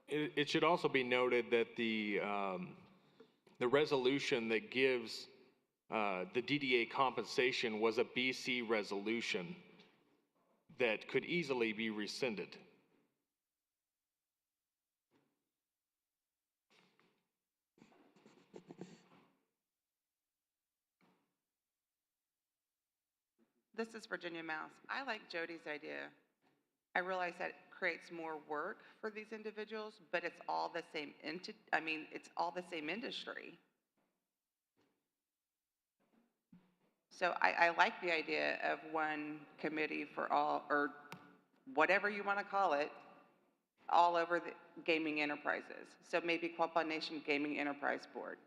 manager. It should also be noted that the resolution that gives the DDA compensation was a BC resolution that could easily be rescinded. This is Virginia Mouse. I like Jody's idea. I realize that creates more work for these individuals, but it's all the same it's all the same industry. So I like the idea of one committee for all, or whatever you want to call it, all over the gaming enterprises. So maybe Quapaw Nation Gaming Enterprise Board.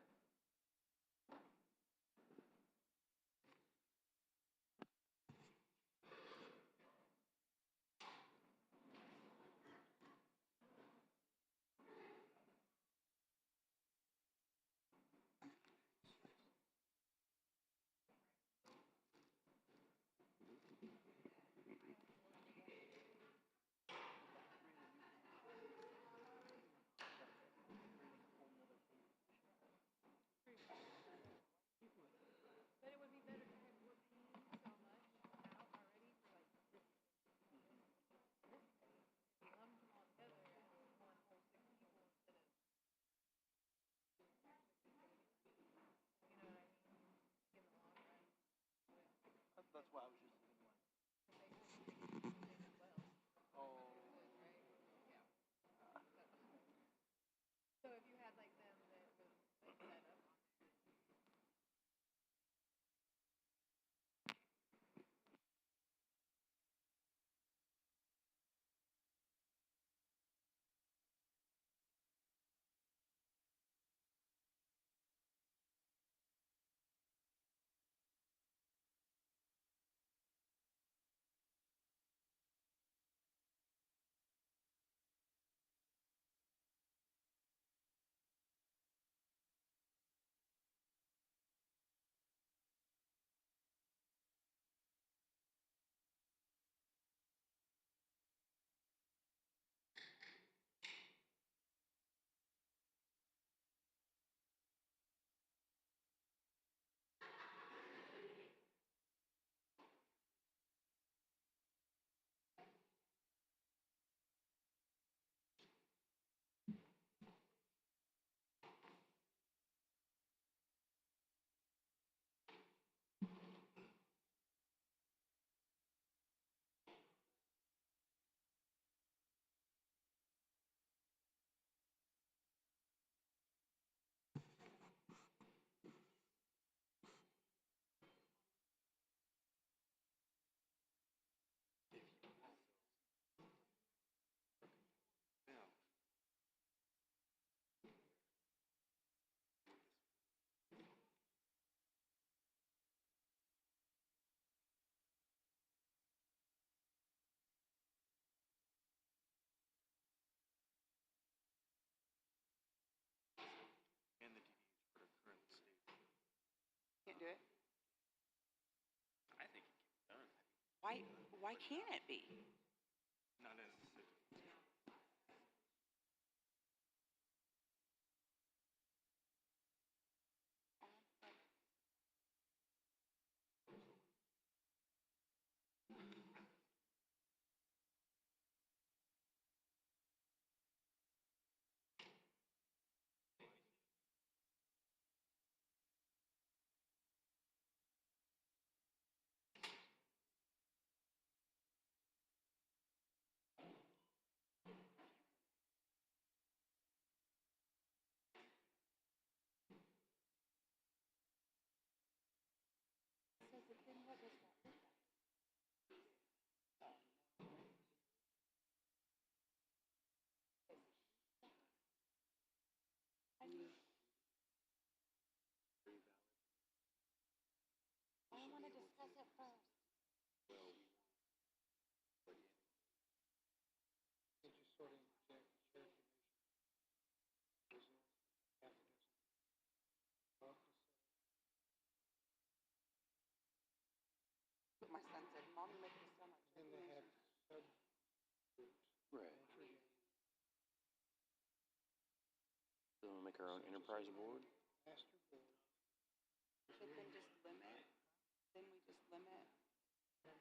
why can't it be? Not in. I want to discuss it first. Did you sort of inject Cherokee Nation resource, half a dozen officers? My son said, Mom, you make this so much. Then they have subgroups. Right. Military game, So we'll make our own enterprise board. master board. Should then just limit, then we just limit. I said,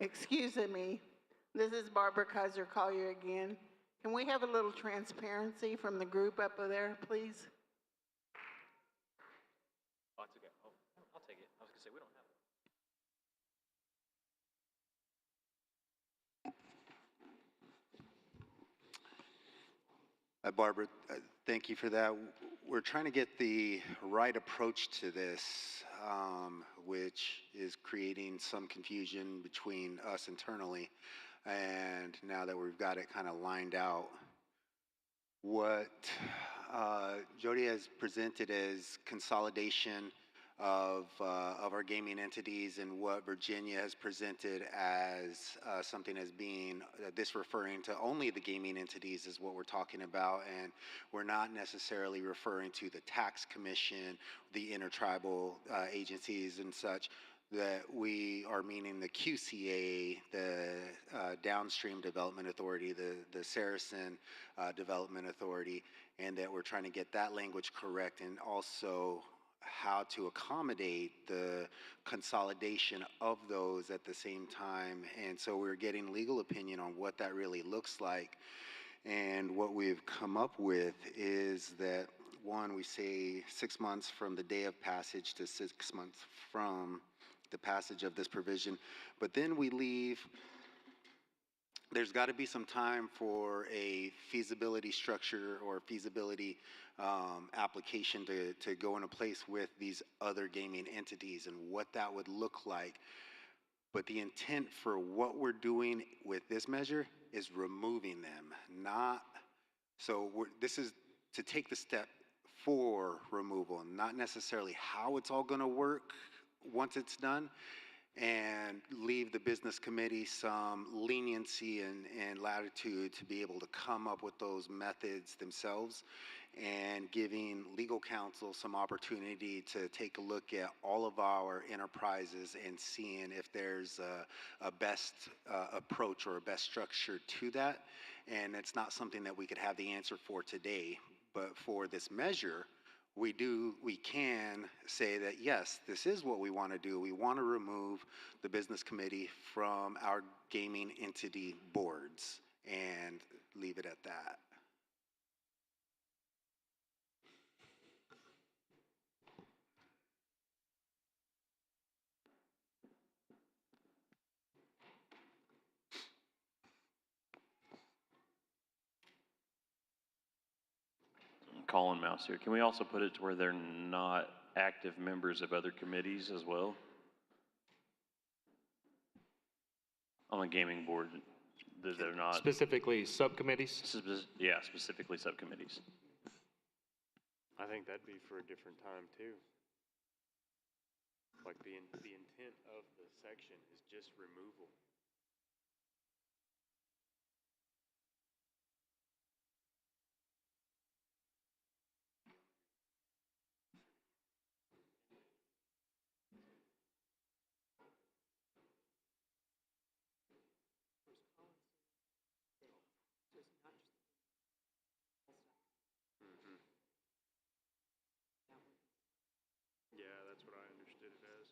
Excuse me, this is Barbara Kaiser Collier again. Can we have a little transparency from the group up there, please? Oh, it's okay. Oh, I'll take it. I was gonna say, we don't have it. Barbara, thank you for that. We're trying to get the right approach to this, which is creating some confusion between us internally. And now that we've got it kind of lined out, what Jody has presented as consolidation of our gaming entities, and what Virginia has presented as something as being this referring to only the gaming entities is what we're talking about, and we're not necessarily referring to the tax commission, the intertribal agencies and such. That we are meaning the QCA, the Downstream Development Authority, the Saracen Development Authority, and that we're trying to get that language correct, and also how to accommodate the consolidation of those at the same time. And so we're getting legal opinion on what that really looks like. And what we've come up with is that, one, we say 6 months from the day of passage to 6 months from the passage of this provision, but then we leave, there's got to be some time for a feasibility structure or feasibility application to go into place with these other gaming entities and what that would look like. But the intent for what we're doing with this measure is removing them, not, so this is to take the step for removal, not necessarily how it's all going to work once it's done, and leave the business committee some leniency and latitude to be able to come up with those methods themselves, and giving legal counsel some opportunity to take a look at all of our enterprises and seeing if there's a best approach or a best structure to that. And it's not something that we could have the answer for today, but for this measure, we can say that, yes, this is what we want to do. We want to remove the business committee from our gaming entity boards and leave it at that. Colin Mouse here. Can we also put it to where they're not active members of other committees as well? On the gaming board, that they're not. Specifically subcommittees? Yeah, specifically subcommittees. I think that'd be for a different time too. Like the intent of the section is just removal. Yeah, that's what I understood it as.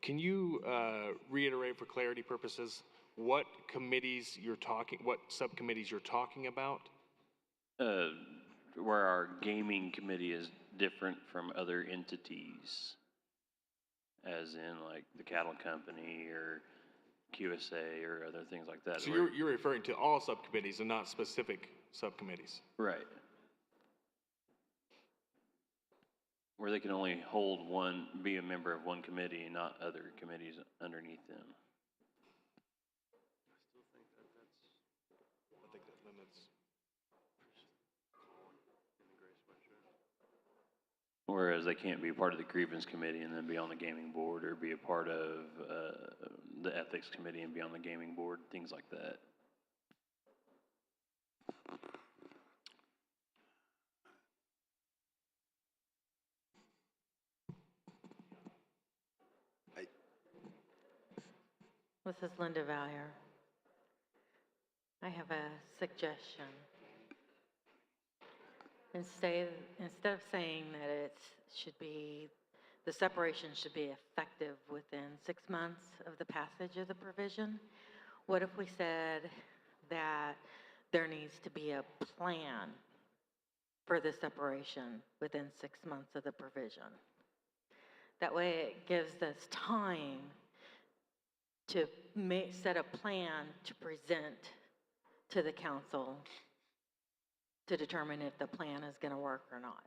Can you reiterate for clarity purposes what committees you're talking, what subcommittees you're talking about? Where our gaming committee is different from other entities, as in like the cattle company or QSA or other things like that. So you're referring to all subcommittees and not specific subcommittees? Right. Where they can only hold one, be a member of one committee, and not other committees underneath them. I think that limits. Whereas they can't be part of the grievance committee and then be on the gaming board, or be a part of the ethics committee and be on the gaming board, things like that. This is Linda Valier. I have a suggestion. Instead of saying that the separation should be effective within 6 months of the passage of the provision, what if we said that there needs to be a plan for the separation within 6 months of the provision? That way it gives us time to set a plan to present to the council to determine if the plan is going to work or not.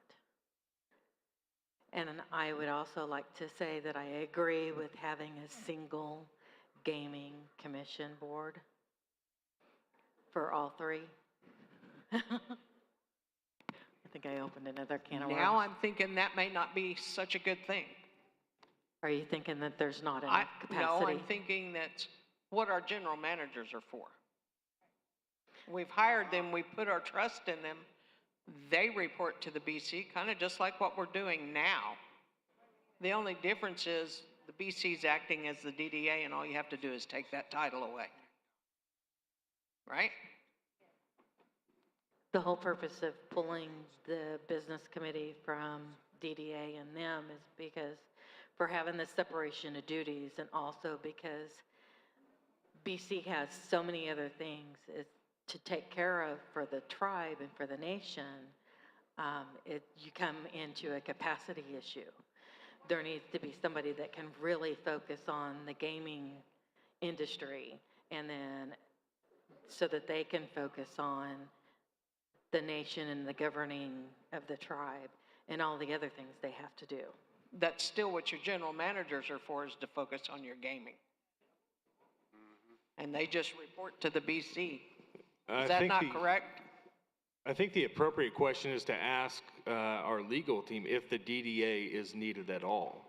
And I would also like to say that I agree with having a single gaming commission board for all three. I think I opened another can of worms. Now I'm thinking that may not be such a good thing. Are you thinking that there's not enough capacity? No, I'm thinking that's what our general managers are for. We've hired them, we put our trust in them. They report to the BC, kind of just like what we're doing now. The only difference is the BC's acting as the DDA, and all you have to do is take that title away. Right? The whole purpose of pulling the business committee from DDA and them is because for having the separation of duties, and also because BC has so many other things to take care of for the tribe and for the nation. You come into a capacity issue. There needs to be somebody that can really focus on the gaming industry, and then so that they can focus on the nation and the governing of the tribe and all the other things they have to do. That's still what your general managers are for, is to focus on your gaming. And they just report to the BC. Is that not correct? I think the appropriate question is to ask our legal team if the DDA is needed at all.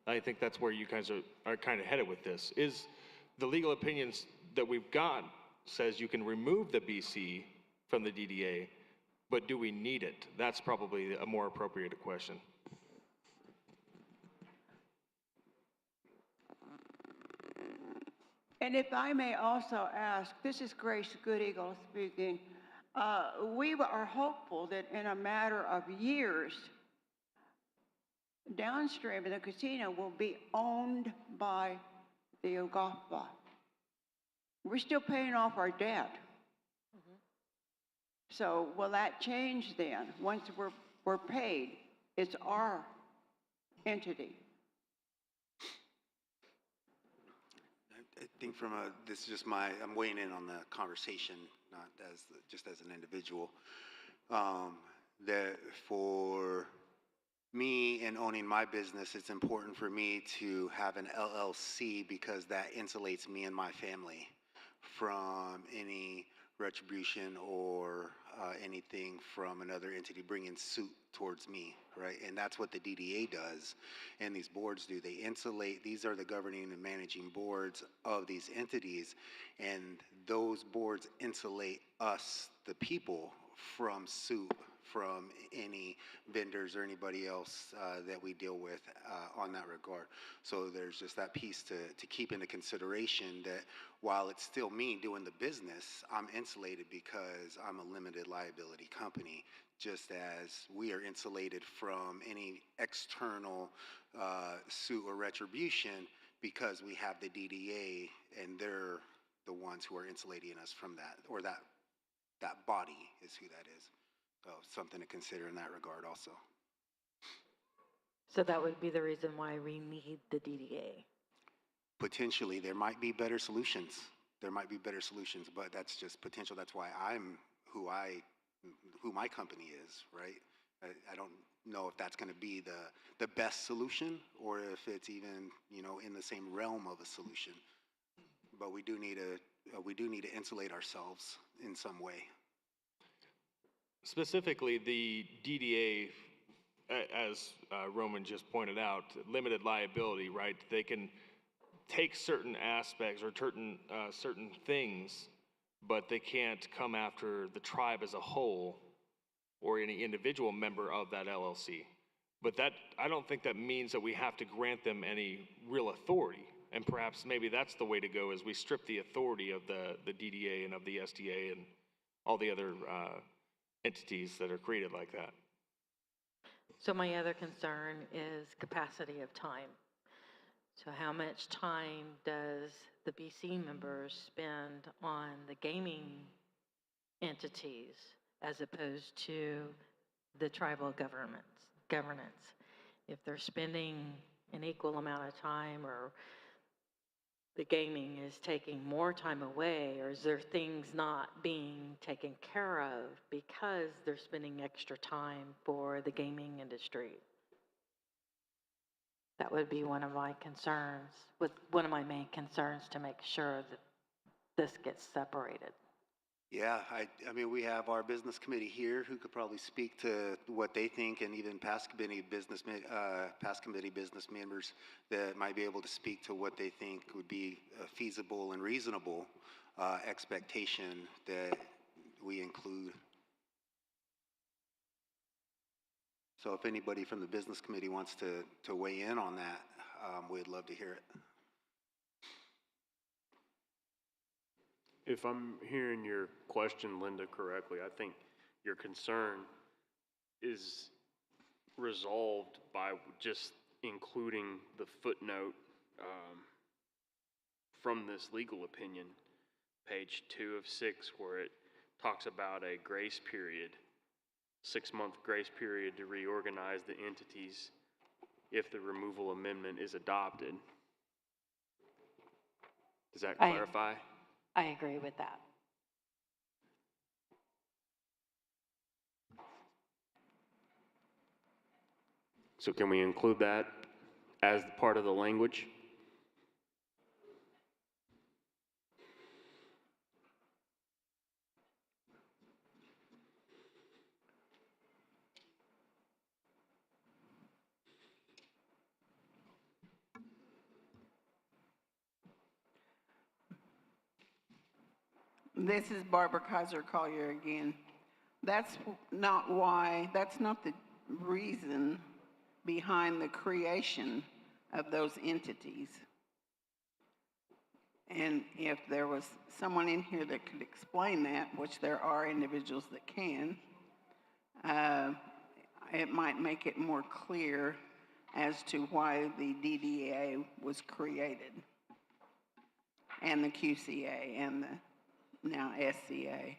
I think that's where you guys are kind of headed with this. Is the legal opinions that we've got says you can remove the BC from the DDA, but do we need it? That's probably a more appropriate question. And if I may also ask, this is Grace Good Eagle speaking. We are hopeful that in a matter of years, Downstream and the casino will be owned by the O-gah-pah. We're still paying off our debt. So will that change then? Once we're paid, it's our entity. I think this is just I'm weighing in on the conversation, not just as an individual. That for me and owning my business, it's important for me to have an LLC because that insulates me and my family from any retribution or anything from another entity bringing suit towards me, right? And that's what the DDA does, and these boards do. They insulate. These are the governing and managing boards of these entities, and those boards insulate us, the people, from suit from any vendors or anybody else that we deal with on that regard. So there's just that piece to keep into consideration, that while it's still me doing the business, I'm insulated because I'm a limited liability company, just as we are insulated from any external suit or retribution because we have the DDA, and they're the ones who are insulating us from that, or that body is who that is. So something to consider in that regard also. So that would be the reason why we need the DDA. Potentially, there might be better solutions. There might be better solutions, but that's just potential. That's why I'm who my company is, right? I don't know if that's going to be the best solution, or if it's even, in the same realm of a solution. But we do need to insulate ourselves in some way. Specifically, the DDA, as Roman just pointed out, limited liability, right? They can take certain aspects or certain things, but they can't come after the tribe as a whole or any individual member of that LLC. But I don't think that means that we have to grant them any real authority. And perhaps maybe that's the way to go, is we strip the authority of the DDA and of the SDA and all the other entities that are created like that. So my other concern is capacity of time. So how much time does the BC members spend on the gaming entities as opposed to the tribal governance? If they're spending an equal amount of time, or the gaming is taking more time away, or is there things not being taken care of because they're spending extra time for the gaming industry? That would be one of my concerns, one of my main concerns, to make sure that this gets separated. Yeah, I mean, we have our business committee here who could probably speak to what they think, and even past committee business members that might be able to speak to what they think would be a feasible and reasonable expectation that we include. So if anybody from the business committee wants to weigh in on that, we'd love to hear it. If I'm hearing your question, Linda, correctly, I think your concern is resolved by just including the footnote from this legal opinion, page 2 of 6, where it talks about a grace period, 6-month grace period to reorganize the entities if the removal amendment is adopted. Does that clarify? I agree with that. So can we include that as part of the language? This is Barbara Kaiser Collier again. That's not the reason behind the creation of those entities. And if there was someone in here that could explain that, which there are individuals that can, it might make it more clear as to why the DDA was created, and the QCA, and the now SCA.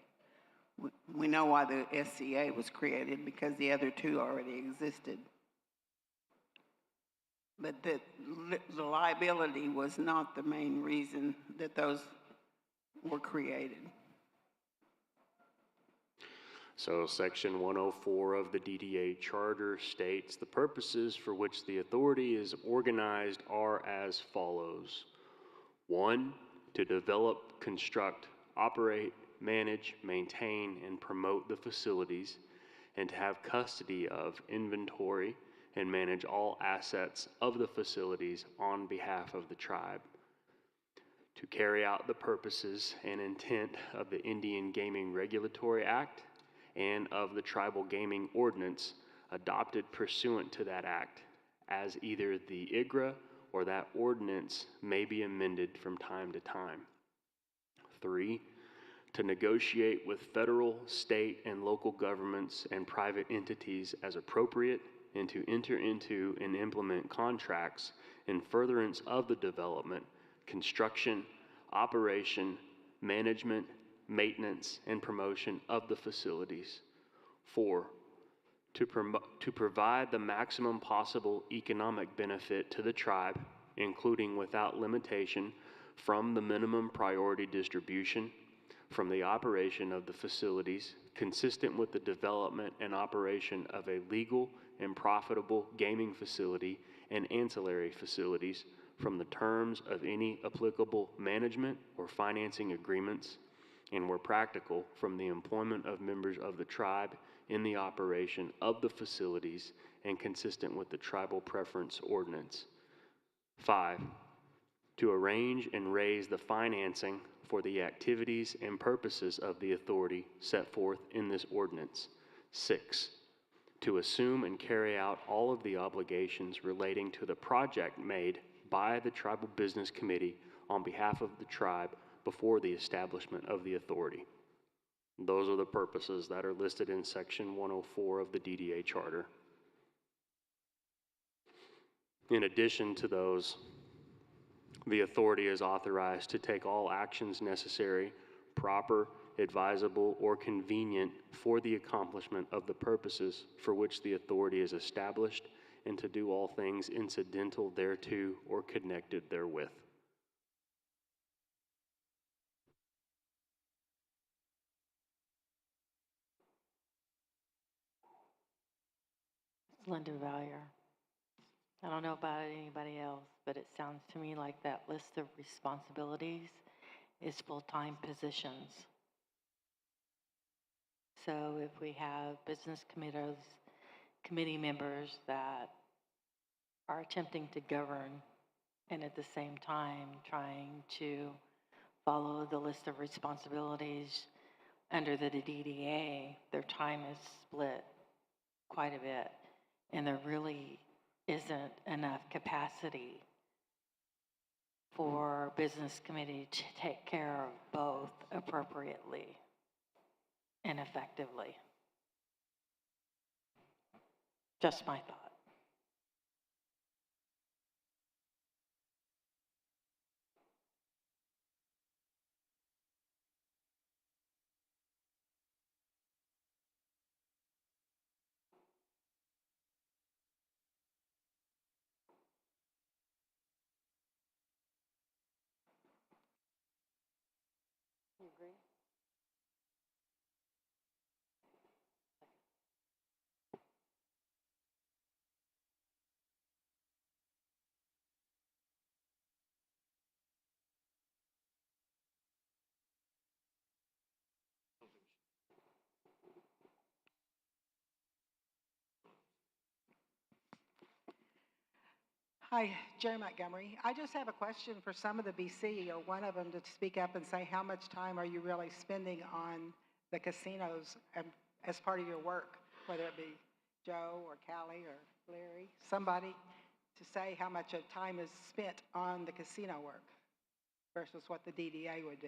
We know why the SCA was created, because the other two already existed. But the liability was not the main reason that those were created. So section 104 of the DDA charter states the purposes for which the authority is organized are as follows. 1, to develop, construct, operate, manage, maintain, and promote the facilities, and to have custody of, inventory, and manage all assets of the facilities on behalf of the tribe. To carry out the purposes and intent of the Indian Gaming Regulatory Act and of the Tribal Gaming Ordinance adopted pursuant to that act, as either the IGRA or that ordinance may be amended from time to time. 3, to negotiate with federal, state, and local governments and private entities as appropriate, and to enter into and implement contracts in furtherance of the development, construction, operation, management, maintenance, and promotion of the facilities. 4, to provide the maximum possible economic benefit to the tribe, including without limitation from the minimum priority distribution, from the operation of the facilities, consistent with the development and operation of a legal and profitable gaming facility and ancillary facilities, from the terms of any applicable management or financing agreements, and where practical, from the employment of members of the tribe in the operation of the facilities and consistent with the tribal preference ordinance. 5, to arrange and raise the financing for the activities and purposes of the authority set forth in this ordinance. 6, to assume and carry out all of the obligations relating to the project made by the Tribal Business Committee on behalf of the tribe before the establishment of the authority. Those are the purposes that are listed in section 104 of the DDA charter. In addition to those, the authority is authorized to take all actions necessary, proper, advisable, or convenient for the accomplishment of the purposes for which the authority is established, and to do all things incidental thereto or connected therewith. Linda Valier. I don't know about anybody else, but it sounds to me like that list of responsibilities is full-time positions. So if we have business committee members that are attempting to govern and at the same time trying to follow the list of responsibilities under the DDA, their time is split quite a bit, and there really isn't enough capacity for business committee to take care of both appropriately and effectively. Just my thought. You agree? Hi, Jerry Montgomery. I just have a question for some of the BC, or one of them, to speak up and say how much time are you really spending on the casinos as part of your work, whether it be Joe or Callie or Larry, somebody to say how much of time is spent on the casino work versus what the DDA would do.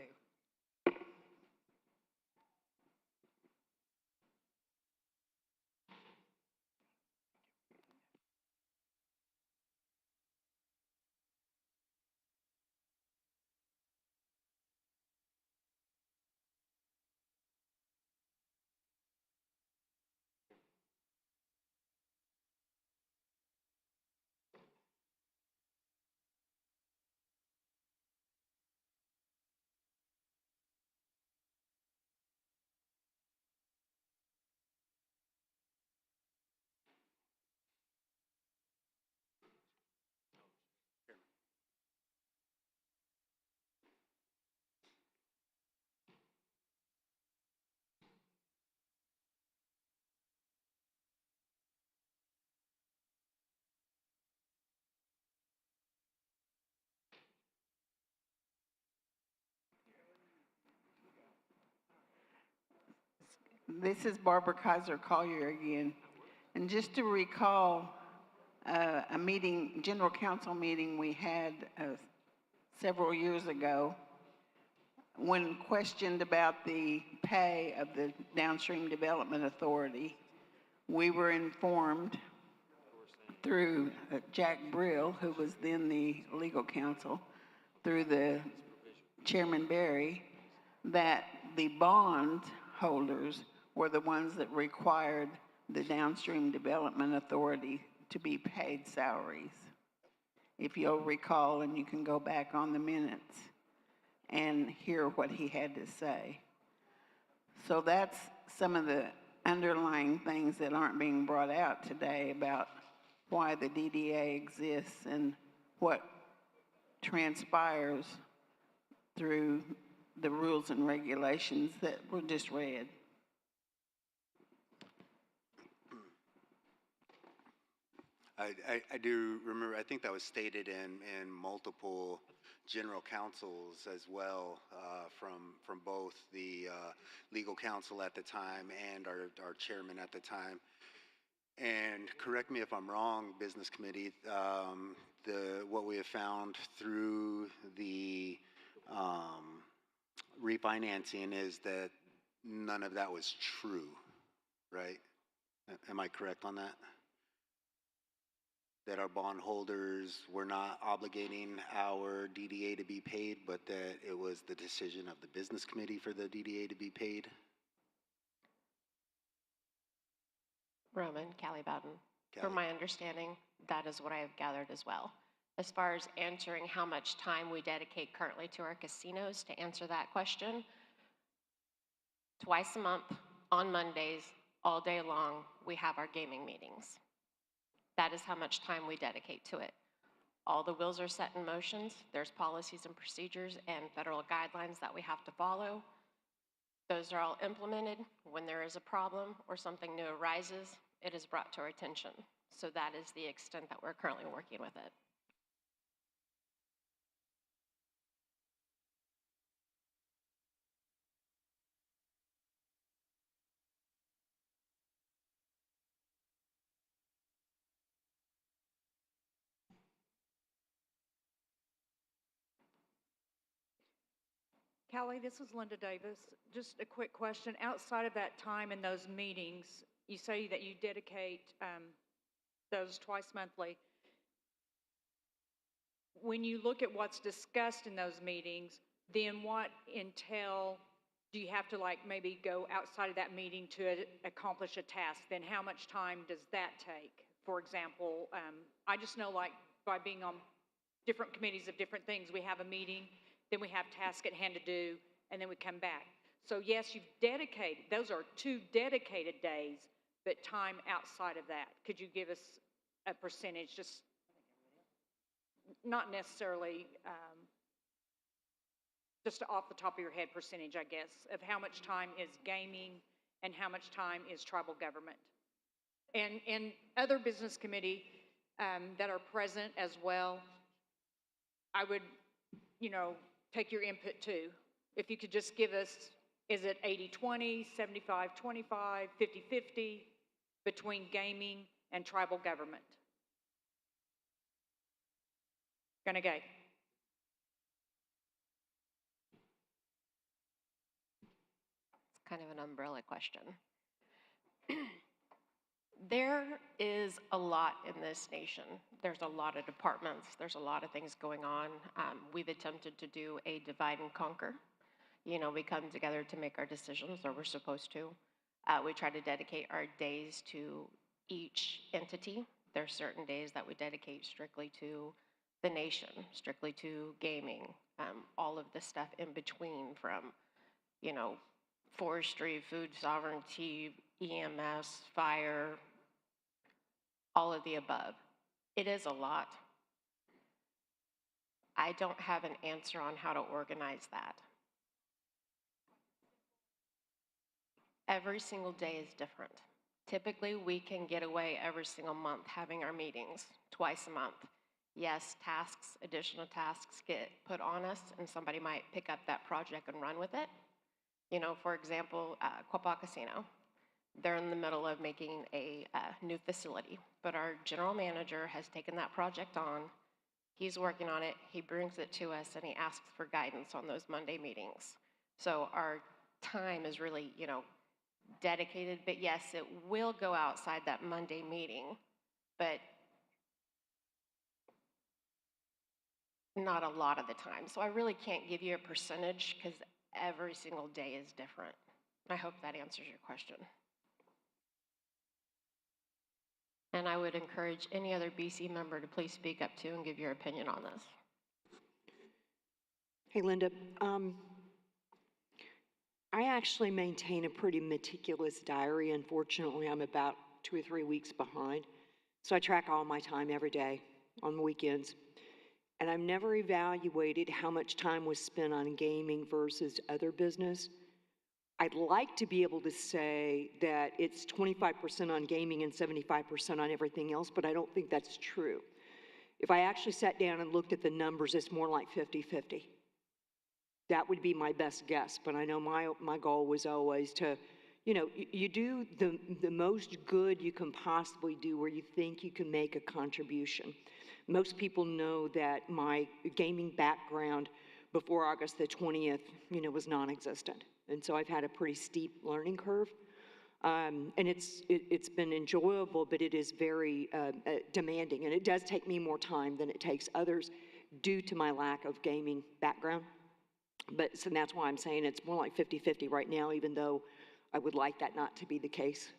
This is Barbara Kaiser Collier again. And just to recall, a meeting, general council meeting we had several years ago, when questioned about the pay of the Downstream Development Authority, we were informed through Jack Brill, who was then the legal counsel, through the Chairman Barry, that the bond holders were the ones that required the Downstream Development Authority to be paid salaries. If you'll recall, and you can go back on the minutes and hear what he had to say. So that's some of the underlying things that aren't being brought out today about why the DDA exists and what transpires through the rules and regulations that were just read. I do remember, I think that was stated in multiple general counsels as well, from both the legal counsel at the time and our chairman at the time. And correct me if I'm wrong, business committee, what we have found through the refinancing is that none of that was true, right? Am I correct on that? that our bondholders were not obligating our DDA to be paid, but that it was the decision of the business committee for the DDA to be paid? Roman, Callie Bowden. Callie. From my understanding, that is what I have gathered as well. As far as answering how much time we dedicate currently to our casinos, to answer that question, twice a month, on Mondays, all day long, we have our gaming meetings. That is how much time we dedicate to it. All the wheels are set in motions. There's policies and procedures and federal guidelines that we have to follow. Those are all implemented. When there is a problem or something new arises, it is brought to our attention. So that is the extent that we're currently working with it. Callie, this is Linda Davis. Just a quick question. Outside of that time in those meetings, you say that you dedicate those twice monthly. When you look at what's discussed in those meetings, then what intel do you have to like maybe go outside of that meeting to accomplish a task? Then how much time does that take? For example, I just know like by being on different committees of different things, we have a meeting, then we have tasks at hand to do, and then we come back. So yes, you've dedicated, those are 2 dedicated days, but time outside of that. Could you give us a percentage, just not necessarily, just off the top of your head percentage, I guess, of how much time is gaming and how much time is tribal government? And other business committee that are present as well, I would, you know, take your input too. If you could just give us, is it 80-20, 75-25, 50-50 between gaming and tribal government? Gonna go. It's kind of an umbrella question. There is a lot in this nation. There's a lot of departments. There's a lot of things going on. We've attempted to do a divide and conquer. You know, we come together to make our decisions, or we're supposed to. We try to dedicate our days to each entity. There's certain days that we dedicate strictly to the nation, strictly to gaming, all of the stuff in between from, you know, forestry, food sovereignty, EMS, fire, all of the above. It is a lot. I don't have an answer on how to organize that. Every single day is different. Typically, we can get away every single month having our meetings, twice a month. Yes, tasks, additional tasks get put on us, and somebody might pick up that project and run with it. You know, for example, Quapaw Casino. They're in the middle of making a new facility, but our general manager has taken that project on. He's working on it. He brings it to us, and he asks for guidance on those Monday meetings. So our time is really, you know, dedicated, but yes, it will go outside that Monday meeting, but not a lot of the time. So I really can't give you a percentage because every single day is different. I hope that answers your question. And I would encourage any other BC member to please speak up too and give your opinion on this. Hey, Linda. I actually maintain a pretty meticulous diary. Unfortunately, I'm about 2 or 3 weeks behind. So I track all my time every day on the weekends. And I've never evaluated how much time was spent on gaming versus other business. I'd like to be able to say that it's 25% on gaming and 75% on everything else, but I don't think that's true. If I actually sat down and looked at the numbers, it's more like 50-50. That would be my best guess, but I know my goal was always to, you know, you do the most good you can possibly do where you think you can make a contribution. Most people know that my gaming background before August the 20th, you know, was non-existent. And so I've had a pretty steep learning curve. And it's been enjoyable, but it is very demanding. And it does take me more time than it takes others due to my lack of gaming background. But so that's why I'm saying it's more like 50-50 right now, even though I would like that not to be the case.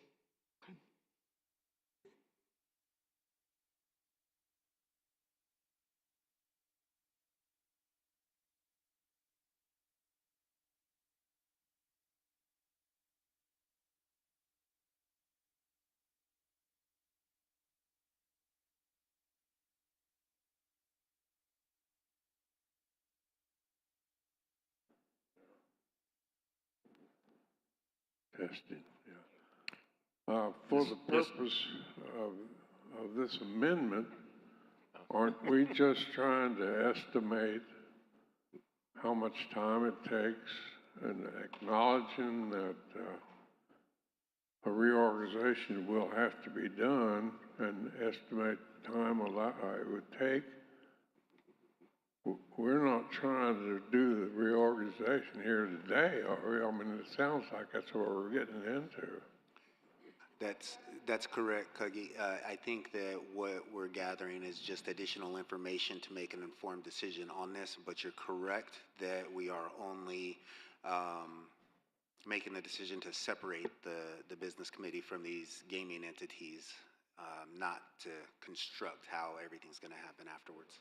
Testing, yeah. For the purpose of this amendment, aren't we just trying to estimate how much time it takes and acknowledging that a reorganization will have to be done and estimate the time it would take? We're not trying to do the reorganization here today, are we? I mean, it sounds like that's what we're getting into. That's correct, Cuggy. I think that what we're gathering is just additional information to make an informed decision on this, but you're correct that we are only making the decision to separate the business committee from these gaming entities, not to construct how everything's going to happen afterwards.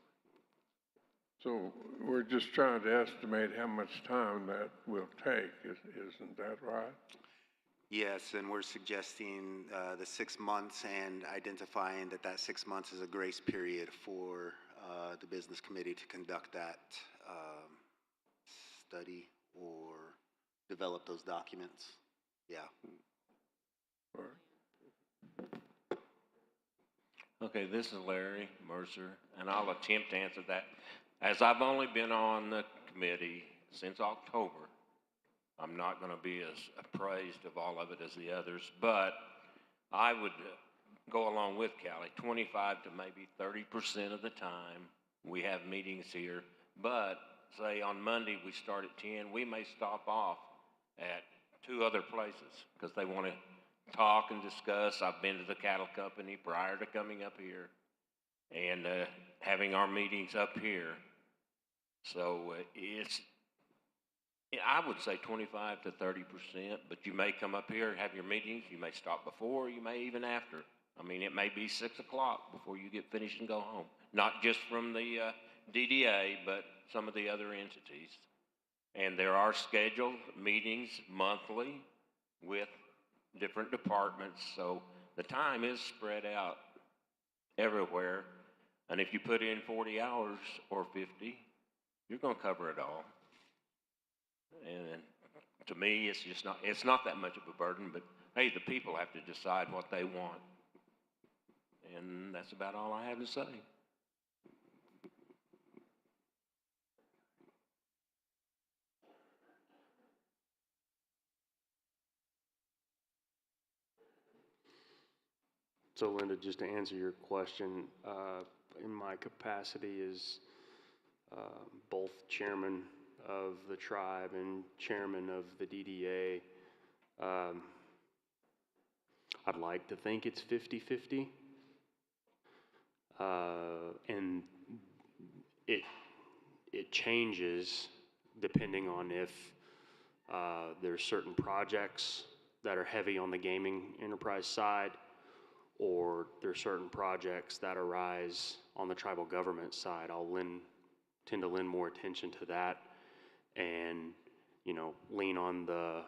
So we're just trying to estimate how much time that will take, isn't that right? Yes, and we're suggesting the 6 months and identifying that 6 months is a grace period for the business committee to conduct that study or develop those documents. Yeah. All right. Okay, this is Larry Mercer, and I'll attempt to answer that. As I've only been on the committee since October, I'm not going to be as appraised of all of it as the others, but I would go along with Callie, 25 to maybe 30% of the time we have meetings here, but say on Monday we start at 10, we may stop off at 2 other places because they want to talk and discuss. I've been to the cattle company prior to coming up here and having our meetings up here. So I would say 25 to 30%, but you may come up here and have your meetings. You may stop before, you may even after. I mean, it may be 6 o'clock before you get finished and go home. Not just from the DDA, but some of the other entities. And there are scheduled meetings monthly with different departments, so the time is spread out everywhere. And if you put in 40 hours or 50, you're going to cover it all. And to me, it's not that much of a burden, but hey, the people have to decide what they want. And that's about all I have to say. So Linda, just to answer your question, in my capacity as both chairman of the tribe and chairman of the DDA, I'd like to think it's 50-50. And it changes depending on if there's certain projects that are heavy on the gaming enterprise side, or there's certain projects that arise on the tribal government side. I'll tend to lend more attention to that and, lean on the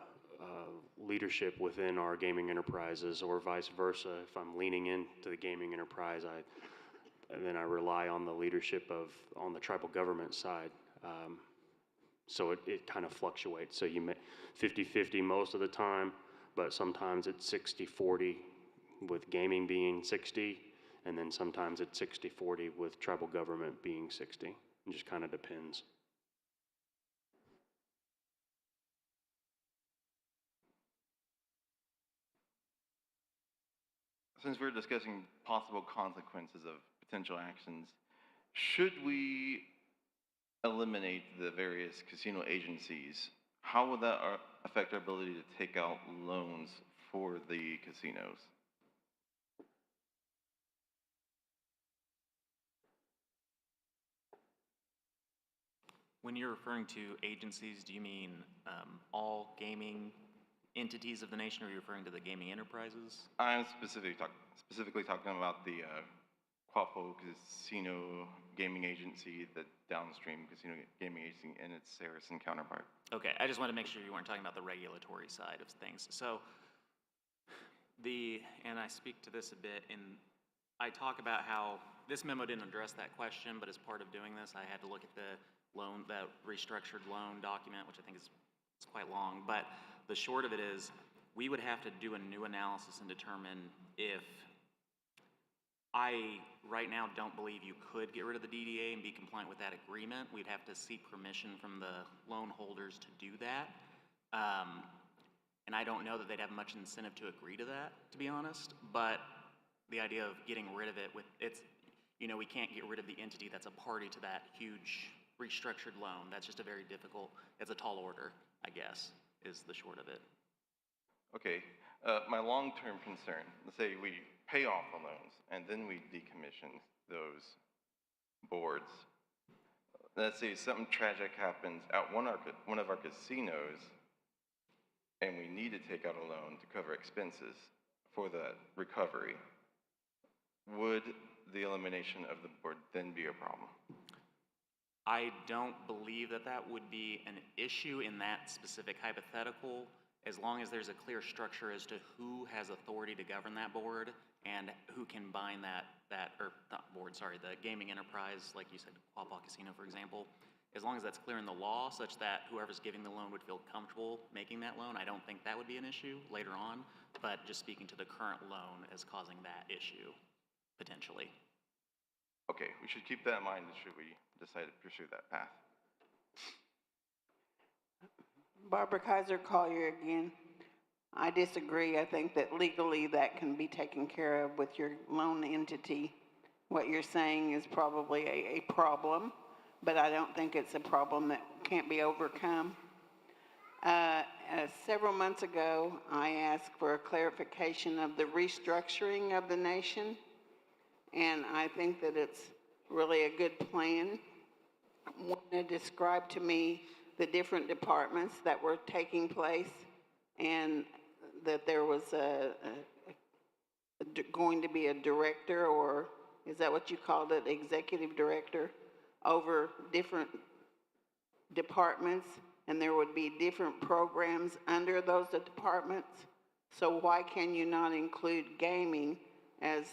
leadership within our gaming enterprises, or vice versa. If I'm leaning into the gaming enterprise, then I rely on the leadership on the tribal government side. So it kind of fluctuates. So you may 50-50 most of the time, but sometimes it's 60-40 with gaming being 60, and then sometimes it's 60-40 with tribal government being 60. It just kind of depends. Since we're discussing possible consequences of potential actions, should we eliminate the various casino agencies? How would that affect our ability to take out loans for the casinos. When you're referring to agencies, do you mean all gaming entities of the nation, or are you referring to the gaming enterprises? I'm specifically talking about the Quapaw Casino Gaming Agency, the Downstream Casino Gaming Agency, and its Saracen counterpart. Okay, I just want to make sure you weren't talking about the regulatory side of things. So and I speak to this a bit, and I talk about how this memo didn't address that question, but as part of doing this, I had to look at the restructured loan document, which I think is quite long. But the short of it is, we would have to do a new analysis and determine if I right now don't believe you could get rid of the DDA and be compliant with that agreement. We'd have to seek permission from the loan holders to do that. And I don't know that they'd have much incentive to agree to that, to be honest. But the idea of getting rid of it we can't get rid of the entity that's a party to that huge restructured loan. That's just it's a tall order, I guess, is the short of it. Okay, my long-term concern, let's say we pay off the loans and then we decommission those boards. Let's say something tragic happens at one of our casinos and we need to take out a loan to cover expenses for the recovery. Would the elimination of the board then be a problem? I don't believe that would be an issue in that specific hypothetical, as long as there's a clear structure as to who has authority to govern that board and who can bind the gaming enterprise, like you said, Quapaw Casino, for example. As long as that's clear in the law, such that whoever's giving the loan would feel comfortable making that loan, I don't think that would be an issue later on. But just speaking to the current loan as causing that issue, potentially. Okay, we should keep that in mind should we decide to pursue that path. Barbara Kaiser Collier again. I disagree. I think that legally that can be taken care of with your loan entity. What you're saying is probably a problem, but I don't think it's a problem that can't be overcome. Several months ago, I asked for a clarification of the restructuring of the nation, and I think that it's really a good plan. Want to describe to me the different departments that were taking place, and that there was going to be a director, or is that what you called it, executive director, over different departments, and there would be different programs under those departments. So why can you not include gaming as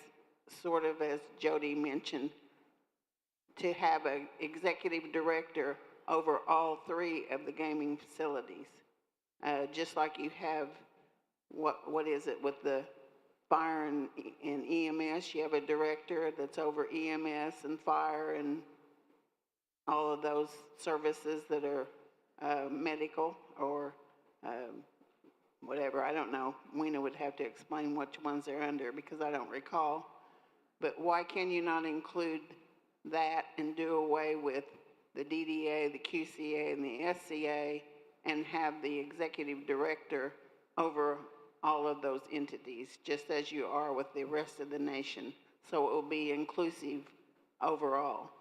sort of, as Jody mentioned, to have an executive director over all three of the gaming facilities? Just like you have, what is it, with the fire and EMS, you have a director that's over EMS and fire and all of those services that are medical or whatever. I don't know. Weena would have to explain which ones they're under because I don't recall. But why can you not include that and do away with the DDA, the QCA, and the SCA, and have the executive director over all of those entities, just as you are with the rest of the nation, so it will be inclusive overall?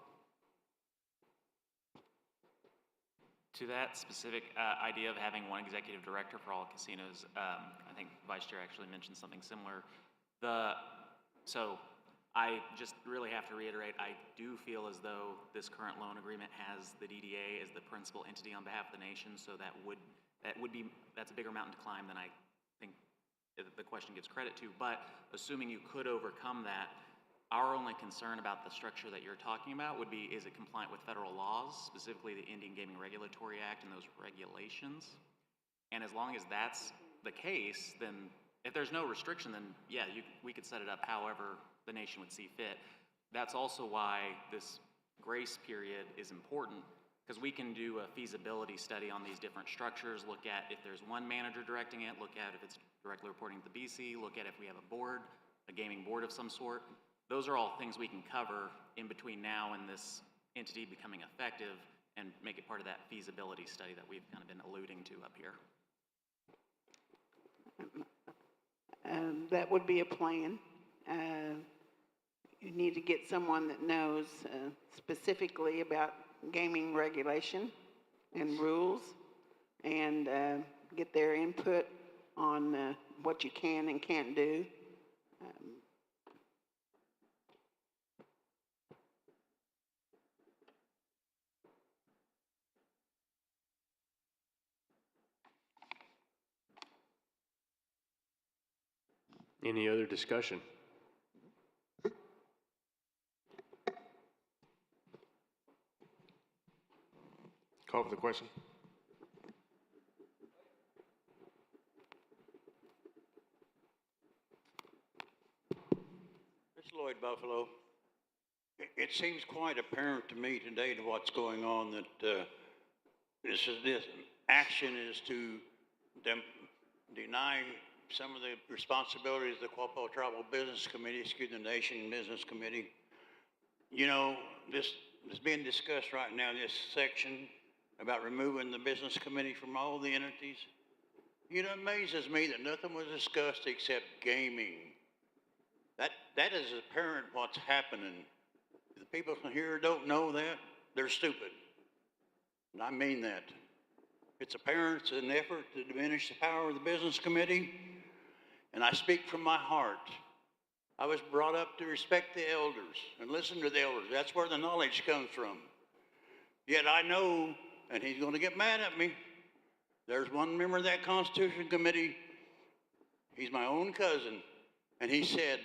To that specific idea of having one executive director for all casinos, I think Vice Chair actually mentioned something similar. So I just really have to reiterate, I do feel as though this current loan agreement has the DDA as the principal entity on behalf of the nation, so that's a bigger mountain to climb than I think the question gives credit to. But assuming you could overcome that, our only concern about the structure that you're talking about would be, is it compliant with federal laws, specifically the Indian Gaming Regulatory Act and those regulations? And as long as that's the case, then if there's no restriction, then yeah, we could set it up however the nation would see fit. That's also why this grace period is important, because we can do a feasibility study on these different structures, look at if there's one manager directing it, look at if it's directly reporting to the BC, look at if we have a board, a gaming board of some sort. Those are all things we can cover in between now and this entity becoming effective and make it part of that feasibility study that we've kind of been alluding to up here. That would be a plan. You need to get someone that knows specifically about gaming regulation and rules, and get their input on what you can and can't do. Any other discussion? Call for the question. Mr. Lloyd Buffalo, it seems quite apparent to me today to what's going on that this action is to deny some of the responsibilities of the Quapaw Tribal Business Committee, the Nation Business Committee. You know, this is being discussed right now, this section about removing the business committee from all the entities. It amazes me that nothing was discussed except gaming. That is apparent what's happening. The people here don't know that, they're stupid. And I mean that. It's apparent, it's an effort to diminish the power of the business committee. And I speak from my heart. I was brought up to respect the elders and listen to the elders. That's where the knowledge comes from. Yet I know, and he's going to get mad at me, there's one member of that Constitution Committee, he's my own cousin, and he said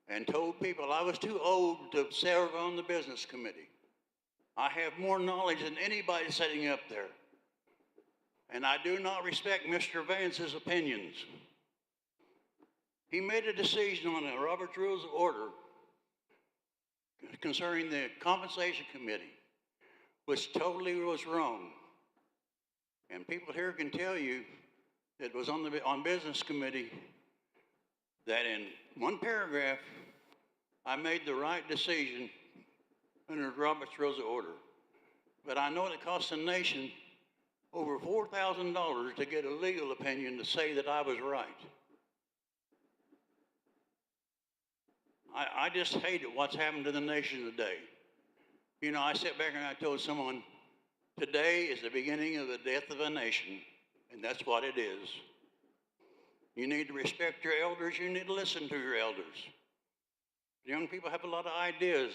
and told people I was too old to serve on the business committee. I have more knowledge than anybody sitting up there. And I do not respect Mr. Vance's opinions. He made a decision on the Robert's Rules of Order concerning the Compensation Committee, which totally was wrong. And people here can tell you that it was on Business Committee that in one paragraph, I made the right decision under Robert's Rules of Order. But I know it cost the nation over $4,000 to get a legal opinion to say that I was right. I just hate it, what's happened to the nation today. You know, I sat back and I told someone, today is the beginning of the death of a nation, and that's what it is. You need to respect your elders, you need to listen to your elders. Young people have a lot of ideas,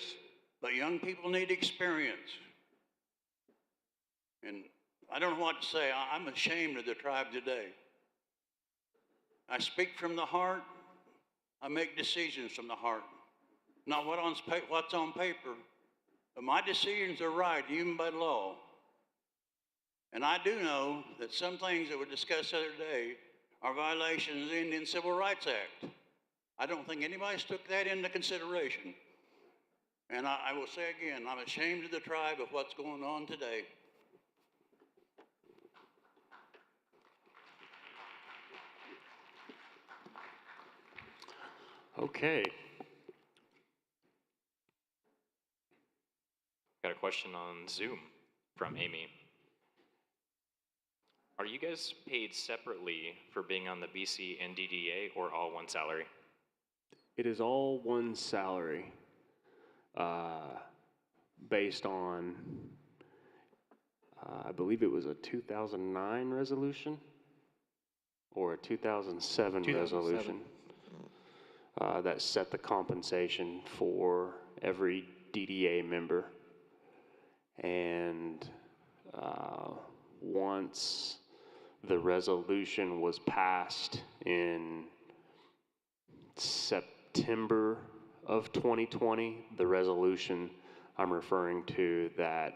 but young people need experience. And I don't know what to say, I'm ashamed of the tribe today. I speak from the heart, I make decisions from the heart. Not what's on paper, but my decisions are right, even by law. And I do know that some things that were discussed the other day are violations of the Indian Civil Rights Act. I don't think anybody's took that into consideration. And I will say again, I'm ashamed of the tribe of what's going on today. Okay. Got a question on Zoom from Amy. Are you guys paid separately for being on the BC and DDA or all one salary? It is all one salary based on, I believe it was a 2009 resolution or a 2007 resolution that set the compensation for every DDA member. And once the resolution was passed in September of 2020, the resolution I'm referring to that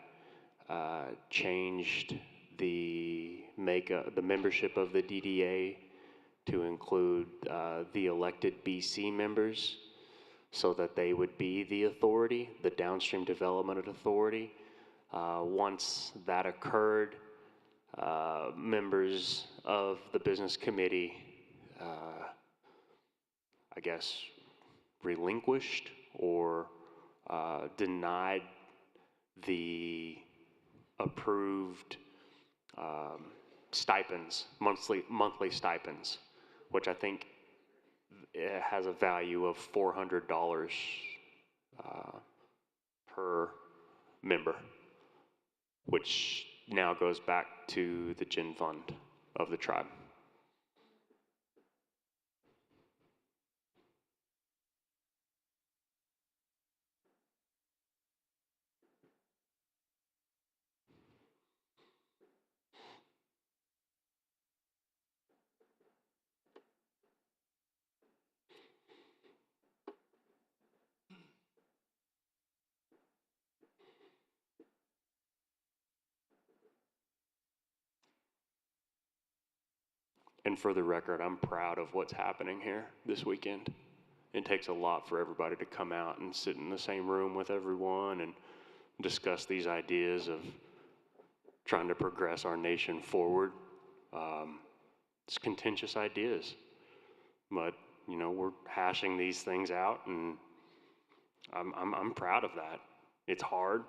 changed the membership of the DDA to include the elected BC members so that they would be the authority, the Downstream Development Authority. Once that occurred, members of the business committee, I guess, relinquished or denied the approved stipends, monthly stipends, which I think it has a value of $400 per member, which now goes back to the Gen Fund of the tribe. And for the record, I'm proud of what's happening here this weekend. It takes a lot for everybody to come out and sit in the same room with everyone and discuss these ideas of trying to progress our nation forward. It's contentious ideas, but you know, we're hashing these things out, and I'm proud of that. It's hard,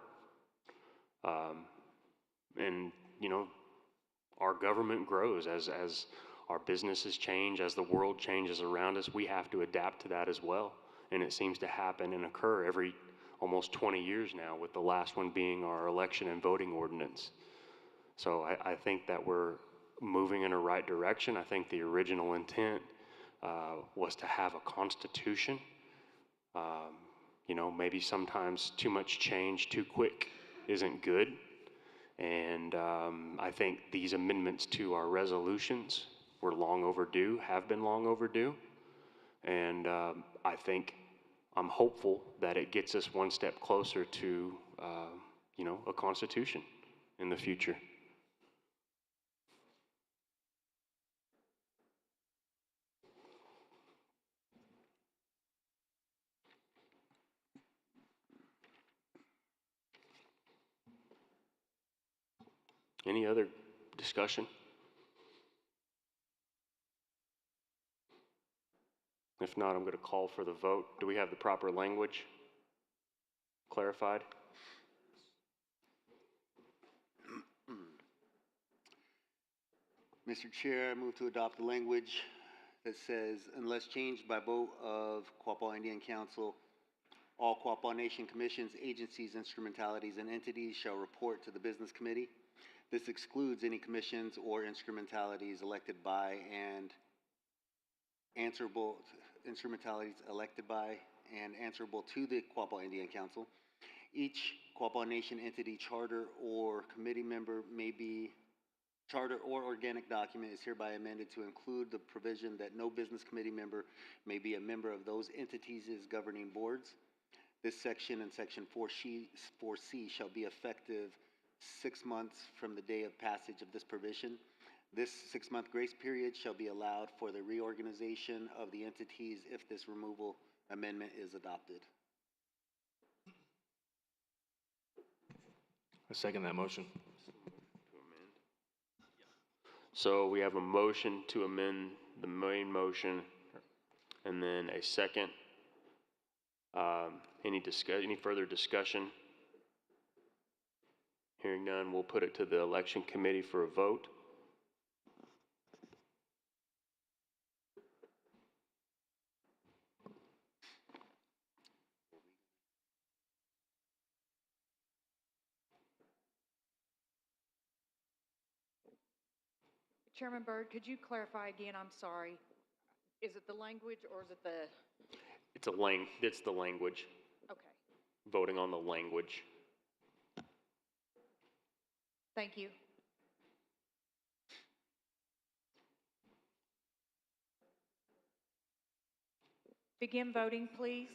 and you know, our government grows as our businesses change, as the world changes around us. We have to adapt to that as well, and it seems to happen and occur every almost 20 years now, with the last one being our election and voting ordinance. So I think that we're moving in a right direction. I think the original intent was to have a constitution. You know, maybe sometimes too much change too quick isn't good. And I think these amendments to our resolutions were long overdue, have been long overdue. And I'm hopeful that it gets us one step closer to, you know, a constitution in the future. Any other discussion? If not, I'm going to call for the vote. Do we have the proper language clarified? Mr. Chair, I move to adopt the language that says, unless changed by vote of Quapaw Indian Council, all Quapaw Nation commissions, agencies, instrumentalities, and entities shall report to the Business Committee. This excludes any commissions or instrumentalities elected by and answerable to the Quapaw Indian Council. Each Quapaw Nation entity, charter, or committee member may be charter or organic document is hereby amended to include the provision that no business committee member may be a member of those entities' governing boards. This section and section 4C shall be effective 6 months from the day of passage of this provision. This 6-month grace period shall be allowed for the reorganization of the entities if this removal amendment is adopted. I second that motion. So we have a motion to amend the main motion, and then a second. Any further discussion? Hearing none, we'll put it to the election committee for a vote. Chairman Byrd, could you clarify again? I'm sorry. Is it the language or is it the? It's the language. Okay. Voting on the language. Thank you. Begin voting, please.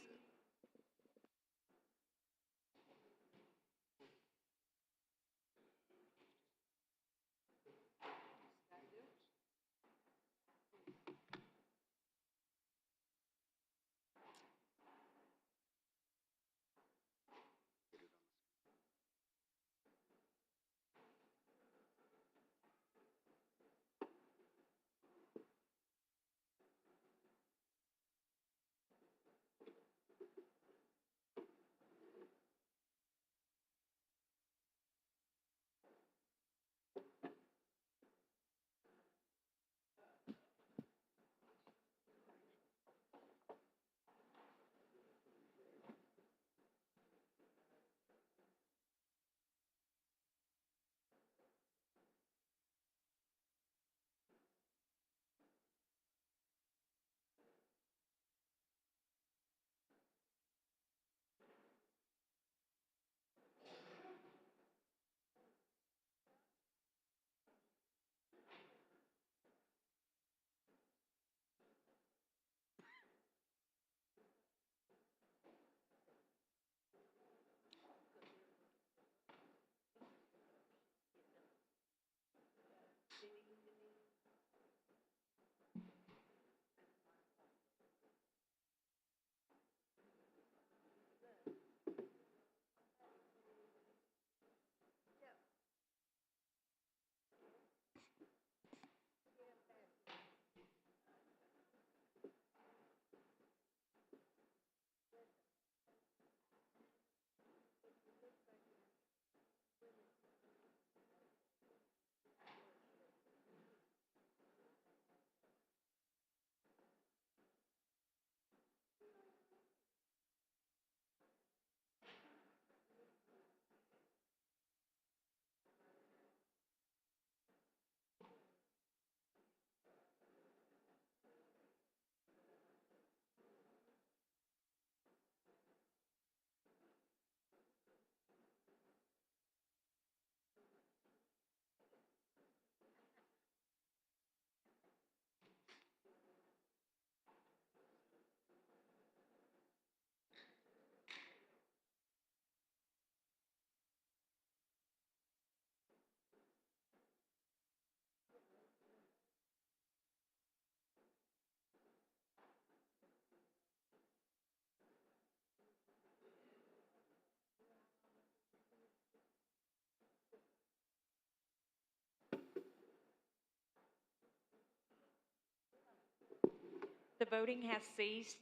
The voting has ceased.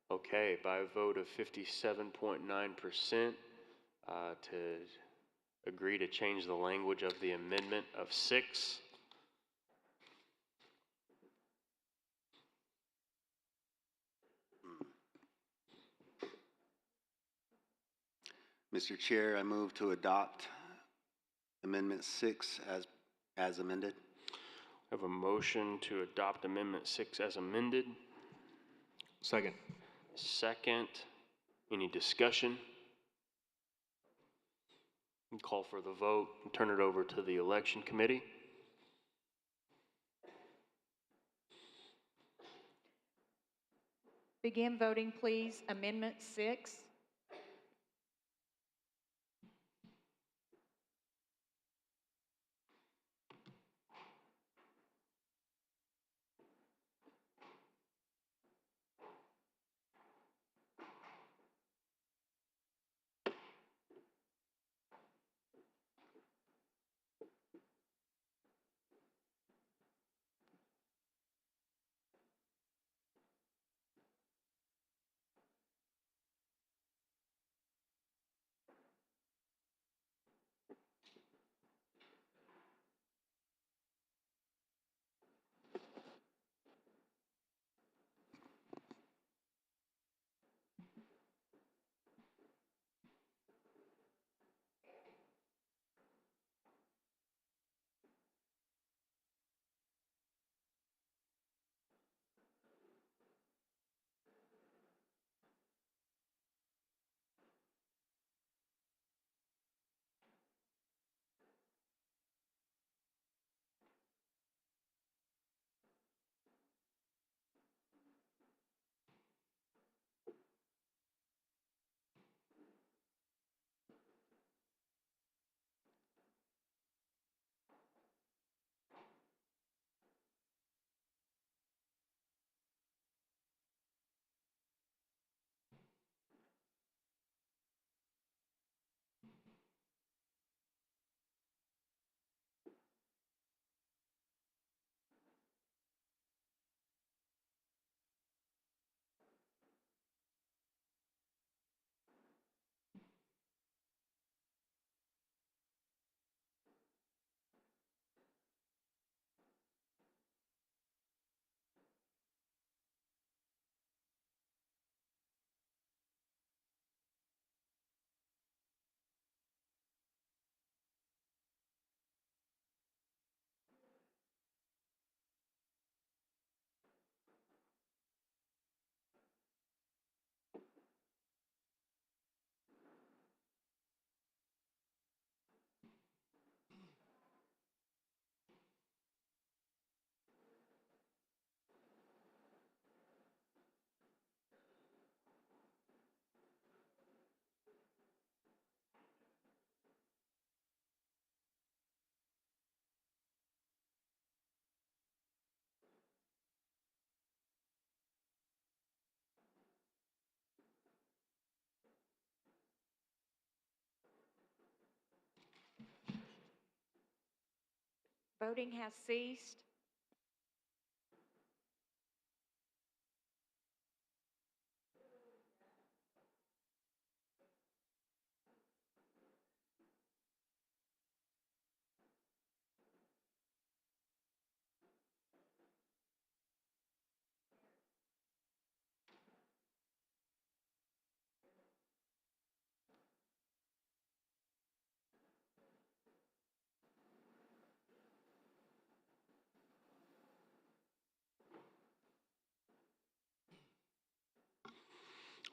Okay, by a vote of 57.9%, to agree to change the language of the amendment of 6. Mr. Chair, I move to adopt Amendment 6 as amended. I have a motion to adopt Amendment 6 as amended. Second. Second. Any discussion? Call for the vote and turn it over to the election committee. Begin voting, please. Amendment 6. Voting has ceased.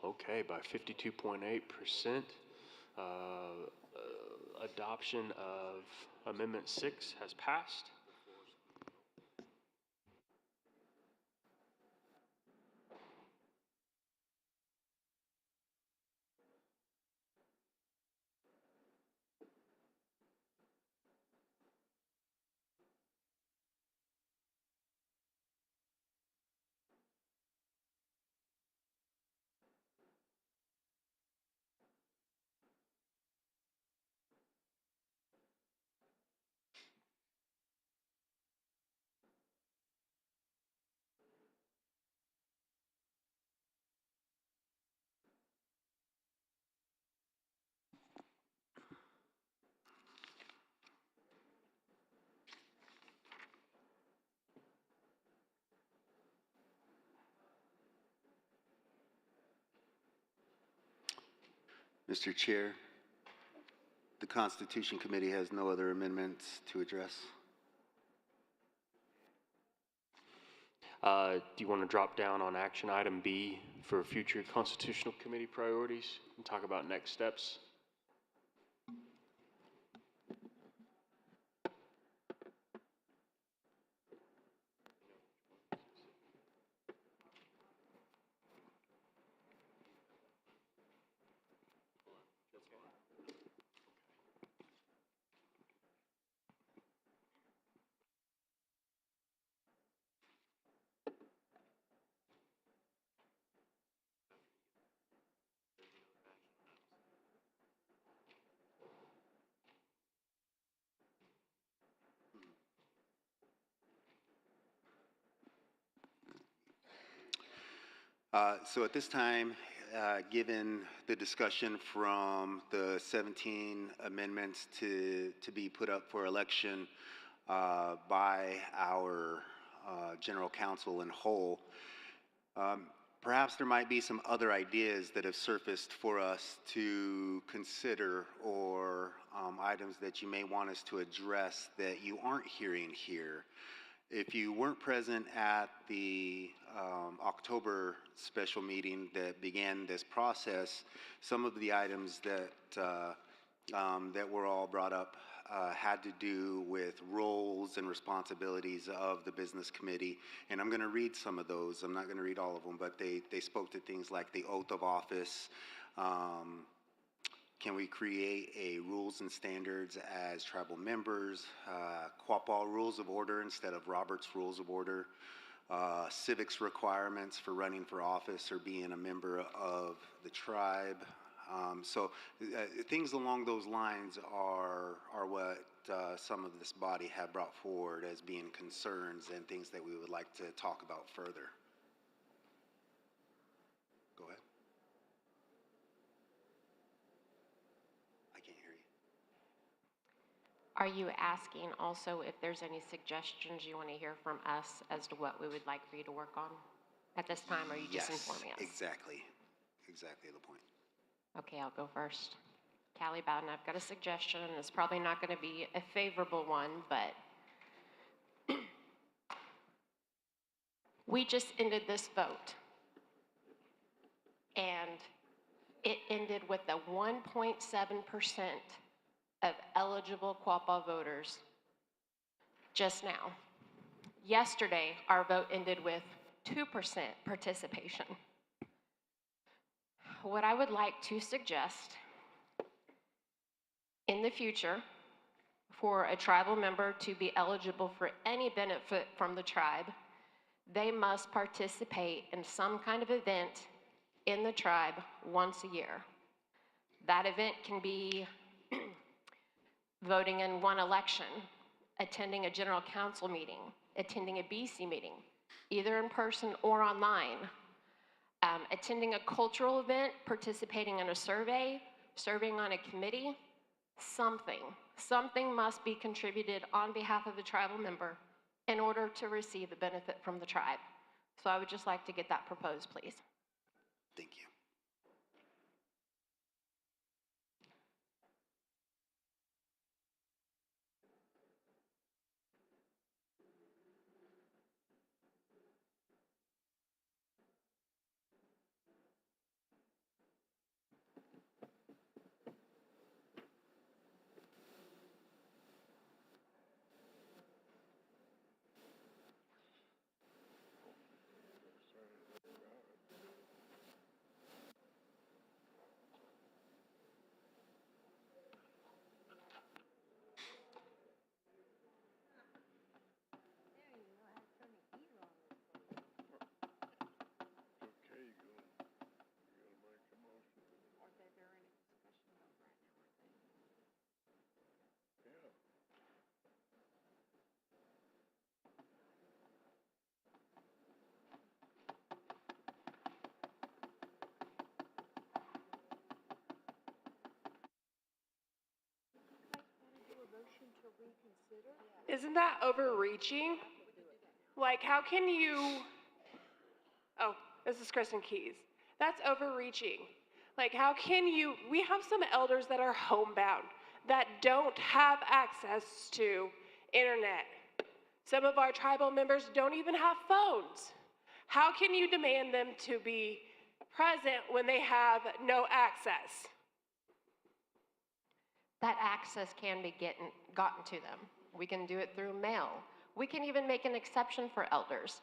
Okay, by 52.8%, adoption of Amendment 6 has passed. Mr. Chair, the Constitution Committee has no other amendments to address. Do you want to drop down on action item B for future Constitutional Committee priorities and talk about next steps? So at this time, given the discussion from the 17 amendments to be put up for election by our general counsel in whole, perhaps there might be some other ideas that have surfaced for us to consider, or items that you may want us to address that you aren't hearing here. If you weren't present at the October special meeting that began this process, some of the items that were all brought up had to do with roles and responsibilities of the business committee. And I'm going to read some of those. I'm not going to read all of them, but they spoke to things like the oath of office. Can we create a rules and standards as tribal members? Quapaw rules of order instead of Robert's rules of order. Civics requirements for running for office or being a member of the tribe. Things along those lines are what some of this body have brought forward as being concerns and things that we would like to talk about further. Go ahead. Are you asking also if there's any suggestions you want to hear from us as to what we would like for you to work on at this time, or are you just informing us? Exactly the point. Okay, I'll go first. Callie Bowden, I've got a suggestion. It's probably not going to be a favorable one, but we just ended this vote, and it ended with a 1.7% of eligible Quapaw voters just now. Yesterday, our vote ended with 2% participation. What I would like to suggest in the future for a tribal member to be eligible for any benefit from the tribe, they must participate in some kind of event in the tribe once a year. That event can be voting in one election, attending a general council meeting, attending a BC meeting, either in person or online, attending a cultural event, participating in a survey, serving on a committee, something must be contributed on behalf of the tribal member in order to receive a benefit from the tribe. So I would just like to get that proposed, please. Thank you. Isn't that overreaching? Like, how can you, oh, this is Kristen Keys. That's overreaching. Like, how can you, we have some elders that are homebound, that don't have access to internet. Some of our tribal members don't even have phones. How can you demand them to be present when they have no access? That access can be gotten to them. We can do it through mail. We can even make an exception for elders.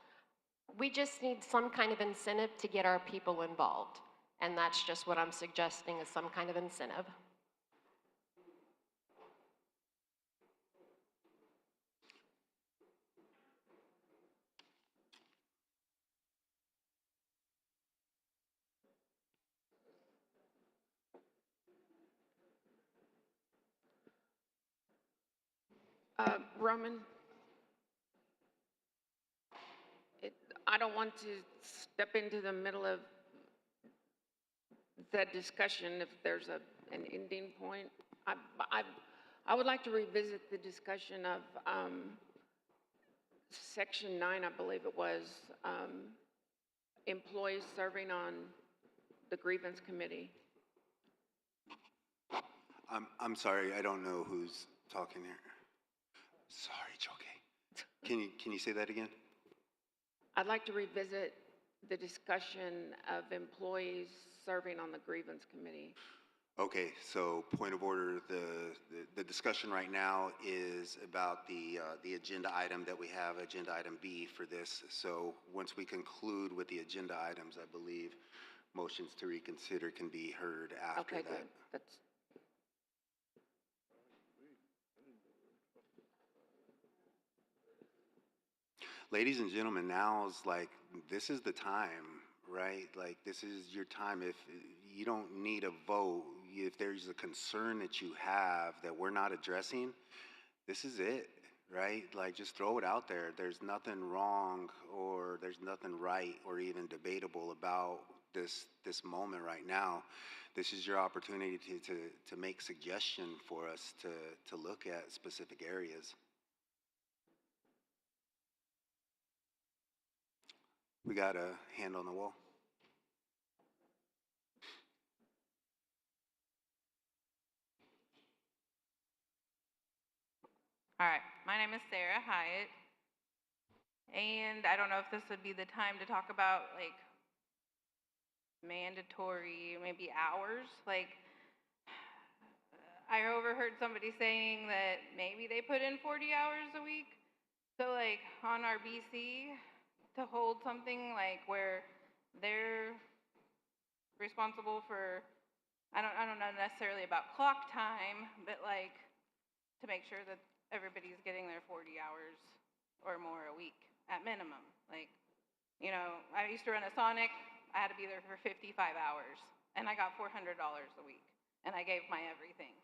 We just need some kind of incentive to get our people involved. And that's just what I'm suggesting, is some kind of incentive. Roman, I don't want to step into the middle of that discussion if there's an ending point. I would like to revisit the discussion of Section 9, I believe it was, employees serving on the grievance committee. I'm sorry, I don't know who's talking here. Sorry, it's okay. Can you say that again? I'd like to revisit the discussion of employees serving on the grievance committee. Okay, so point of order, the discussion right now is about the agenda item that we have, agenda item B for this. So once we conclude with the agenda items, I believe motions to reconsider can be heard after that. Okay, good. That's Ladies and gentlemen, this is the time, right? Like, this is your time. If you don't need a vote, if there's a concern that you have that we're not addressing, this is it, right? Like, just throw it out there. There's nothing wrong or there's nothing right or even debatable about this moment right now. This is your opportunity to make suggestion for us to look at specific areas. We got a hand on the wall. All right, my name is Sarah Hyatt, and I don't know if this would be the time to talk about like mandatory maybe hours. Like, I overheard somebody saying that maybe they put in 40 hours a week. So like on our BC, to hold something like where they're responsible for, I don't know necessarily about clock time, but like to make sure that everybody's getting their 40 hours or more a week at minimum. Like, you know, I used to run a Sonic, I had to be there for 55 hours and I got $400 a week and I gave my everything.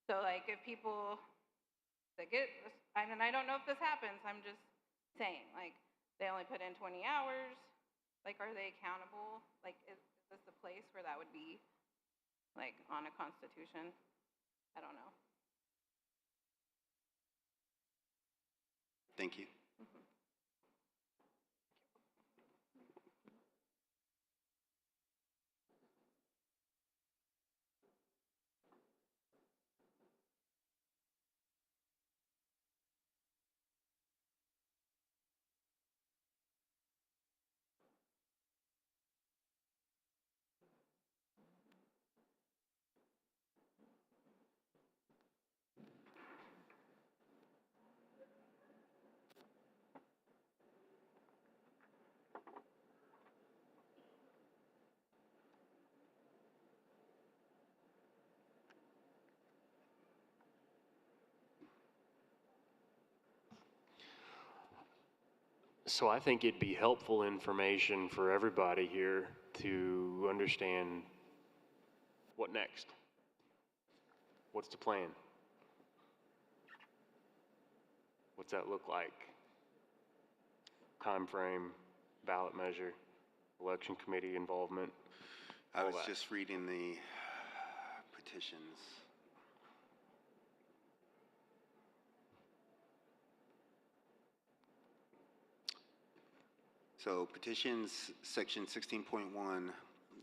So like if people that get, and I don't know if this happens, I'm just saying, like, they only put in 20 hours, like, are they accountable? Like, is this a place where that would be, like, on a constitution? I don't know. Thank you. So I think it'd be helpful information for everybody here to understand what next. What's the plan? What's that look like? Time frame, ballot measure, election committee involvement. I was just reading the petitions. So petitions, section 16.1,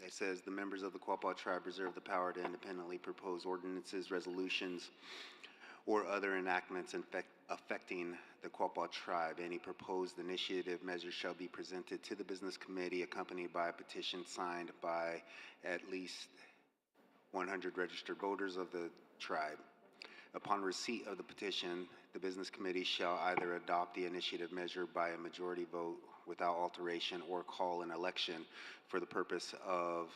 It says, "The members of the Quapaw tribe reserve the power to independently propose ordinances, resolutions, or other enactments affecting the Quapaw tribe. Any proposed initiative measures shall be presented to the business committee accompanied by a petition signed by at least 100 registered voters of the tribe. Upon receipt of the petition, the business committee shall either adopt the initiative measure by a majority vote without alteration or call an election for the purpose of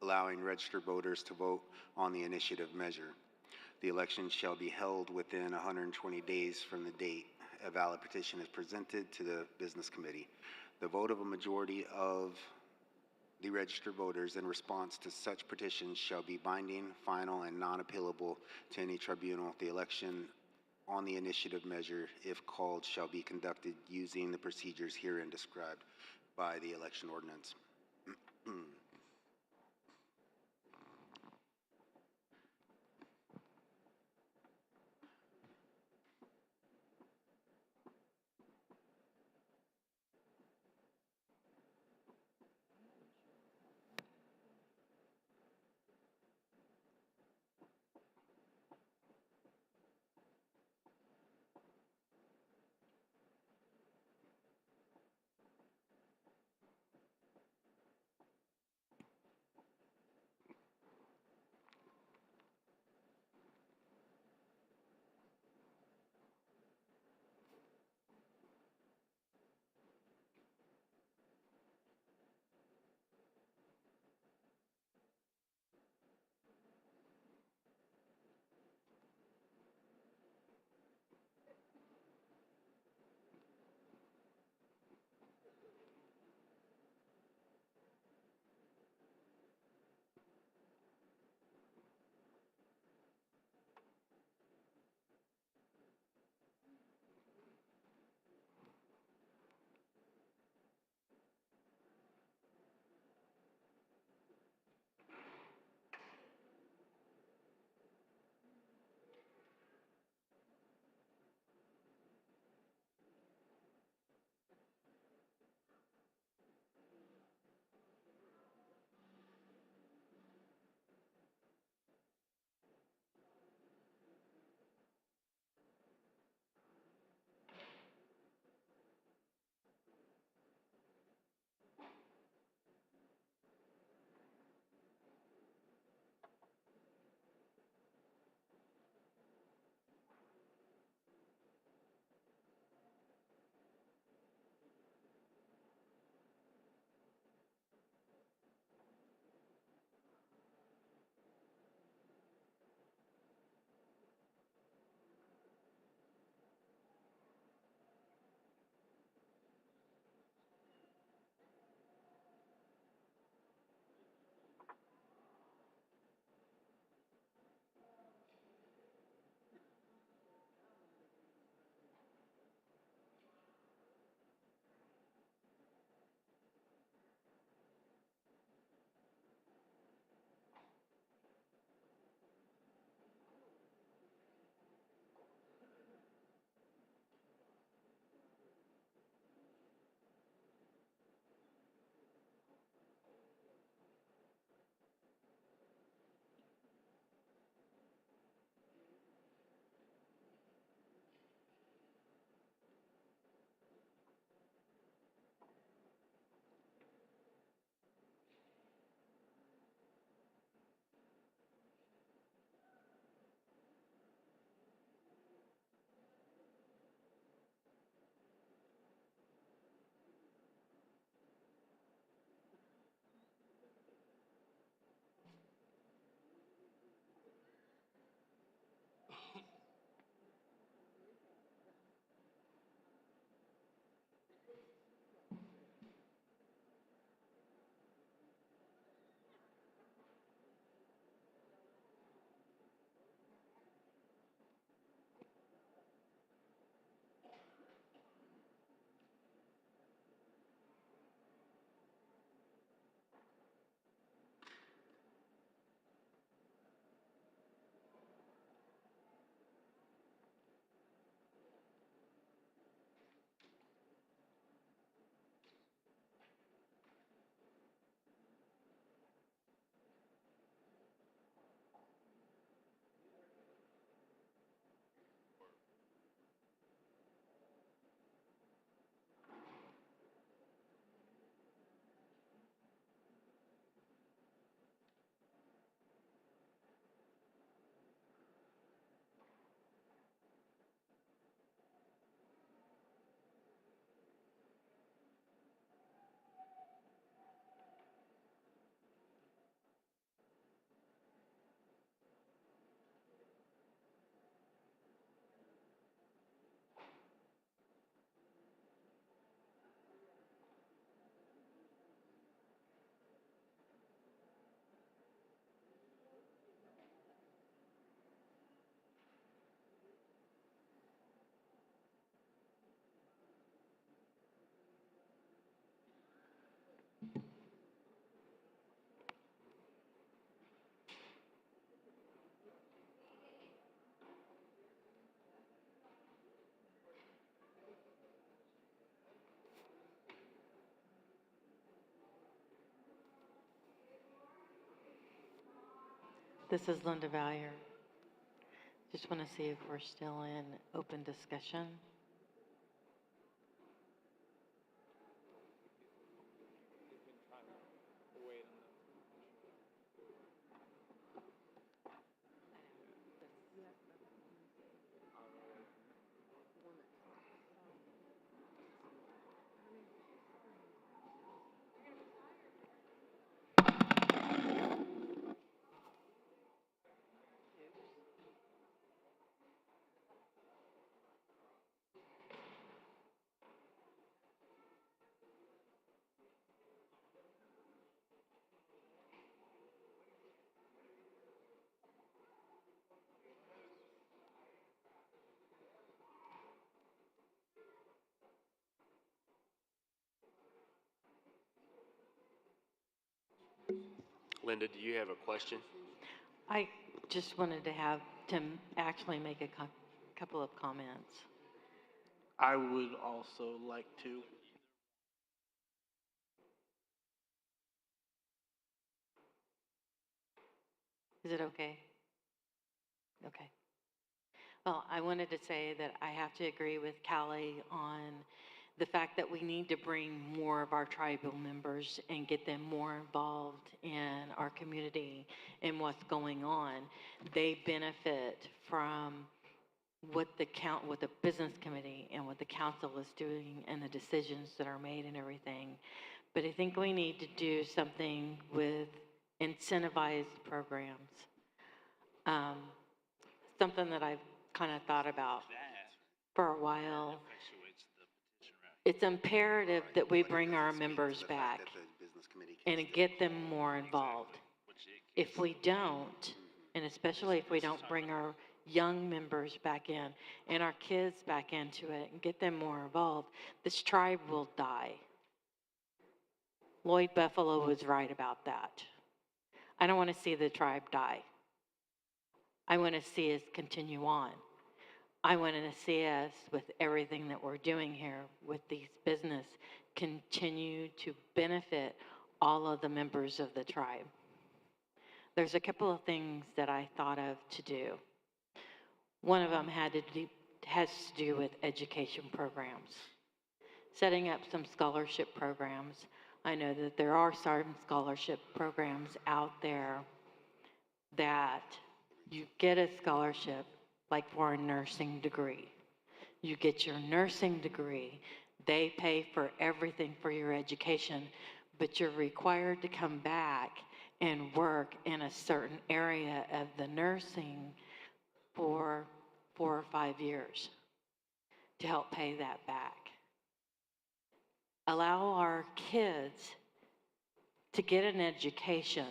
allowing registered voters to vote on the initiative measure. The election shall be held within 120 days from the date a valid petition is presented to the business committee. The vote of a majority of the registered voters in response to such petitions shall be binding, final, and non-appealable to any tribunal. The election on the initiative measure, if called, shall be conducted using the procedures herein described by the election ordinance." This is Linda Valier. Just want to see if we're still in open discussion. Linda, do you have a question? I just wanted to have Tim actually make a couple of comments. I would also like to. Is it okay? Okay. Well, I wanted to say that I have to agree with Callie on the fact that we need to bring more of our tribal members and get them more involved in our community and what's going on. They benefit from what the business committee and what the council is doing and the decisions that are made and everything. But I think we need to do something with incentivized programs. Something that I've kind of thought about for a while. It's imperative that we bring our members back and get them more involved. If we don't, and especially if we don't bring our young members back in and our kids back into it and get them more involved, this tribe will die. Lloyd Buffalo was right about that. I don't want to see the tribe die. I want to see us continue on. I want to see us, with everything that we're doing here with these business, continue to benefit all of the members of the tribe. There's a couple of things that I thought of to do. One of them has to do with education programs. Setting up some scholarship programs. I know that there are certain scholarship programs out there that you get a scholarship, like for a nursing degree. You get your nursing degree, they pay for everything for your education, but you're required to come back and work in a certain area of the nursing for 4 or 5 years to help pay that back. Allow our kids to get an education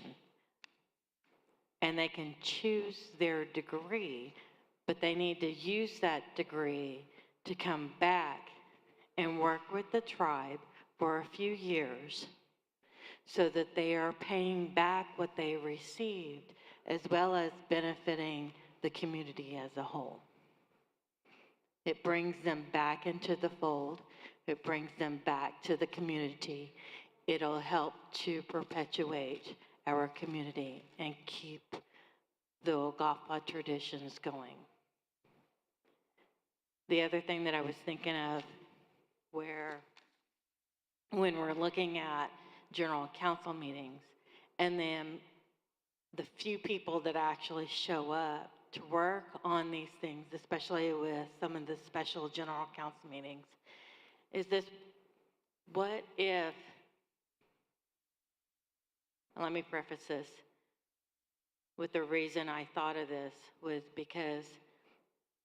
and they can choose their degree, but they need to use that degree to come back and work with the tribe for a few years so that they are paying back what they received as well as benefiting the community as a whole. It brings them back into the fold. It brings them back to the community. It'll help to perpetuate our community and keep the O-gah-pah traditions going. The other thing that I was thinking of, when we're looking at general council meetings, and then the few people that actually show up to work on these things, especially with some of the special general council meetings, is this, what if, let me preface this with the reason I thought of this was because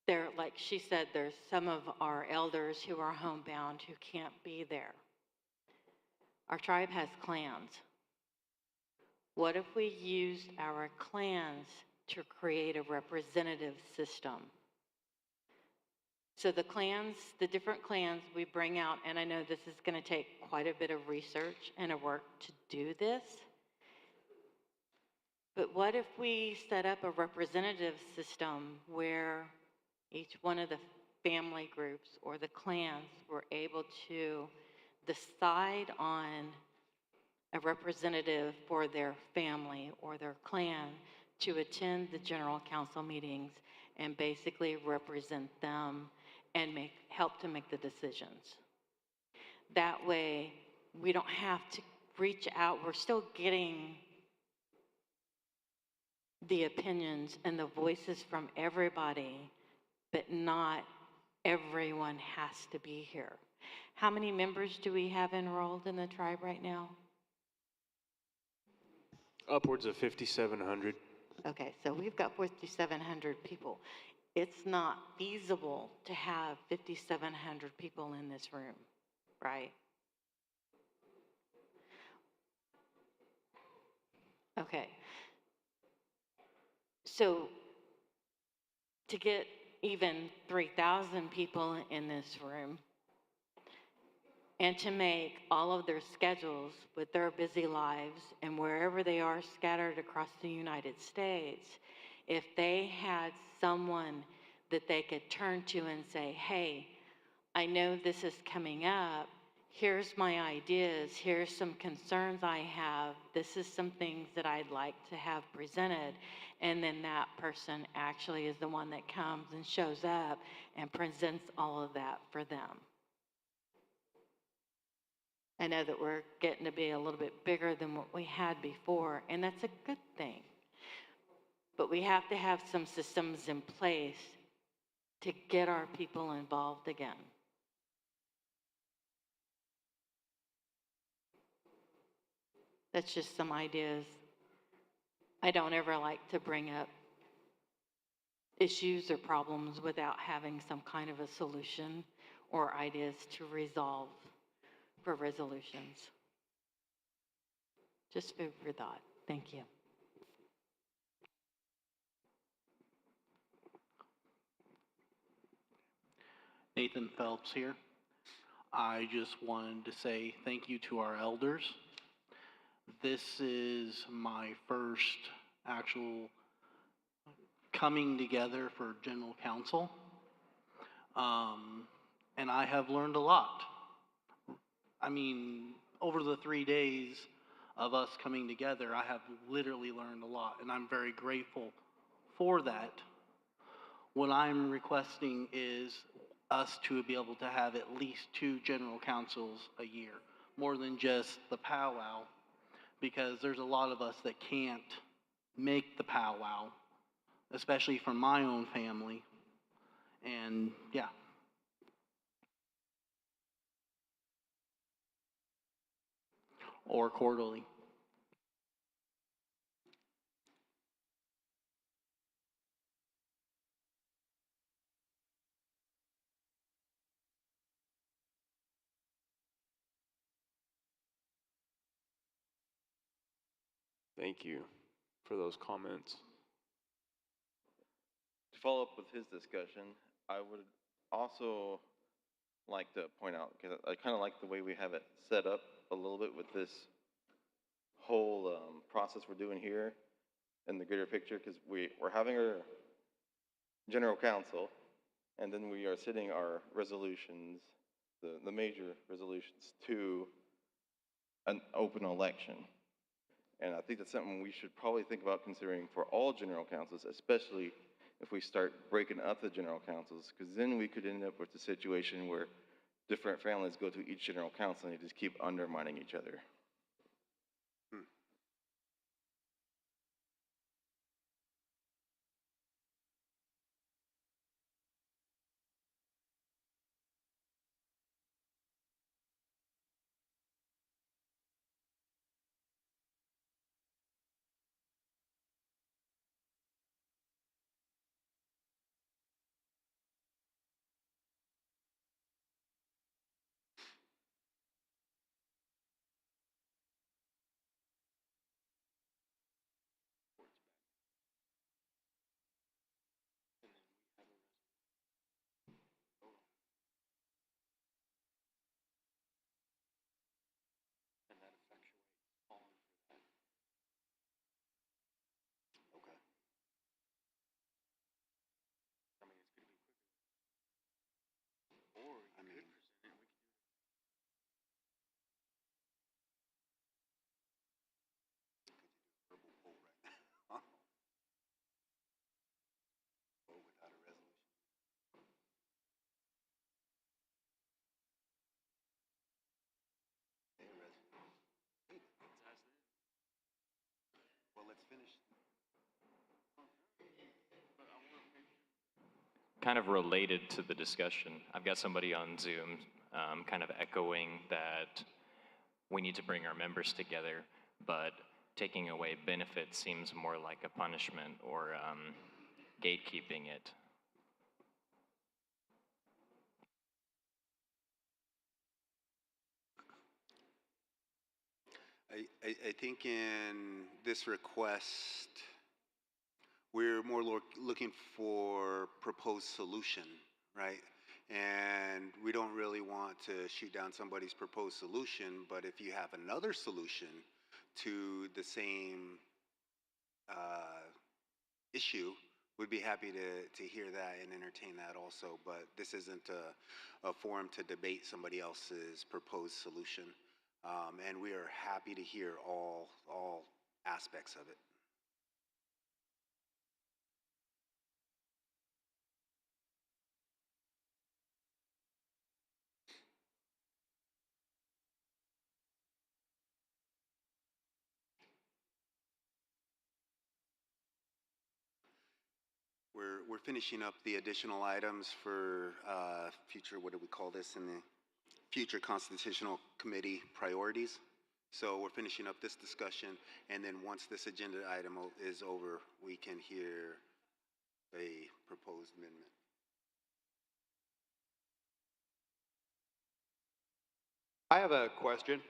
there, like she said, there's some of our elders who are homebound who can't be there. Our tribe has clans. What if we used our clans to create a representative system? So the clans, the different clans we bring out, and I know this is going to take quite a bit of research and a work to do this, but what if we set up a representative system where each one of the family groups or the clans were able to decide on a representative for their family or their clan to attend the general council meetings and basically represent them and help to make the decisions. That way, we don't have to reach out. We're still getting the opinions and the voices from everybody, but not everyone has to be here. How many members do we have enrolled in the tribe right now? Upwards of 5,700. Okay, so we've got 5,700 people. It's not feasible to have 5,700 people in this room, right? Okay. So to get even 3,000 people in this room and to make all of their schedules with their busy lives and wherever they are scattered across the United States, if they had someone that they could turn to and say, hey, I know this is coming up. Here's my ideas. Here's some concerns I have. This is some things that I'd like to have presented. And then that person actually is the one that comes and shows up and presents all of that for them. I know that we're getting to be a little bit bigger than what we had before, and that's a good thing. But we have to have some systems in place to get our people involved again. That's just some ideas. I don't ever like to bring up issues or problems without having some kind of a solution or ideas to resolve for resolutions. Just food for thought. Thank you. Nathan Phelps here. I just wanted to say thank you to our elders. This is my first actual coming together for general council. And I have learned a lot. I mean, over the 3 days of us coming together, I have literally learned a lot, and I'm very grateful for that. What I'm requesting is us to be able to have at least 2 general councils a year, more than just the powwow, because there's a lot of us that can't make the powwow, especially from my own family. And yeah. Or quarterly. Thank you for those comments. To follow up with his discussion, I would also like to point out, because I kind of like the way we have it set up a little bit with this whole process we're doing here in the greater picture, because we're having our general council, and then we are setting our resolutions, the major resolutions, to an open election. And I think that's something we should probably think about considering for all general councils, especially if we start breaking up the general councils, because then we could end up with a situation where different families go to each general council and they just keep undermining each other. kind of related to the discussion, I've got somebody on Zoom kind of echoing that we need to bring our members together, but taking away benefits seems more like a punishment or gatekeeping it. I think in this request, we're more looking for proposed solution, right? And we don't really want to shoot down somebody's proposed solution, but if you have another solution to the same issue, we'd be happy to hear that and entertain that also. But this isn't a forum to debate somebody else's proposed solution. And we are happy to hear all aspects of it. We're finishing up the additional items for future, what do we call this, in the future Constitutional Committee priorities. So we're finishing up this discussion, and then once this agenda item is over, we can hear a proposed amendment. I have a question.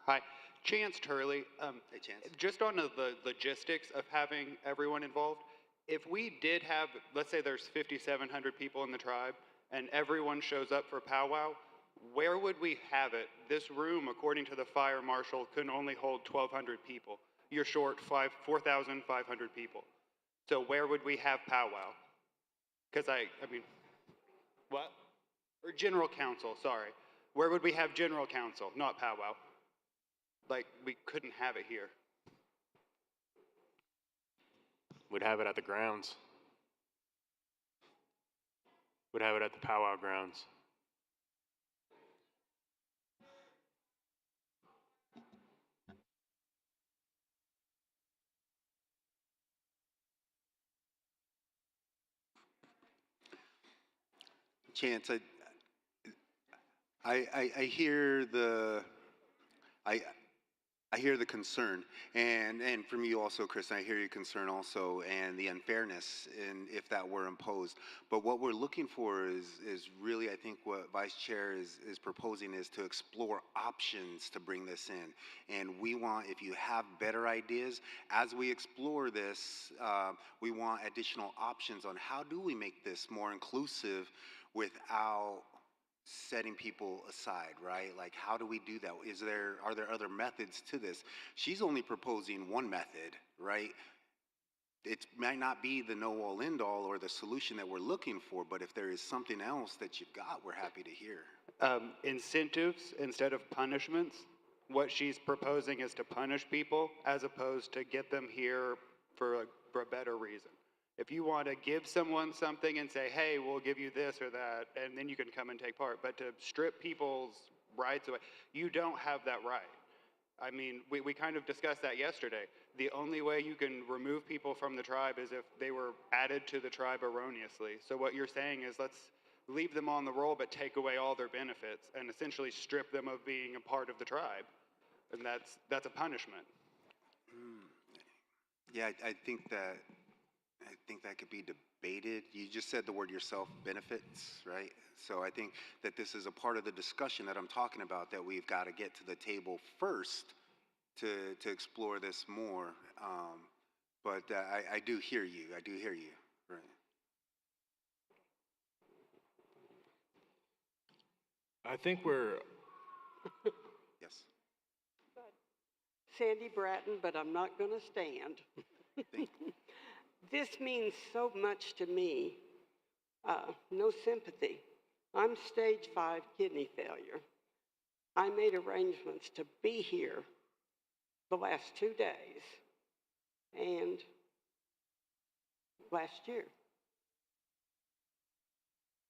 Hi, Chance Turley. Hey, Chance. Just on the logistics of having everyone involved, if we did have, let's say there's 5,700 people in the tribe, and everyone shows up for powwow, where would we have it? This room, according to the fire marshal, can only hold 1,200 people. You're short 4,500 people. So where would we have powwow? Because I mean, what? Or general council, sorry. Where would we have general council, not powwow? Like, we couldn't have it here. We'd have it at the grounds. We'd have it at the powwow grounds. Chance, I hear the I hear the concern, and from you also, Chris, I hear your concern also, and the unfairness in if that were imposed. But what we're looking for is really, I think, what Vice Chair is proposing is to explore options to bring this in. And we want, if you have better ideas, as we explore this, we want additional options on how do we make this more inclusive without setting people aside, right? Like, how do we do that? Are there other methods to this? She's only proposing one method, right? It might not be the know-all end-all or the solution that we're looking for, but if there is something else that you've got, we're happy to hear. Incentives instead of punishments. What she's proposing is to punish people as opposed to get them here for a better reason. If you want to give someone something and say, hey, we'll give you this or that, and then you can come and take part, but to strip people's rights away, you don't have that right. I mean, we kind of discussed that yesterday. The only way you can remove people from the tribe is if they were added to the tribe erroneously. So what you're saying is let's leave them on the roll but take away all their benefits and essentially strip them of being a part of the tribe. And that's a punishment. Yeah, I think that could be debated. You just said the word yourself, benefits, right? So I think that this is a part of the discussion that I'm talking about, that we've got to get to the table first to explore this more. But I do hear you. I do hear you. Right. I think we're. Yes. Sandy Bratton, but I'm not going to stand. This means so much to me. No sympathy. I'm stage 5 kidney failure. I made arrangements to be here the last 2 days and last year.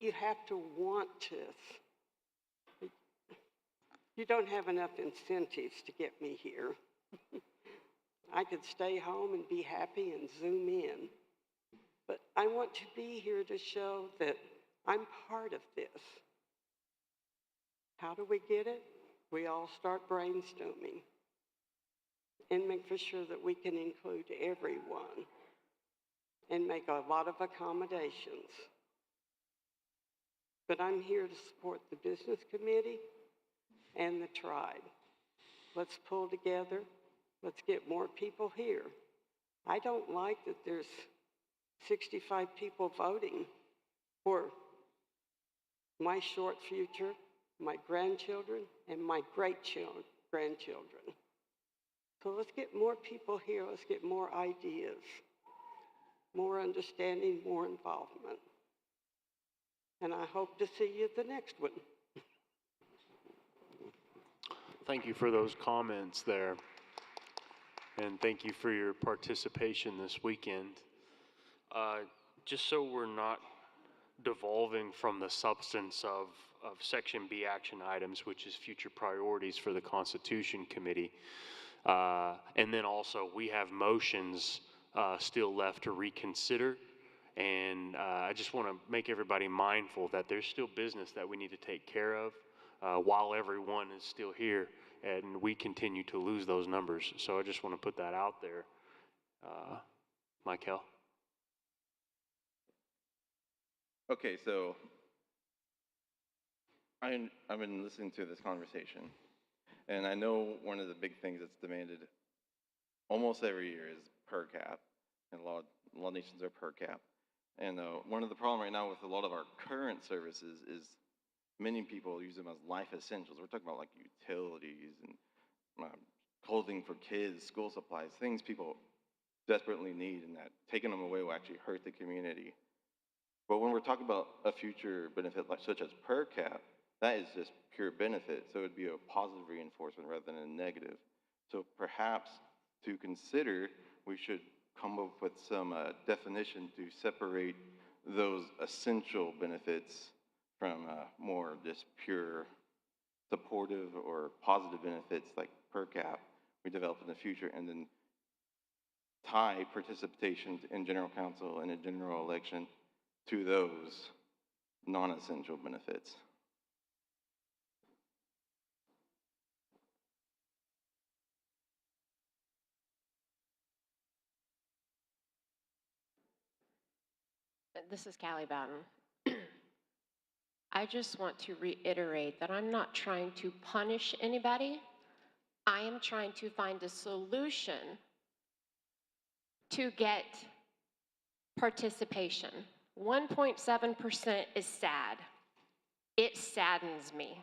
You have to want this. You don't have enough incentives to get me here. I could stay home and be happy and Zoom in, But I want to be here to show that I'm part of this. How do we get it? We all start brainstorming and make for sure that we can include everyone and make a lot of accommodations. But I'm here to support the business committee and the tribe. Let's pull together. Let's get more people here. I don't like that there's 65 people voting for my short future, my grandchildren, and my great-grandchildren. So let's get more people here. Let's get more ideas, more understanding, more involvement. And I hope to see you at the next one. Thank you for those comments there. And thank you for your participation this weekend. Just so we're not devolving from the substance of Section B action items, which is future priorities for the Constitution Committee. And then also we have motions still left to reconsider. And I just want to make everybody mindful that there's still business that we need to take care of while everyone is still here and we continue to lose those numbers. So I just want to put that out there. Michael? Okay, so I've been listening to this conversation, and I know one of the big things that's demanded almost every year is per cap, and a lot of nations are per cap. And one of the problems right now with a lot of our current services is many people use them as life essentials. We're talking about like utilities and clothing for kids, school supplies, things people desperately need, and that taking them away will actually hurt the community. But when we're talking about a future benefit like such as per cap, that is just pure benefit. So it would be a positive reinforcement rather than a negative. So perhaps to consider, we should come up with some definition to separate those essential benefits from more just pure supportive or positive benefits like per cap we develop in the future, and then tie participation in general council and a general election to those non-essential benefits. This is Callie Bowden. I just want to reiterate that I'm not trying to punish anybody. I am trying to find a solution to get participation. 1.7% is sad. It saddens me.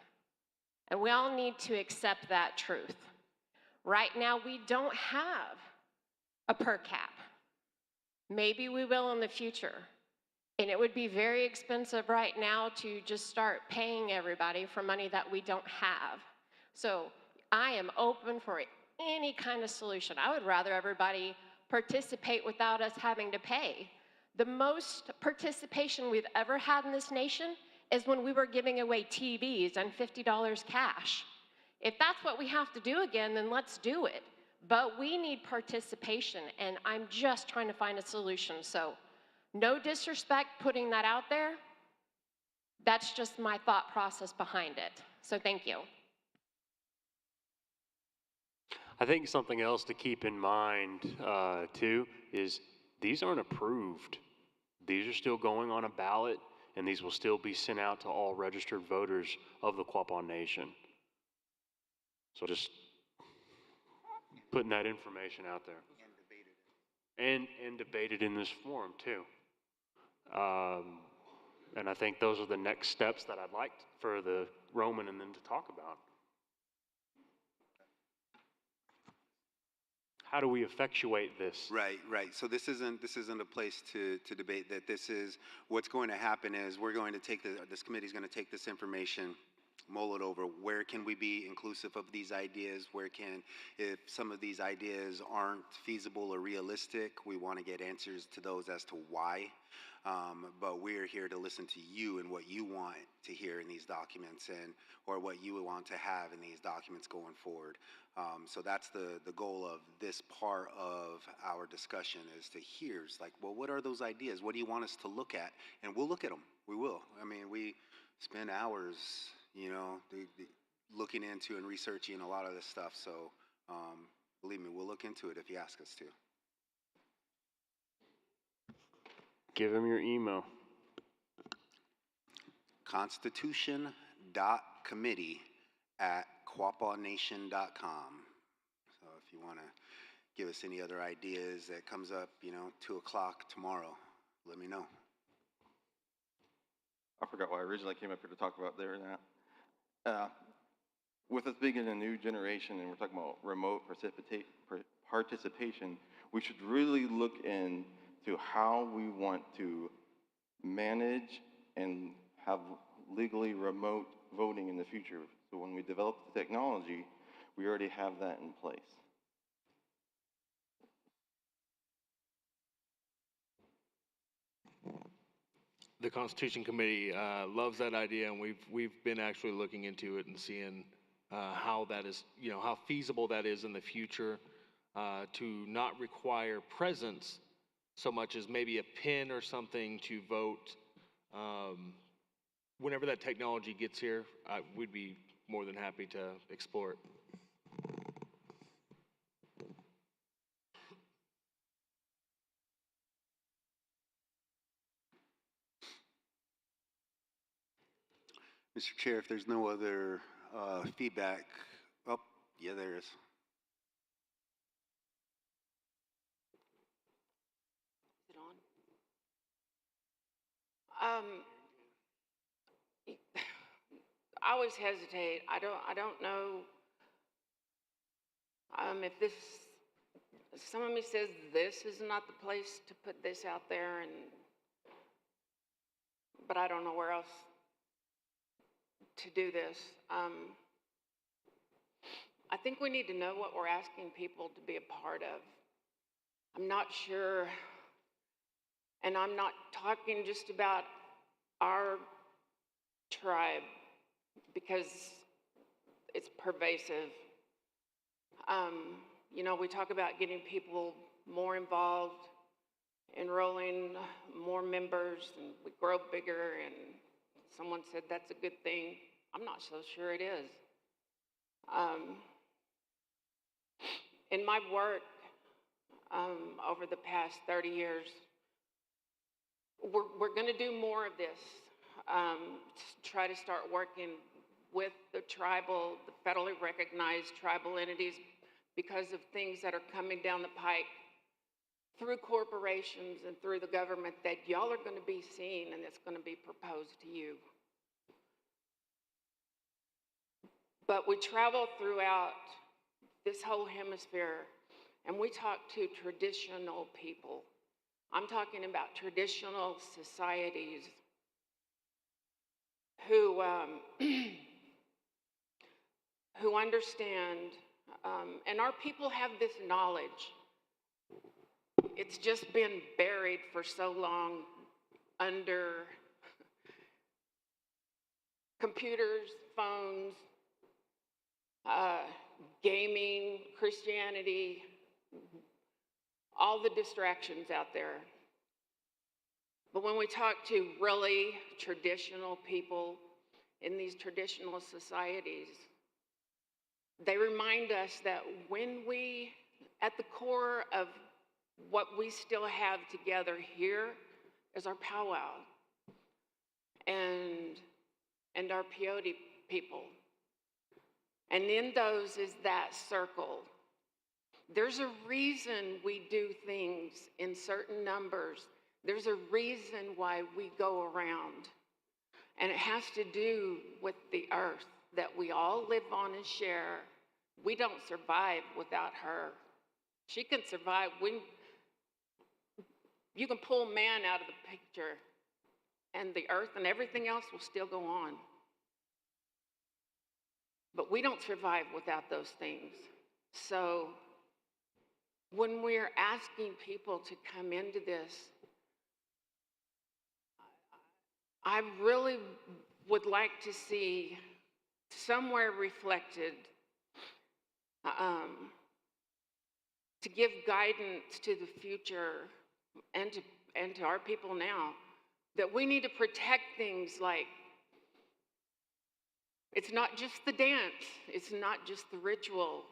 And we all need to accept that truth. Right now, we don't have a per cap. Maybe we will in the future. And it would be very expensive right now to just start paying everybody for money that we don't have. So I am open for any kind of solution. I would rather everybody participate without us having to pay. The most participation we've ever had in this nation is when we were giving away TVs and $50 cash. If that's what we have to do again, then let's do it. But we need participation, and I'm just trying to find a solution. So no disrespect putting that out there. That's just my thought process behind it. So thank you. I think something else to keep in mind too is these aren't approved. These are still going on a ballot, and these will still be sent out to all registered voters of the Quapaw Nation. So just putting that information out there. And debated in this forum too. And I think those are the next steps that I'd like for the Roman and them to talk about. How do we effectuate this? Right. So this isn't a place to debate that. This is what's going to happen is we're going to take this committee's going to take this information mull it over. Where can we be inclusive of these ideas? If some of these ideas aren't feasible or realistic, we want to get answers to those as to why. But we're here to listen to you and what you want to hear in these documents, or what you want to have in these documents going forward. So that's the goal of this part of our discussion, is to hear, well, what are those ideas? What do you want us to look at? And we'll look at them. We will. I mean, we spend hours, looking into and researching a lot of this stuff. So believe me, we'll look into it if you ask us to. Give him your email. constitution.committee@quapawnation.com. So if you want to give us any other ideas that comes up, 2 o'clock tomorrow, let me know. I forgot why I originally came up here to talk about there and that. With us being in a new generation and we're talking about remote participation, we should really look into how we want to manage and have legally remote voting in the future. So when we develop the technology, we already have that in place. The Constitution Committee loves that idea, and we've been actually looking into it and seeing how that is, how feasible that is in the future, to not require presence so much as maybe a pin or something to vote. Whenever that technology gets here, we'd be more than happy to explore it. Mr. Chair, if there's no other feedback, oh, yeah, there is. Is it on? I always hesitate. I don't know if some of me says this is not the place to put this out there, but I don't know where else to do this. I think we need to know what we're asking people to be a part of. I'm not sure, and I'm not talking just about our tribe, because it's pervasive. We talk about getting people more involved, enrolling more members, and we grow bigger, and someone said that's a good thing. I'm not so sure it is. In my work over the past 30 years, we're going to do more of this. Try to start working with the federally recognized tribal entities, because of things that are coming down the pike through corporations and through the government that y'all are going to be seeing, and it's going to be proposed to you. But we travel throughout this whole hemisphere, and we talk to traditional people. I'm talking about traditional societies who understand, and our people have this knowledge. It's just been buried for so long under computers, phones, gaming, Christianity, all the distractions out there. But when we talk to really traditional people in these traditional societies, they remind us that when we, at the core of what we still have together here, is our powwow and our peyote people. And in those is that circle. There's a reason we do things in certain numbers. There's a reason why we go around. And it has to do with the earth that we all live on and share. We don't survive without her. She can survive. You can pull man out of the picture, and the earth and everything else will still go on. But we don't survive without those things. So when we're asking people to come into this, I really would like to see somewhere reflected to give guidance to the future and to our people now, that we need to protect things like, it's not just the dance, it's not just the ritual,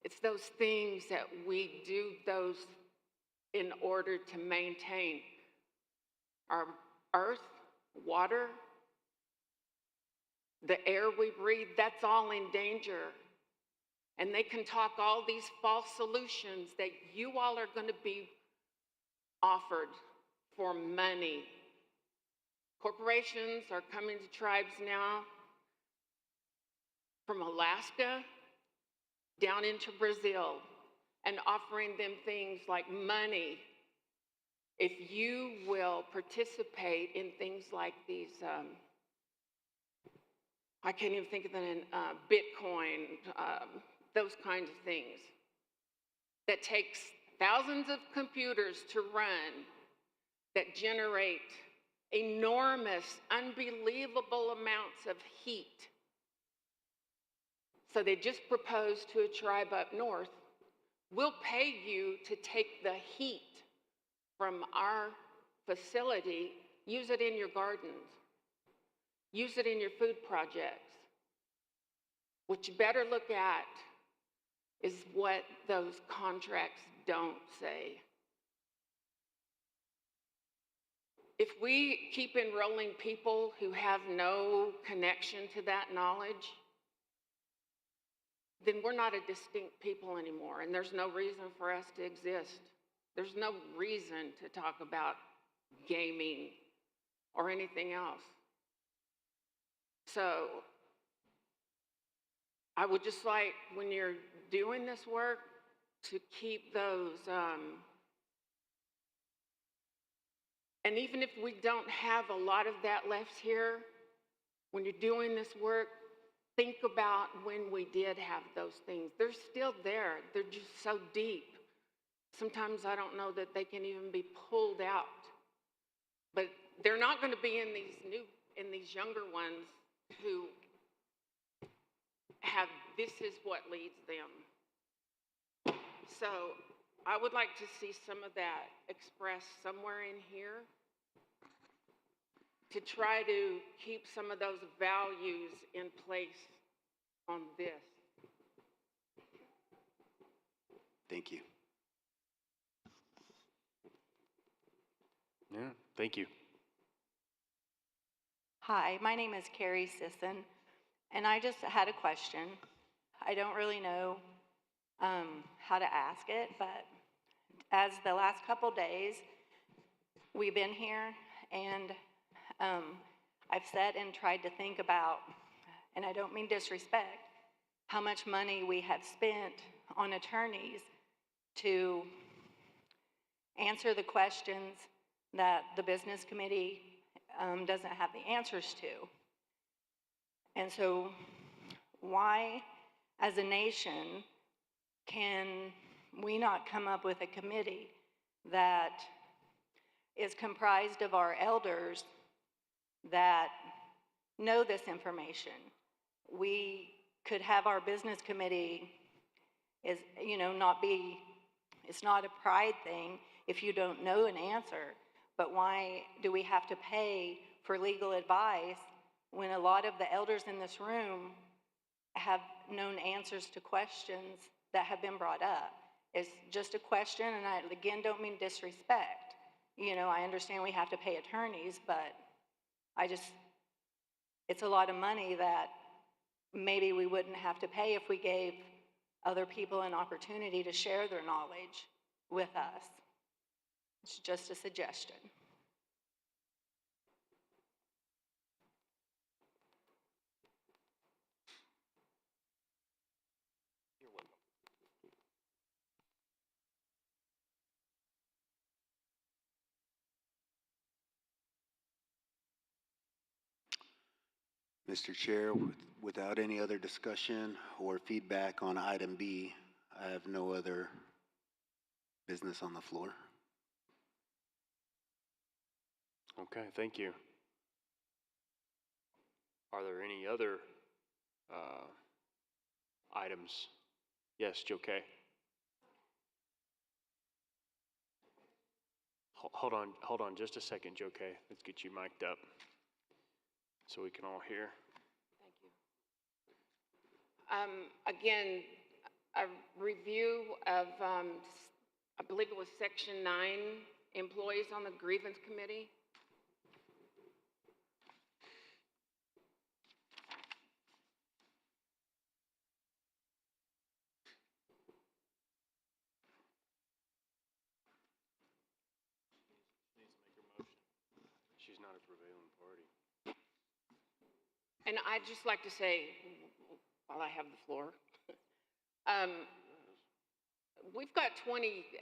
it's those things that we do those in order to maintain our earth, water, the air we breathe. That's all in danger. And they can talk all these false solutions that you all are going to be offered for money. Corporations are coming to tribes now from Alaska down into Brazil and offering them things like money if you will participate in things like these, I can't even think of the name, Bitcoin, those kinds of things that takes thousands of computers to run, that generate enormous, unbelievable amounts of heat. So they just proposed to a tribe up north, we'll pay you to take the heat from our facility, use it in your gardens, use it in your food projects. What you better look at is what those contracts don't say. If we keep enrolling people who have no connection to that knowledge, then we're not a distinct people anymore, and there's no reason for us to exist. There's no reason to talk about gaming or anything else. So I would just like, when you're doing this work, to keep those, and even if we don't have a lot of that left here, when you're doing this work, think about when we did have those things. They're still there. They're just so deep. Sometimes I don't know that they can even be pulled out. But they're not going to be in these younger ones who have, this is what leads them. So I would like to see some of that expressed somewhere in here, to try to keep some of those values in place on this. Thank you. Yeah, thank you. Hi, my name is Carrie Sisson, and I just had a question. I don't really know how to ask it, but as the last couple days we've been here, and I've sat and tried to think about, and I don't mean disrespect, how much money we have spent on attorneys to answer the questions that the business committee doesn't have the answers to. And so why, as a nation, can we not come up with a committee that is comprised of our elders that know this information? We could have our business committee is, not be, it's not a pride thing if you don't know an answer, but why do we have to pay for legal advice when a lot of the elders in this room have known answers to questions that have been brought up? It's just a question, and I, again, don't mean disrespect. I understand we have to pay attorneys, but it's a lot of money that maybe we wouldn't have to pay if we gave other people an opportunity to share their knowledge with us. It's just a suggestion. Mr. Chair, without any other discussion or feedback on item B, I have no other business on the floor. Okay, thank you. Are there any other items? Yes, Joe K. Hold on just a second, Joe K. Let's get you mic'd up so we can all hear. Again, a review of, I believe it was Section 9, employees on the grievance committee. She's not a prevailing party. And I'd just like to say, while I have the floor, we've got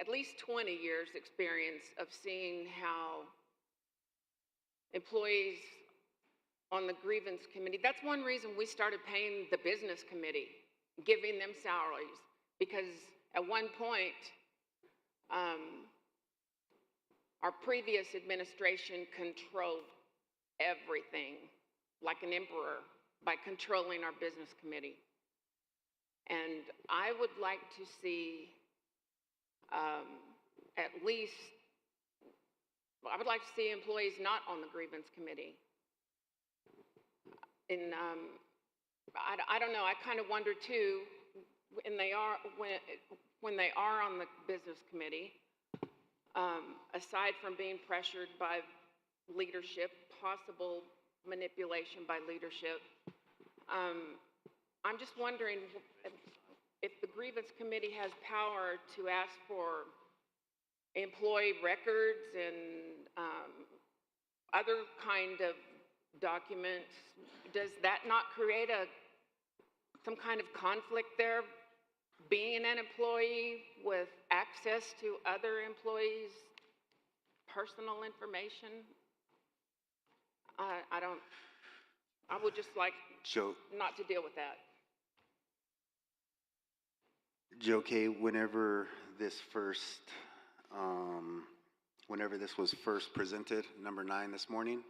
at least 20 years experience of seeing how employees on the grievance committee, that's one reason we started paying the business committee, giving them salaries, because at one point, our previous administration controlled everything like an emperor by controlling our business committee. And I would like to see at least, I would like to see employees not on the grievance committee. And I don't know, I kind of wonder too, when they are on the business committee, aside from being pressured by leadership, possible manipulation by leadership, I'm just wondering if the grievance committee has power to ask for employee records and other kind of documents, does that not create some kind of conflict there? Being an employee with access to other employees' personal information? I would just like not to deal with that. Joe K., whenever this was first presented, number 9 this morning,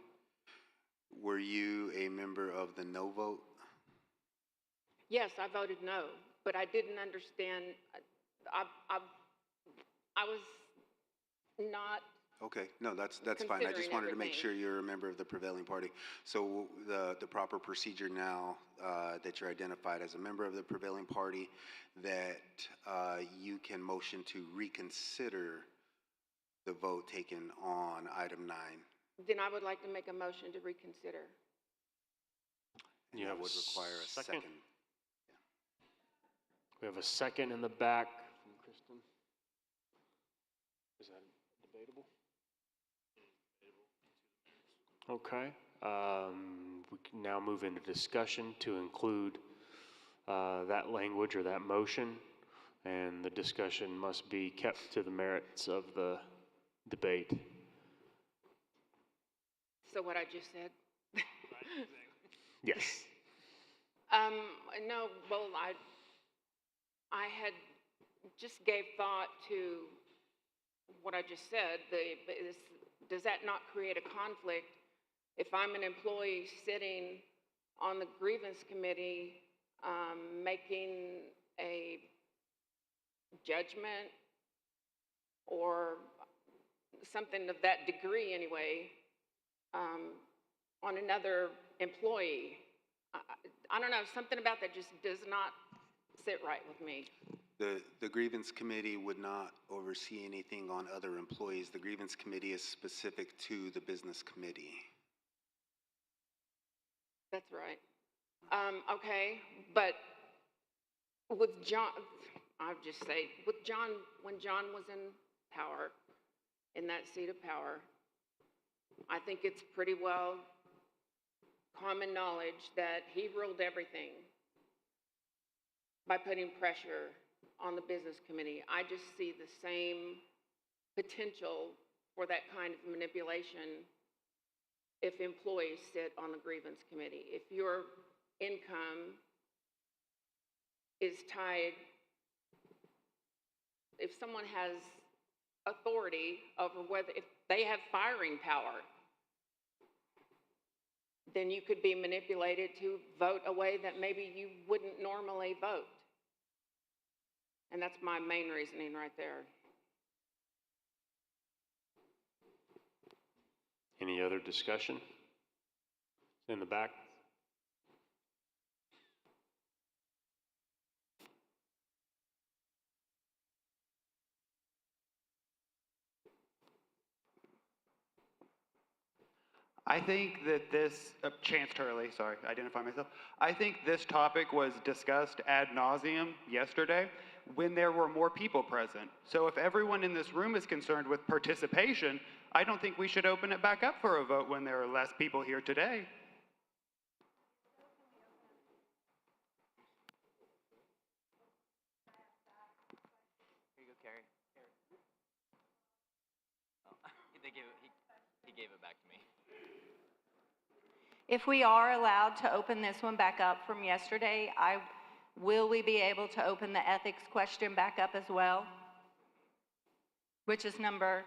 were you a member of the no vote? Yes, I voted no, but I didn't understand. I was not. Okay, no, that's fine. I just wanted to make sure you're a member of the prevailing party. So the proper procedure now that you're identified as a member of the prevailing party, that you can motion to reconsider the vote taken on item 9. Then I would like to make a motion to reconsider. And that would require a second. We have a second in the back from Kristen. Is that debatable? Okay. We can now move into discussion to include that language or that motion, and the discussion must be kept to the merits of the debate. So what I just said? Yes. No, well, I had just gave thought to what I just said. Does that not create a conflict if I'm an employee sitting on the grievance committee making a judgment or something of that degree anyway on another employee? I don't know, something about that just does not sit right with me. The grievance committee would not oversee anything on other employees. The grievance committee is specific to the business committee. That's right. Okay, but with John, I'll just say, with John, when John was in power, in that seat of power, I think it's pretty well common knowledge that he ruled everything by putting pressure on the business committee. I just see the same potential for that kind of manipulation if employees sit on the grievance committee. If your income is tied, if someone has authority over whether, if they have firing power, then you could be manipulated to vote a way that maybe you wouldn't normally vote. And that's my main reasoning right there. Any other discussion? In the back? I think that this, Chance Turley, sorry, identify myself. I think this topic was discussed ad nauseum yesterday when there were more people present. So if everyone in this room is concerned with participation, I don't think we should open it back up for a vote when there are less people here today. Here you go, Carrie. Oh, he gave it back to me. If we are allowed to open this one back up from yesterday, will we be able to open the ethics question back up as well? Which is number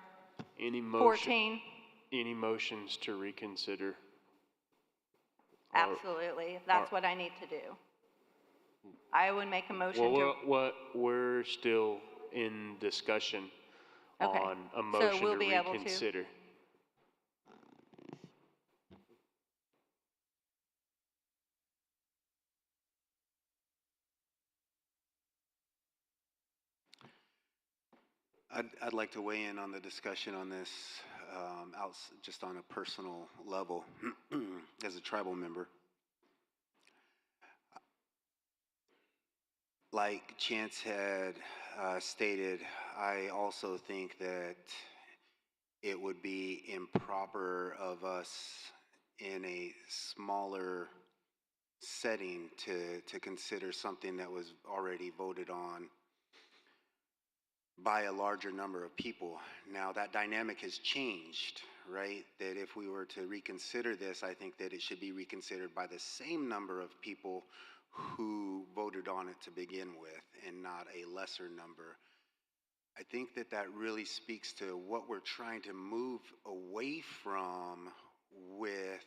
14? Any motions to reconsider? Absolutely. That's what I need to do. I would make a motion We're still in discussion on a motion so we'll to be able reconsider. I'd like to weigh in on the discussion on this, just on a personal level, as a tribal member. Like Chance had stated, I also think that it would be improper of us in a smaller setting to consider something that was already voted on by a larger number of people. Now that dynamic has changed, right? That if we were to reconsider this, I think that it should be reconsidered by the same number of people who voted on it to begin with and not a lesser number. I think that that really speaks to what we're trying to move away from with,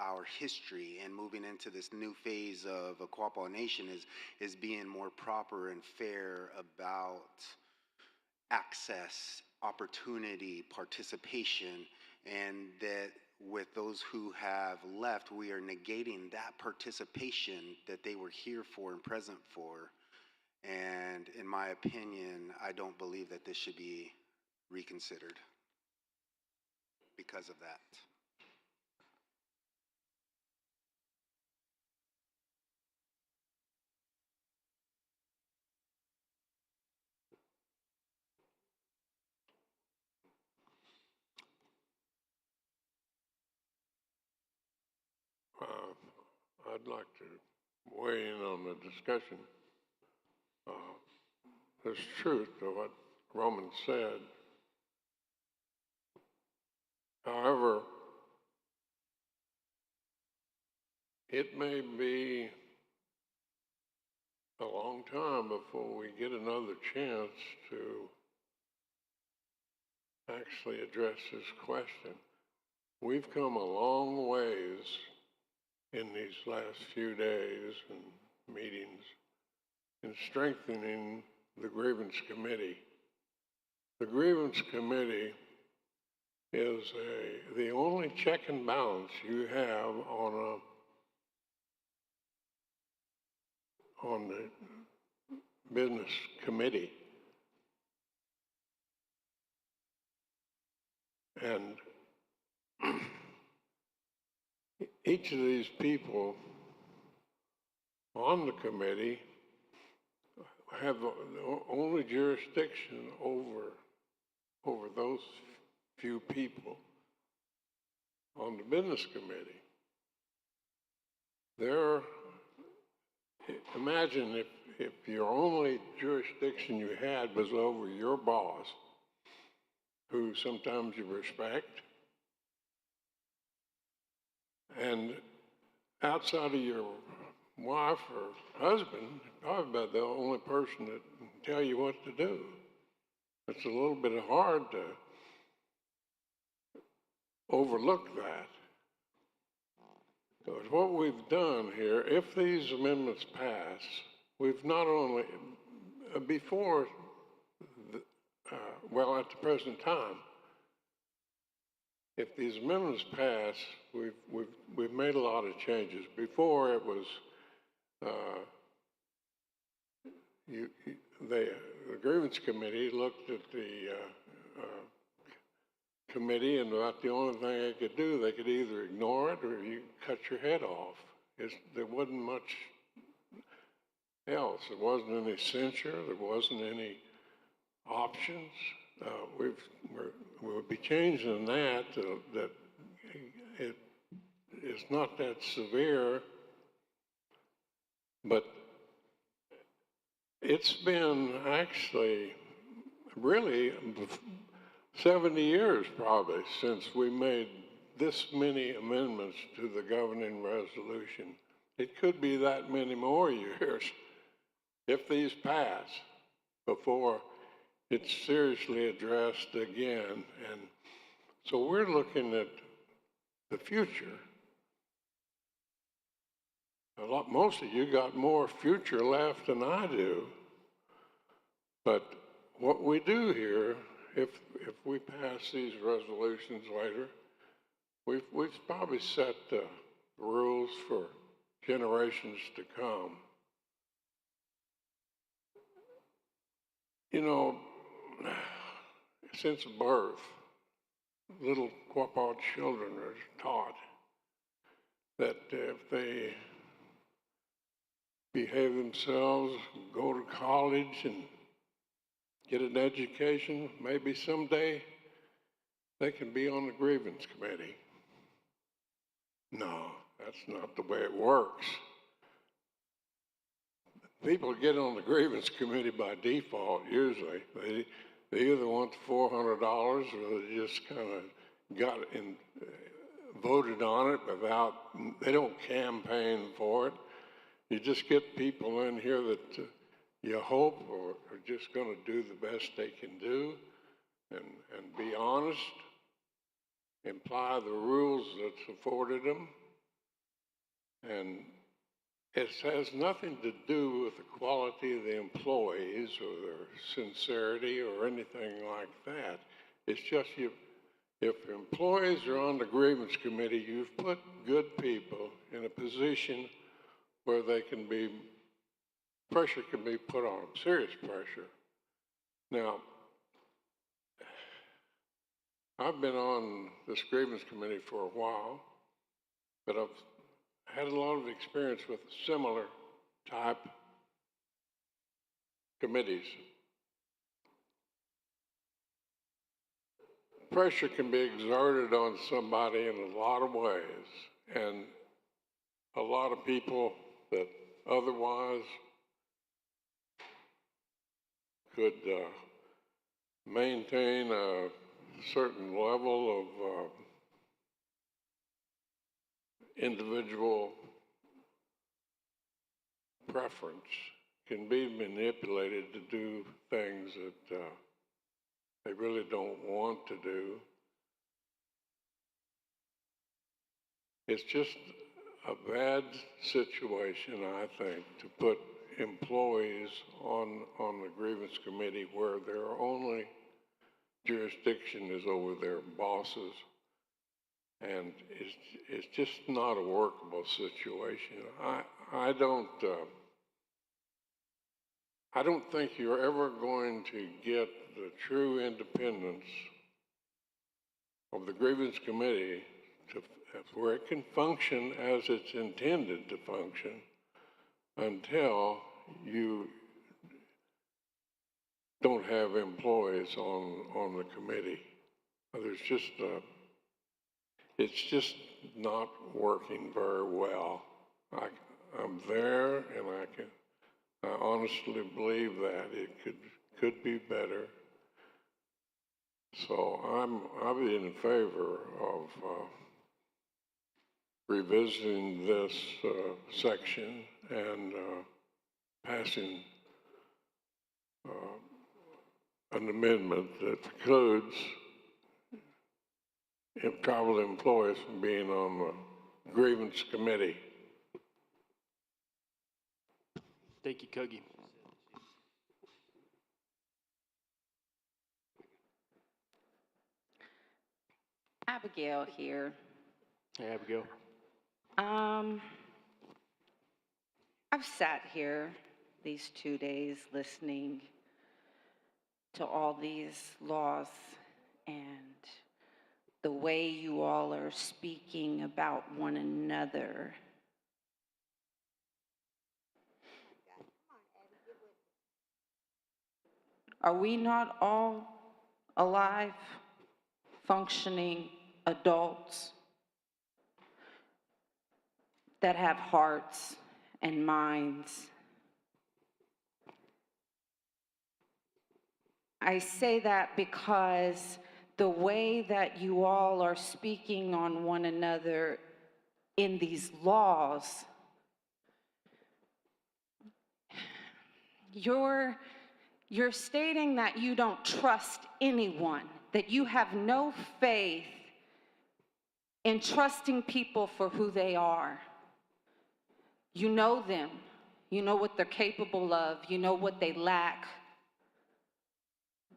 our history, and moving into this new phase of a Quapaw Nation is being more proper and fair about access, opportunity, participation, and that with those who have left, we are negating that participation that they were here for and present for. And in my opinion, I don't believe that this should be reconsidered because of that. I'd like to weigh in on the discussion. There's truth to what Roman said. However, it may be a long time before we get another chance to actually address this question. We've come a long ways in these last few days and meetings in strengthening the grievance committee. The grievance committee is the only check and balance you have on the business committee. And each of these people on the committee have the only jurisdiction over those few people on the business committee. Imagine if your only jurisdiction you had was over your boss, who sometimes you respect, And outside of your wife or husband, probably about the only person that can tell you what to do. It's a little bit hard to overlook that. But what we've done here, if these amendments pass, we've not only, before, well, at the present time, if these amendments pass, we've made a lot of changes. Before it was, the grievance committee looked at the committee, and about the only thing they could do, they could either ignore it or you cut your head off. There wasn't much else. There wasn't any censure. There wasn't any options. We'll be changing that that it is not that severe, but it's been actually really 70 years probably since we made this many amendments to the governing resolution. It could be that many more years if these pass before it's seriously addressed again. And so we're looking at the future. Most of you got more future left than I do. But what we do here, if we pass these resolutions later, we've probably set the rules for generations to come. You know, since birth, little Quapaw children are taught that if they behave themselves, go to college and get an education, maybe someday they can be on the grievance committee. No, that's not the way it works. People get on the grievance committee by default, usually. They either want the $400 or they just kind of got in, voted on it without, they don't campaign for it. You just get people in here that you hope are just going to do the best they can do and be honest, imply the rules that's afforded them. And it has nothing to do with the quality of the employees or their sincerity or anything like that. It's just if employees are on the grievance committee, you've put good people in a position where they can be, pressure can be put on them, serious pressure. Now, I've been on this grievance committee for a while, but I've had a lot of experience with similar type committees. Pressure can be exerted on somebody in a lot of ways, and a lot of people that otherwise could maintain a certain level of individual preference can be manipulated to do things that they really don't want to do. It's just a bad situation, I think, to put employees on the grievance committee where their only jurisdiction is over their bosses. And it's just not a workable situation. I don't think you're ever going to get the true independence of the grievance committee to where it can function as it's intended to function until you don't have employees on the committee. There's just it's just not working very well. I'm there, and I honestly believe that it could be better. So I'm in favor of revisiting this section and passing an amendment that precludes tribal employees from being on the grievance committee. Thank you, Kogi. Abigail here. Hey, Abigail. I've sat here these 2 days listening to all these laws and the way you all are speaking about one another. Are we not all alive, functioning adults that have hearts and minds? I say that because the way that you all are speaking on one another in these laws, you're stating that you don't trust anyone, that you have no faith in trusting people for who they are. You know them. You know what they're capable of. You know what they lack.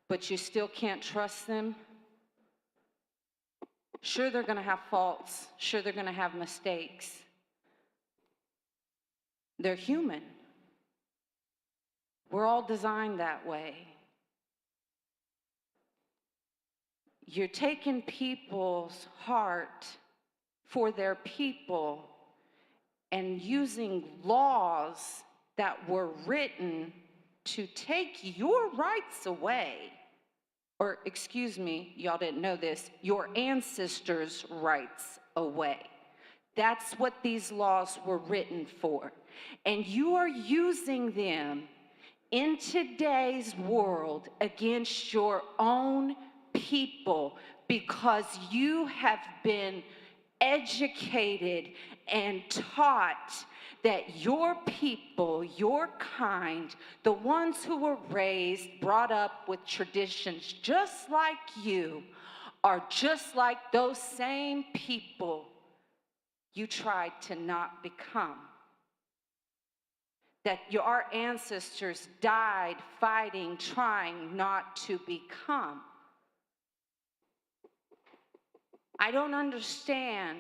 But you still can't trust them. Sure, they're going to have faults. Sure, they're going to have mistakes. They're human. We're all designed that way. You're taking people's heart for their people and using laws that were written to take your rights away. Or, excuse me, y'all didn't know this, your ancestors' rights away. That's what these laws were written for. And you are using them in today's world against your own people because you have been educated and taught that your people, your kind, the ones who were raised, brought up with traditions just like you, are just like those same people you tried to not become. That your ancestors died fighting, trying not to become. I don't understand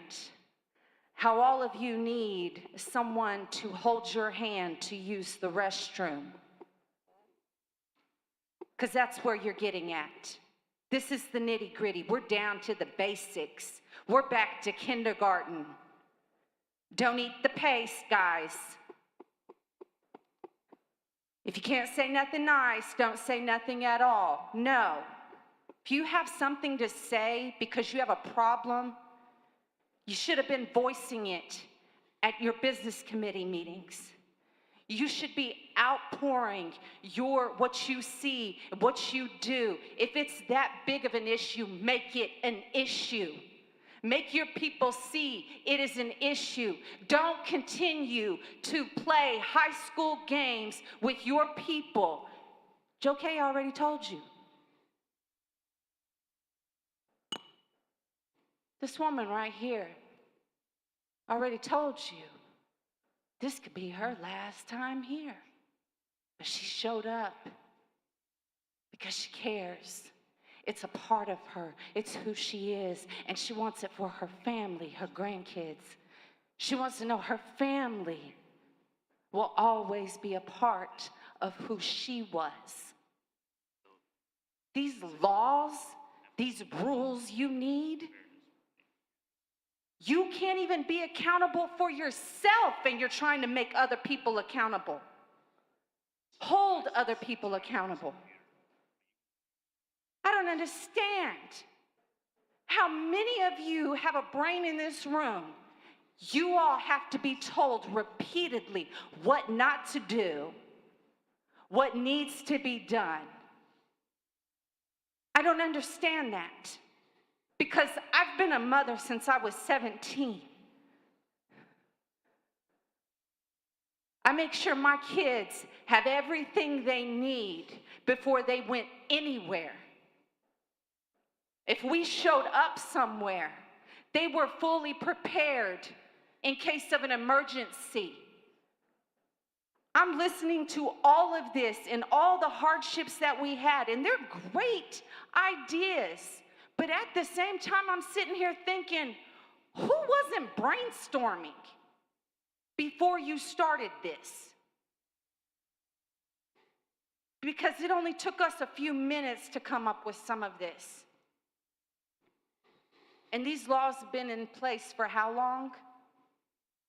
how all of you need someone to hold your hand to use the restroom. Because that's where you're getting at. This is the nitty-gritty. We're down to the basics. We're back to kindergarten. Don't eat the paste, guys. If you can't say nothing nice, don't say nothing at all. No. If you have something to say because you have a problem, you should have been voicing it at your business committee meetings. You should be outpouring what you see, what you do. If it's that big of an issue, make it an issue. Make your people see it is an issue. Don't continue to play high school games with your people. Joe Kay already told you. This woman right here already told you this could be her last time here. But she showed up because she cares. It's a part of her. It's who she is. And she wants it for her family, her grandkids. She wants to know her family will always be a part of who she was. These laws, these rules you need, you can't even be accountable for yourself, and you're trying to make other people accountable. Hold other people accountable. I don't understand how many of you have a brain in this room. You all have to be told repeatedly what not to do, what needs to be done. I don't understand that because I've been a mother since I was 17. I make sure my kids have everything they need before they went anywhere. If we showed up somewhere, they were fully prepared in case of an emergency. I'm listening to all of this and all the hardships that we had, and they're great ideas. But at the same time, I'm sitting here thinking, who wasn't brainstorming before you started this? Because it only took us a few minutes to come up with some of this. And these laws have been in place for how long?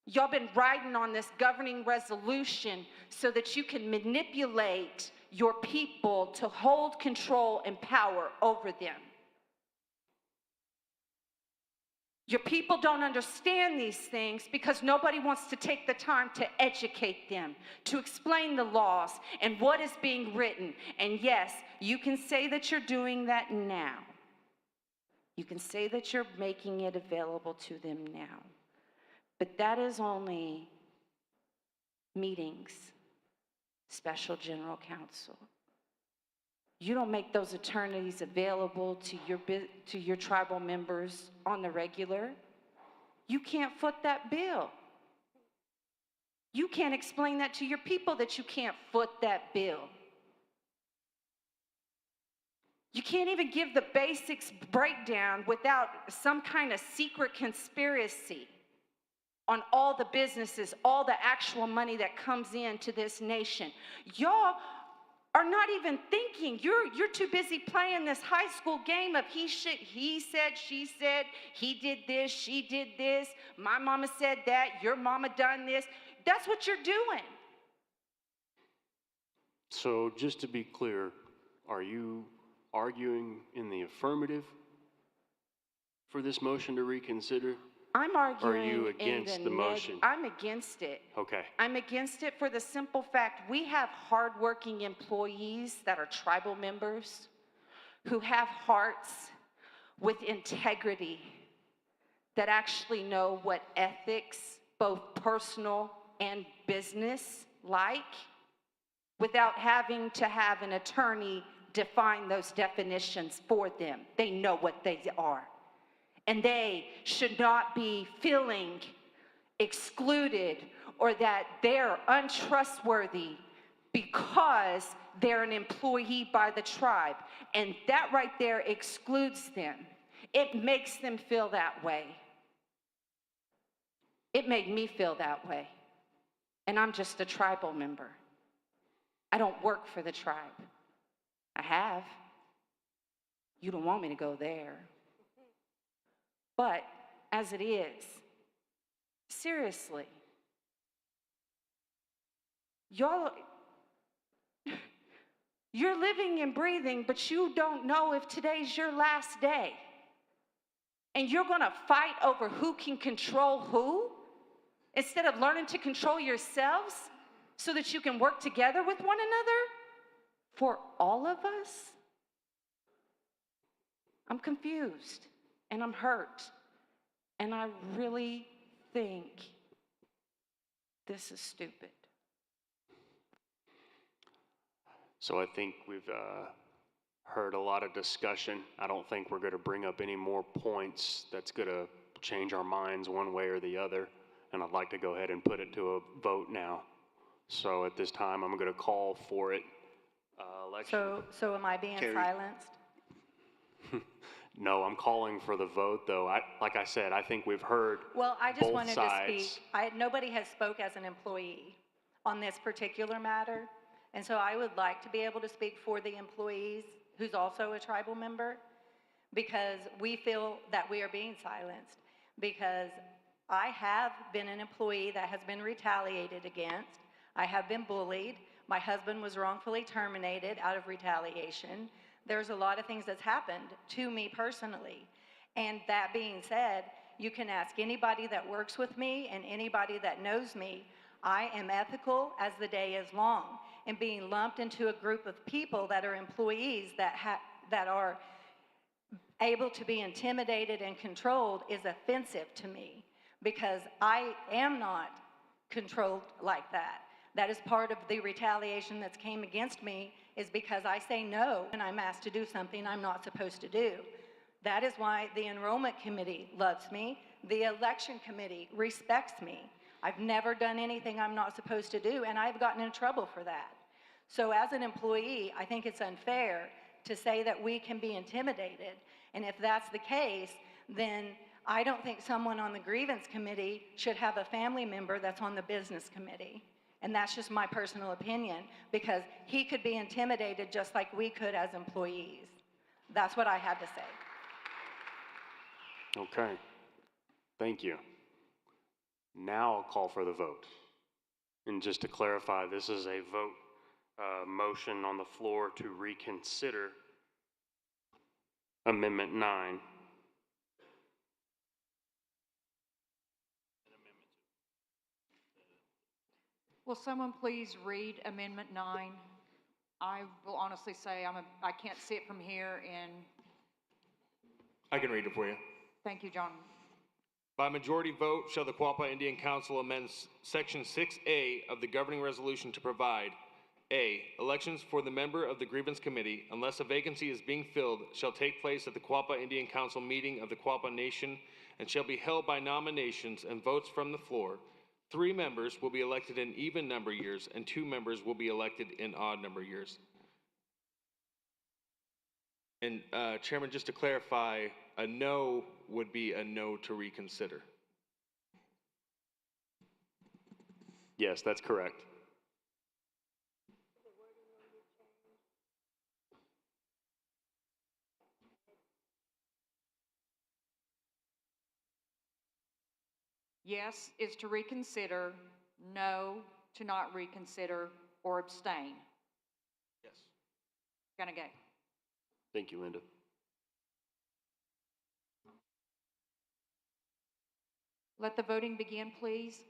Y'all been riding on this governing resolution so that you can manipulate your people to hold control and power over them. Your people don't understand these things because nobody wants to take the time to educate them, to explain the laws and what is being written. And yes, you can say that you're doing that now. You can say that you're making it available to them now. But that is only meetings, special general counsel. You don't make those attorneys available to your tribal members on the regular. You can't foot that bill. You can't explain that to your people that you can't foot that bill. You can't even give the basics breakdown without some kind of secret conspiracy on all the businesses, all the actual money that comes into this nation. Y'all are not even thinking. You're too busy playing this high school game of he said, she said, he did this, she did this, my mama said that, your mama done this. That's what you're doing. So just to be clear, are you arguing in the affirmative for this motion to reconsider? I'm arguing. Or are you against the motion? I'm against it. Okay. I'm against it for the simple fact we have hardworking employees that are tribal members who have hearts with integrity that actually know what ethics, both personal and business, like, without having to have an attorney define those definitions for them. They know what they are. And they should not be feeling excluded or that they're untrustworthy because they're an employee by the tribe. And that right there excludes them. It makes them feel that way. It made me feel that way. And I'm just a tribal member. I don't work for the tribe. I have. You don't want me to go there. But as it is, seriously, y'all, you're living and breathing, but you don't know if today's your last day. And you're gonna fight over who can control who, instead of learning to control yourselves so that you can work together with one another for all of us. I'm confused. And I'm hurt. And I really think this is stupid. So I think we've heard a lot of discussion. I don't think we're going to bring up any more points that's going to change our minds one way or the other. And I'd like to go ahead and put it to a vote now. So at this time, I'm going to call for it. Election. So am I being silenced? No, I'm calling for the vote, though. Like I said, I think we've heard Well, I just both wanted sides. to speak. Nobody has spoke as an employee on this particular matter. And so I would like to be able to speak for the employees who's also a tribal member, because we feel that we are being silenced, because I have been an employee that has been retaliated against. I have been bullied. My husband was wrongfully terminated out of retaliation. There's a lot of things that's happened to me personally. And that being said, you can ask anybody that works with me and anybody that knows me. I am ethical as the day is long. And being lumped into a group of people that are employees that are able to be intimidated and controlled is offensive to me, because I am not controlled like that. That is part of the retaliation that's came against me, is because I say no and I'm asked to do something I'm not supposed to do. That is why the enrollment committee loves me. The election committee respects me. I've never done anything I'm not supposed to do, and I've gotten in trouble for that. So as an employee, I think it's unfair to say that we can be intimidated. And if that's the case, then I don't think someone on the grievance committee should have a family member that's on the business committee. And that's just my personal opinion, because he could be intimidated just like we could as employees. That's what I had to say. Okay, thank you. Now I'll call for the vote. And just to clarify, this is a vote, motion on the floor to reconsider Amendment 9. Will someone please read Amendment 9? I will honestly say I can't see it from here, and I can read it for you. thank you, John. By majority vote, shall the Quapaw Indian Council amend Section 6A of the governing resolution to provide: A, elections for the member of the grievance committee, unless a vacancy is being filled, shall take place at the Quapaw Indian Council meeting of the Quapaw Nation and shall be held by nominations and votes from the floor. 3 members will be elected in even number years, and 2 members will be elected in odd number years. And Chairman, just to clarify, a no would be a no to reconsider. Yes, that's correct. Yes is to reconsider, no to not reconsider, or abstain. Yes. Gonna go. Thank you, Linda. Let the voting begin, please.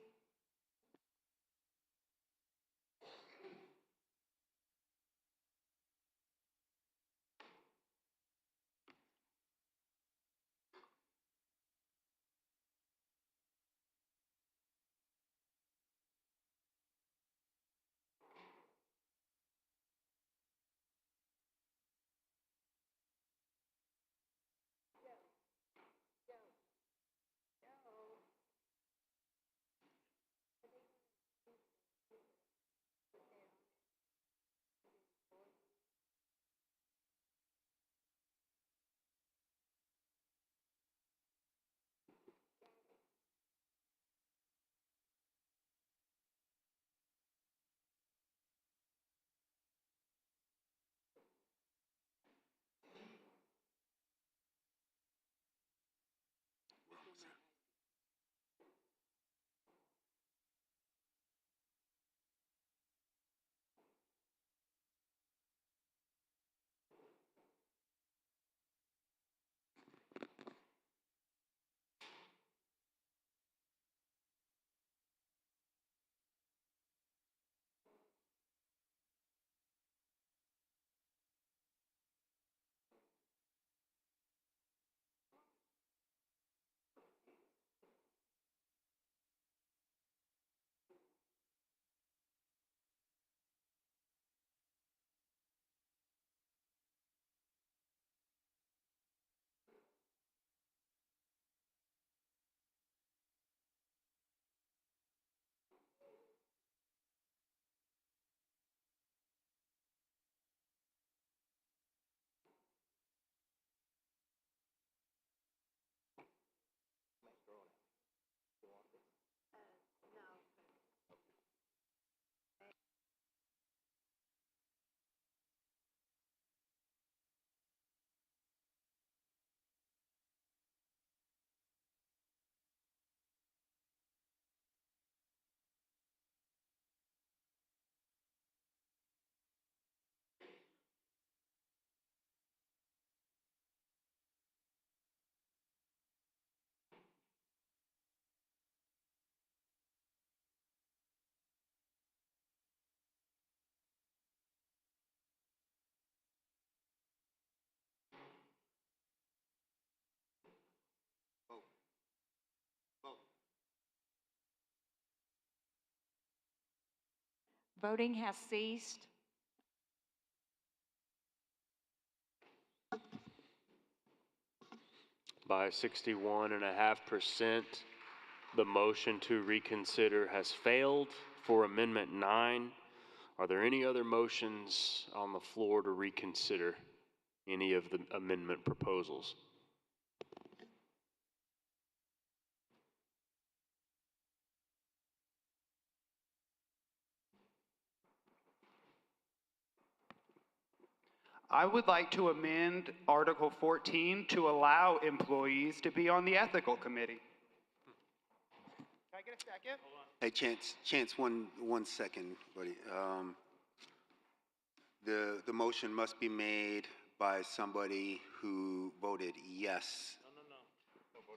Voting has ceased. By 61.5%, the motion to reconsider has failed for Amendment 9. Are there any other motions on the floor to reconsider any of the amendment proposals? I would like to amend Article 14 to allow employees to be on the ethical committee. Can I get a second? Hey, Chance, one second, buddy. The motion must be made by somebody who voted yes. No.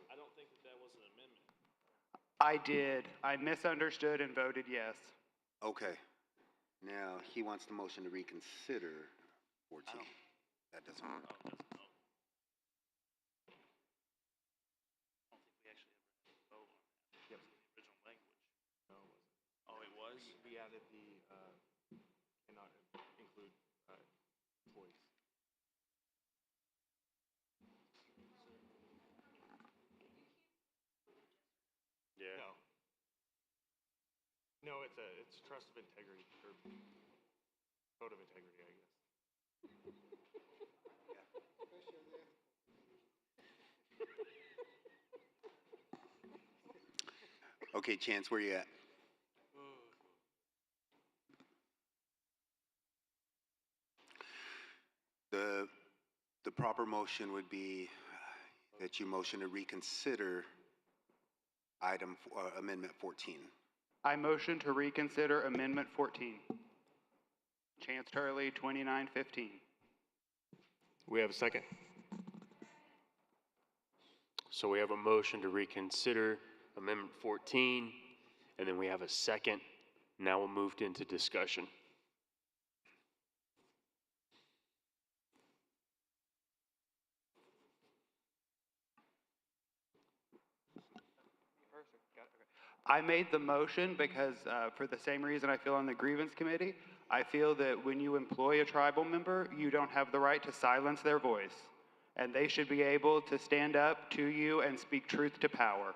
I don't think that was an amendment. I did. I misunderstood and voted yes. Okay. Now, he wants the motion to reconsider 14. That doesn't work. Oh, it was? We added the, cannot include, employees. Yeah. No, it's trust of integrity, or code of integrity, I guess. Okay, Chance, where you at? The proper motion would be that you motion to reconsider Amendment 14. I motion to reconsider Amendment 14. Chance Turley, 2915. We have a second. So we have a motion to reconsider Amendment 14, and then we have a second. Now we'll move into discussion. I made the motion because for the same reason I feel on the grievance committee, I feel that when you employ a tribal member, you don't have the right to silence their voice. And they should be able to stand up to you and speak truth to power.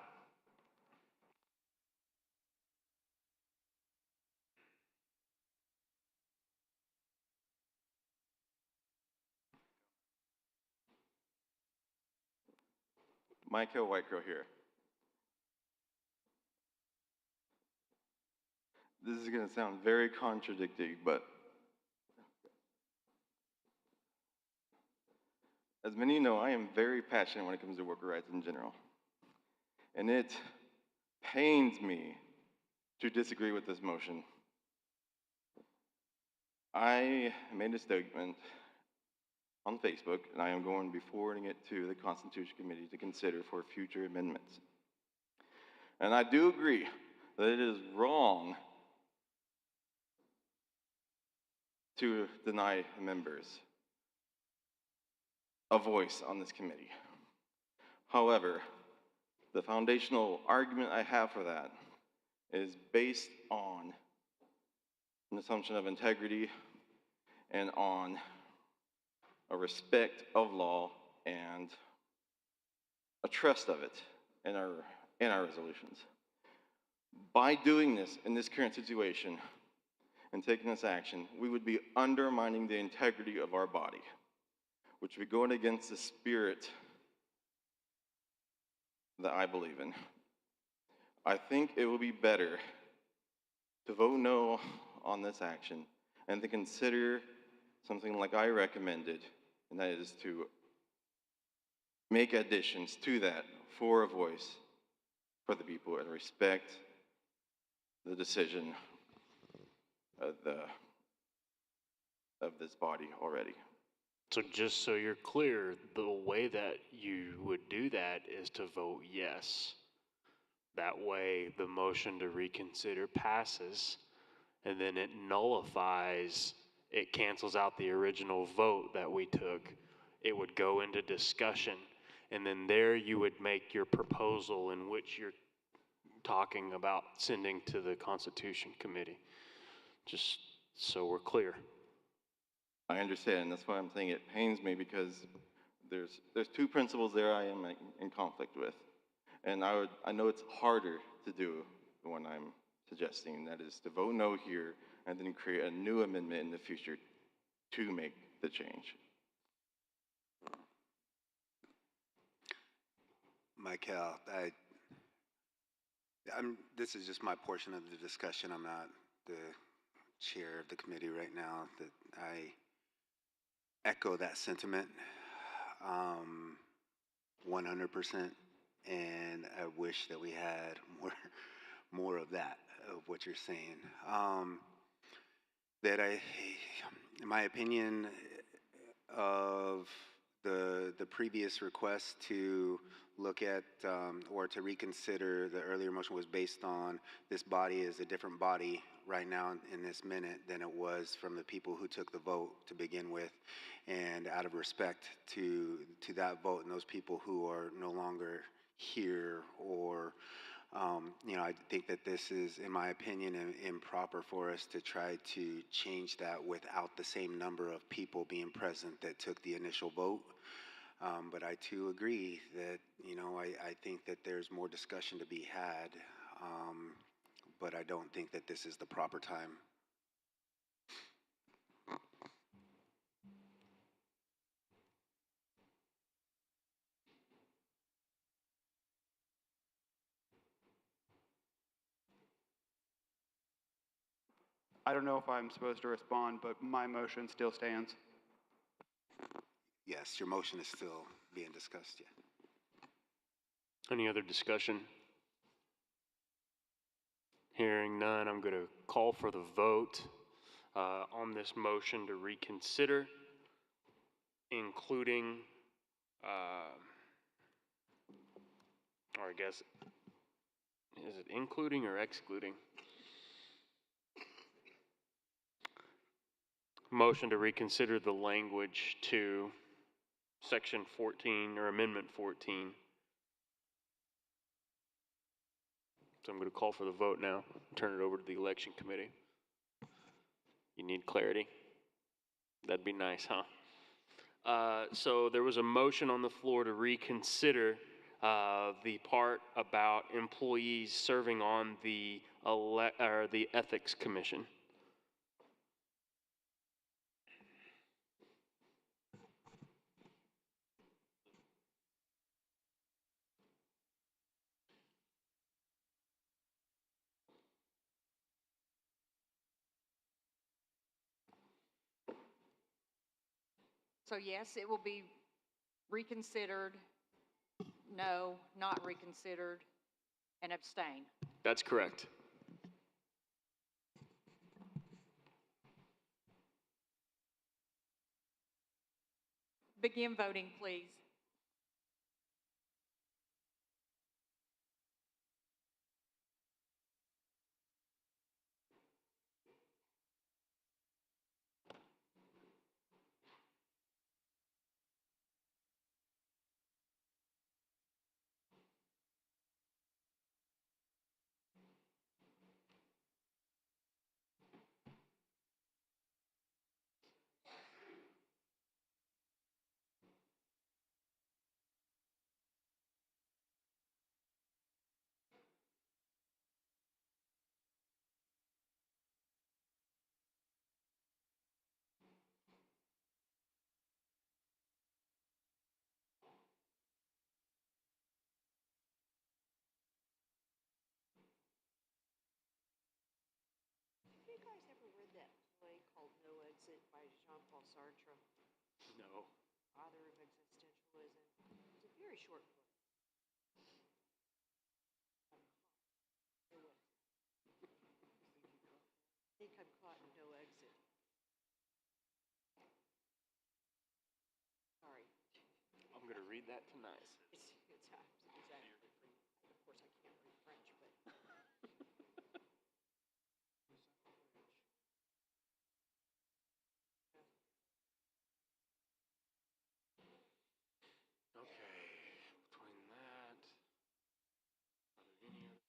Michael Whitecrow here. This is going to sound very contradicting, but as many know, I am very passionate when it comes to worker rights in general. And it pains me to disagree with this motion. I made a statement on Facebook, and I am going to be forwarding it to the Constitution Committee to consider for future amendments. And I do agree that it is wrong to deny members a voice on this committee. However, the foundational argument I have for that is based on an assumption of integrity and on a respect of law and a trust of it in our resolutions. By doing this in this current situation and taking this action, we would be undermining the integrity of our body, which would be going against the spirit that I believe in. I think it would be better to vote no on this action and to consider something like I recommended, and that is to make additions to that for a voice for the people and respect the decision of this body already. So just so you're clear, the way that you would do that is to vote yes. That way the motion to reconsider passes, and then it nullifies, it cancels out the original vote that we took. It would go into discussion, and then there you would make your proposal in which you're talking about sending to the Constitution Committee. just so we're clear. I understand. That's why I'm saying it pains me, because there's two principles there I am in conflict with. And I know it's harder to do the one I'm suggesting, that is to vote no here and then create a new amendment in the future to make the change. Michael, this is just my portion of the discussion. I'm not the chair of the committee right now. That I echo that sentiment 100%, and I wish that we had more of that, of what you're saying. In my opinion, of the previous request to look at or to reconsider the earlier motion was based on this body is a different body right now in this minute than it was from the people who took the vote to begin with. And out of respect to that vote and those people who are no longer here, or I think that this is, in my opinion, improper for us to try to change that without the same number of people being present that took the initial vote. But I too agree that, I think that there's more discussion to be had, but I don't think that this is the proper time. I don't know if I'm supposed to respond, but my motion still stands. Yes, your motion is still being discussed yet. Any other discussion? Hearing none, I'm going to call for the vote on this motion to reconsider, including, or I guess, is it including or excluding? Motion to reconsider the language to Section 14 or Amendment 14. So I'm going to call for the vote now and turn it over to the election committee. You need clarity? That'd be nice, huh? So there was a motion on the floor to reconsider the part about employees serving on the Ethics Commission. So yes, it will be reconsidered, no, not reconsidered, and abstain. That's correct. Begin voting, please. Have you guys ever read that play called No Exit by Jean-Paul Sartre? No. Father of Existentialism. It's a very short book. No exit. I think I'm caught in no exit. Sorry. I'm going to read that tonight. It's of course I can't read French, but. Okay, between that, are there any other?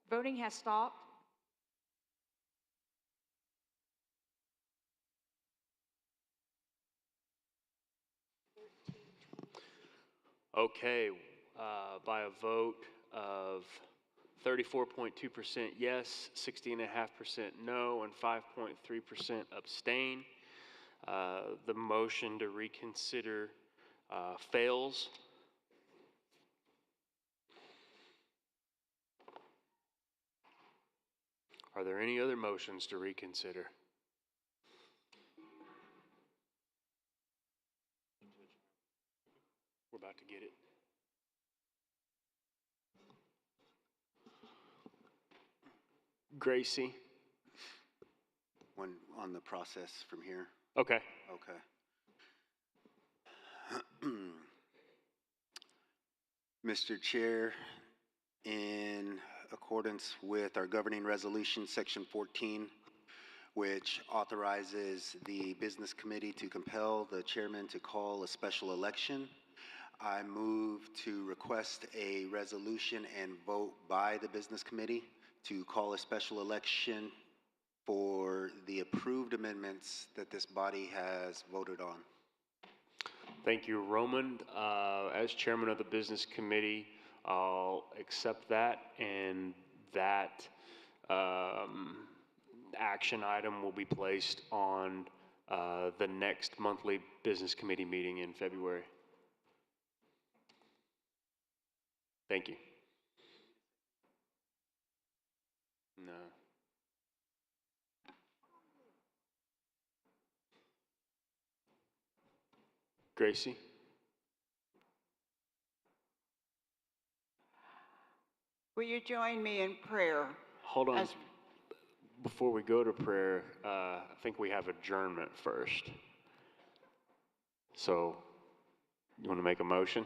Voting has stopped. Okay, by a vote of 34.2% yes, 60.5% no, and 5.3% abstain, the motion to reconsider fails. Are there any other motions to reconsider? We're about to get it. Gracie? One on the process from here. Okay. Okay. Mr. Chair, in accordance with our governing resolution, section 14, which authorizes the business committee to compel the chairman to call a special election, I move to request a resolution and vote by the business committee to call a special election for the approved amendments that this body has voted on. Thank you, Roman. As chairman of the business committee, I'll accept that, and that action item will be placed on the next monthly business committee meeting in February. Thank you. No. Gracie? Will you join me in prayer? Hold on. Before we go to prayer, I think we have adjournment first. So, you want to make a motion?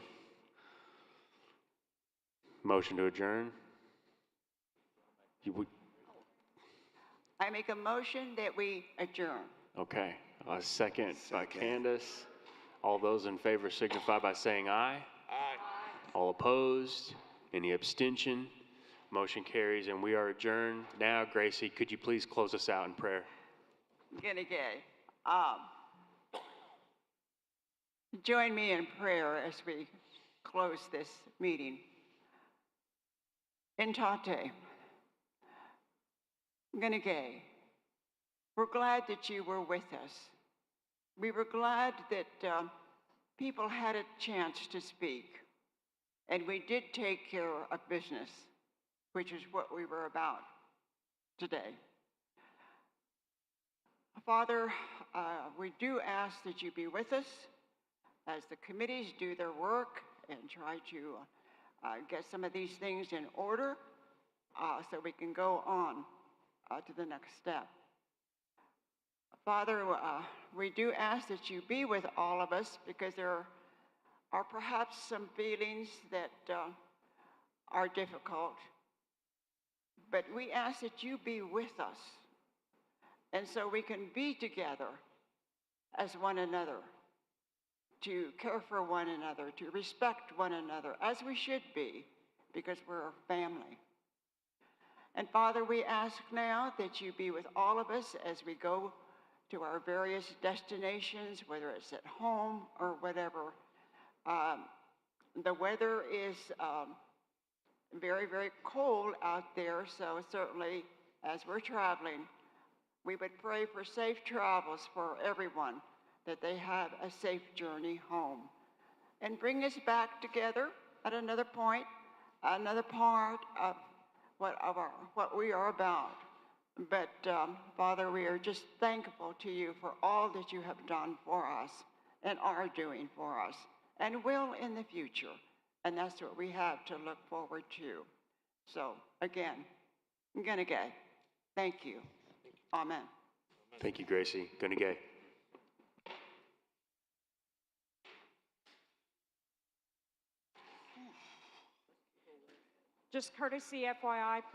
Motion to adjourn? I make a motion that we adjourn. Okay. A second by Candace. All those in favor signify by saying aye. Aye. All opposed? Any abstention? Motion carries, and we are adjourned. Now, Gracie, could you please close us out in prayer? Join me in prayer as we close this meeting. In Tate, Ganagay, we're glad that you were with us. We were glad that people had a chance to speak, and we did take care of business, which is what we were about today. Father, we do ask that you be with us as the committees do their work and try to get some of these things in order so we can go on to the next step. Father, we do ask that you be with all of us because there are perhaps some feelings that are difficult, but we ask that you be with us, and so we can be together as one another, to care for one another, to respect one another, as we should be, because we're a family. And Father, we ask now that you be with all of us as we go to our various destinations, whether it's at home or whatever. The weather is very, very cold out there, so certainly as we're traveling, we would pray for safe travels for everyone, that they have a safe journey home. And bring us back together at another point, another part of what we are about. But Father, we are just thankful to you for all that you have done for us and are doing for us and will in the future. And that's what we have to look forward to. So again, Ganagay, thank you. Amen. Thank you, Gracie. Ganagay. Just courtesy FYI, please.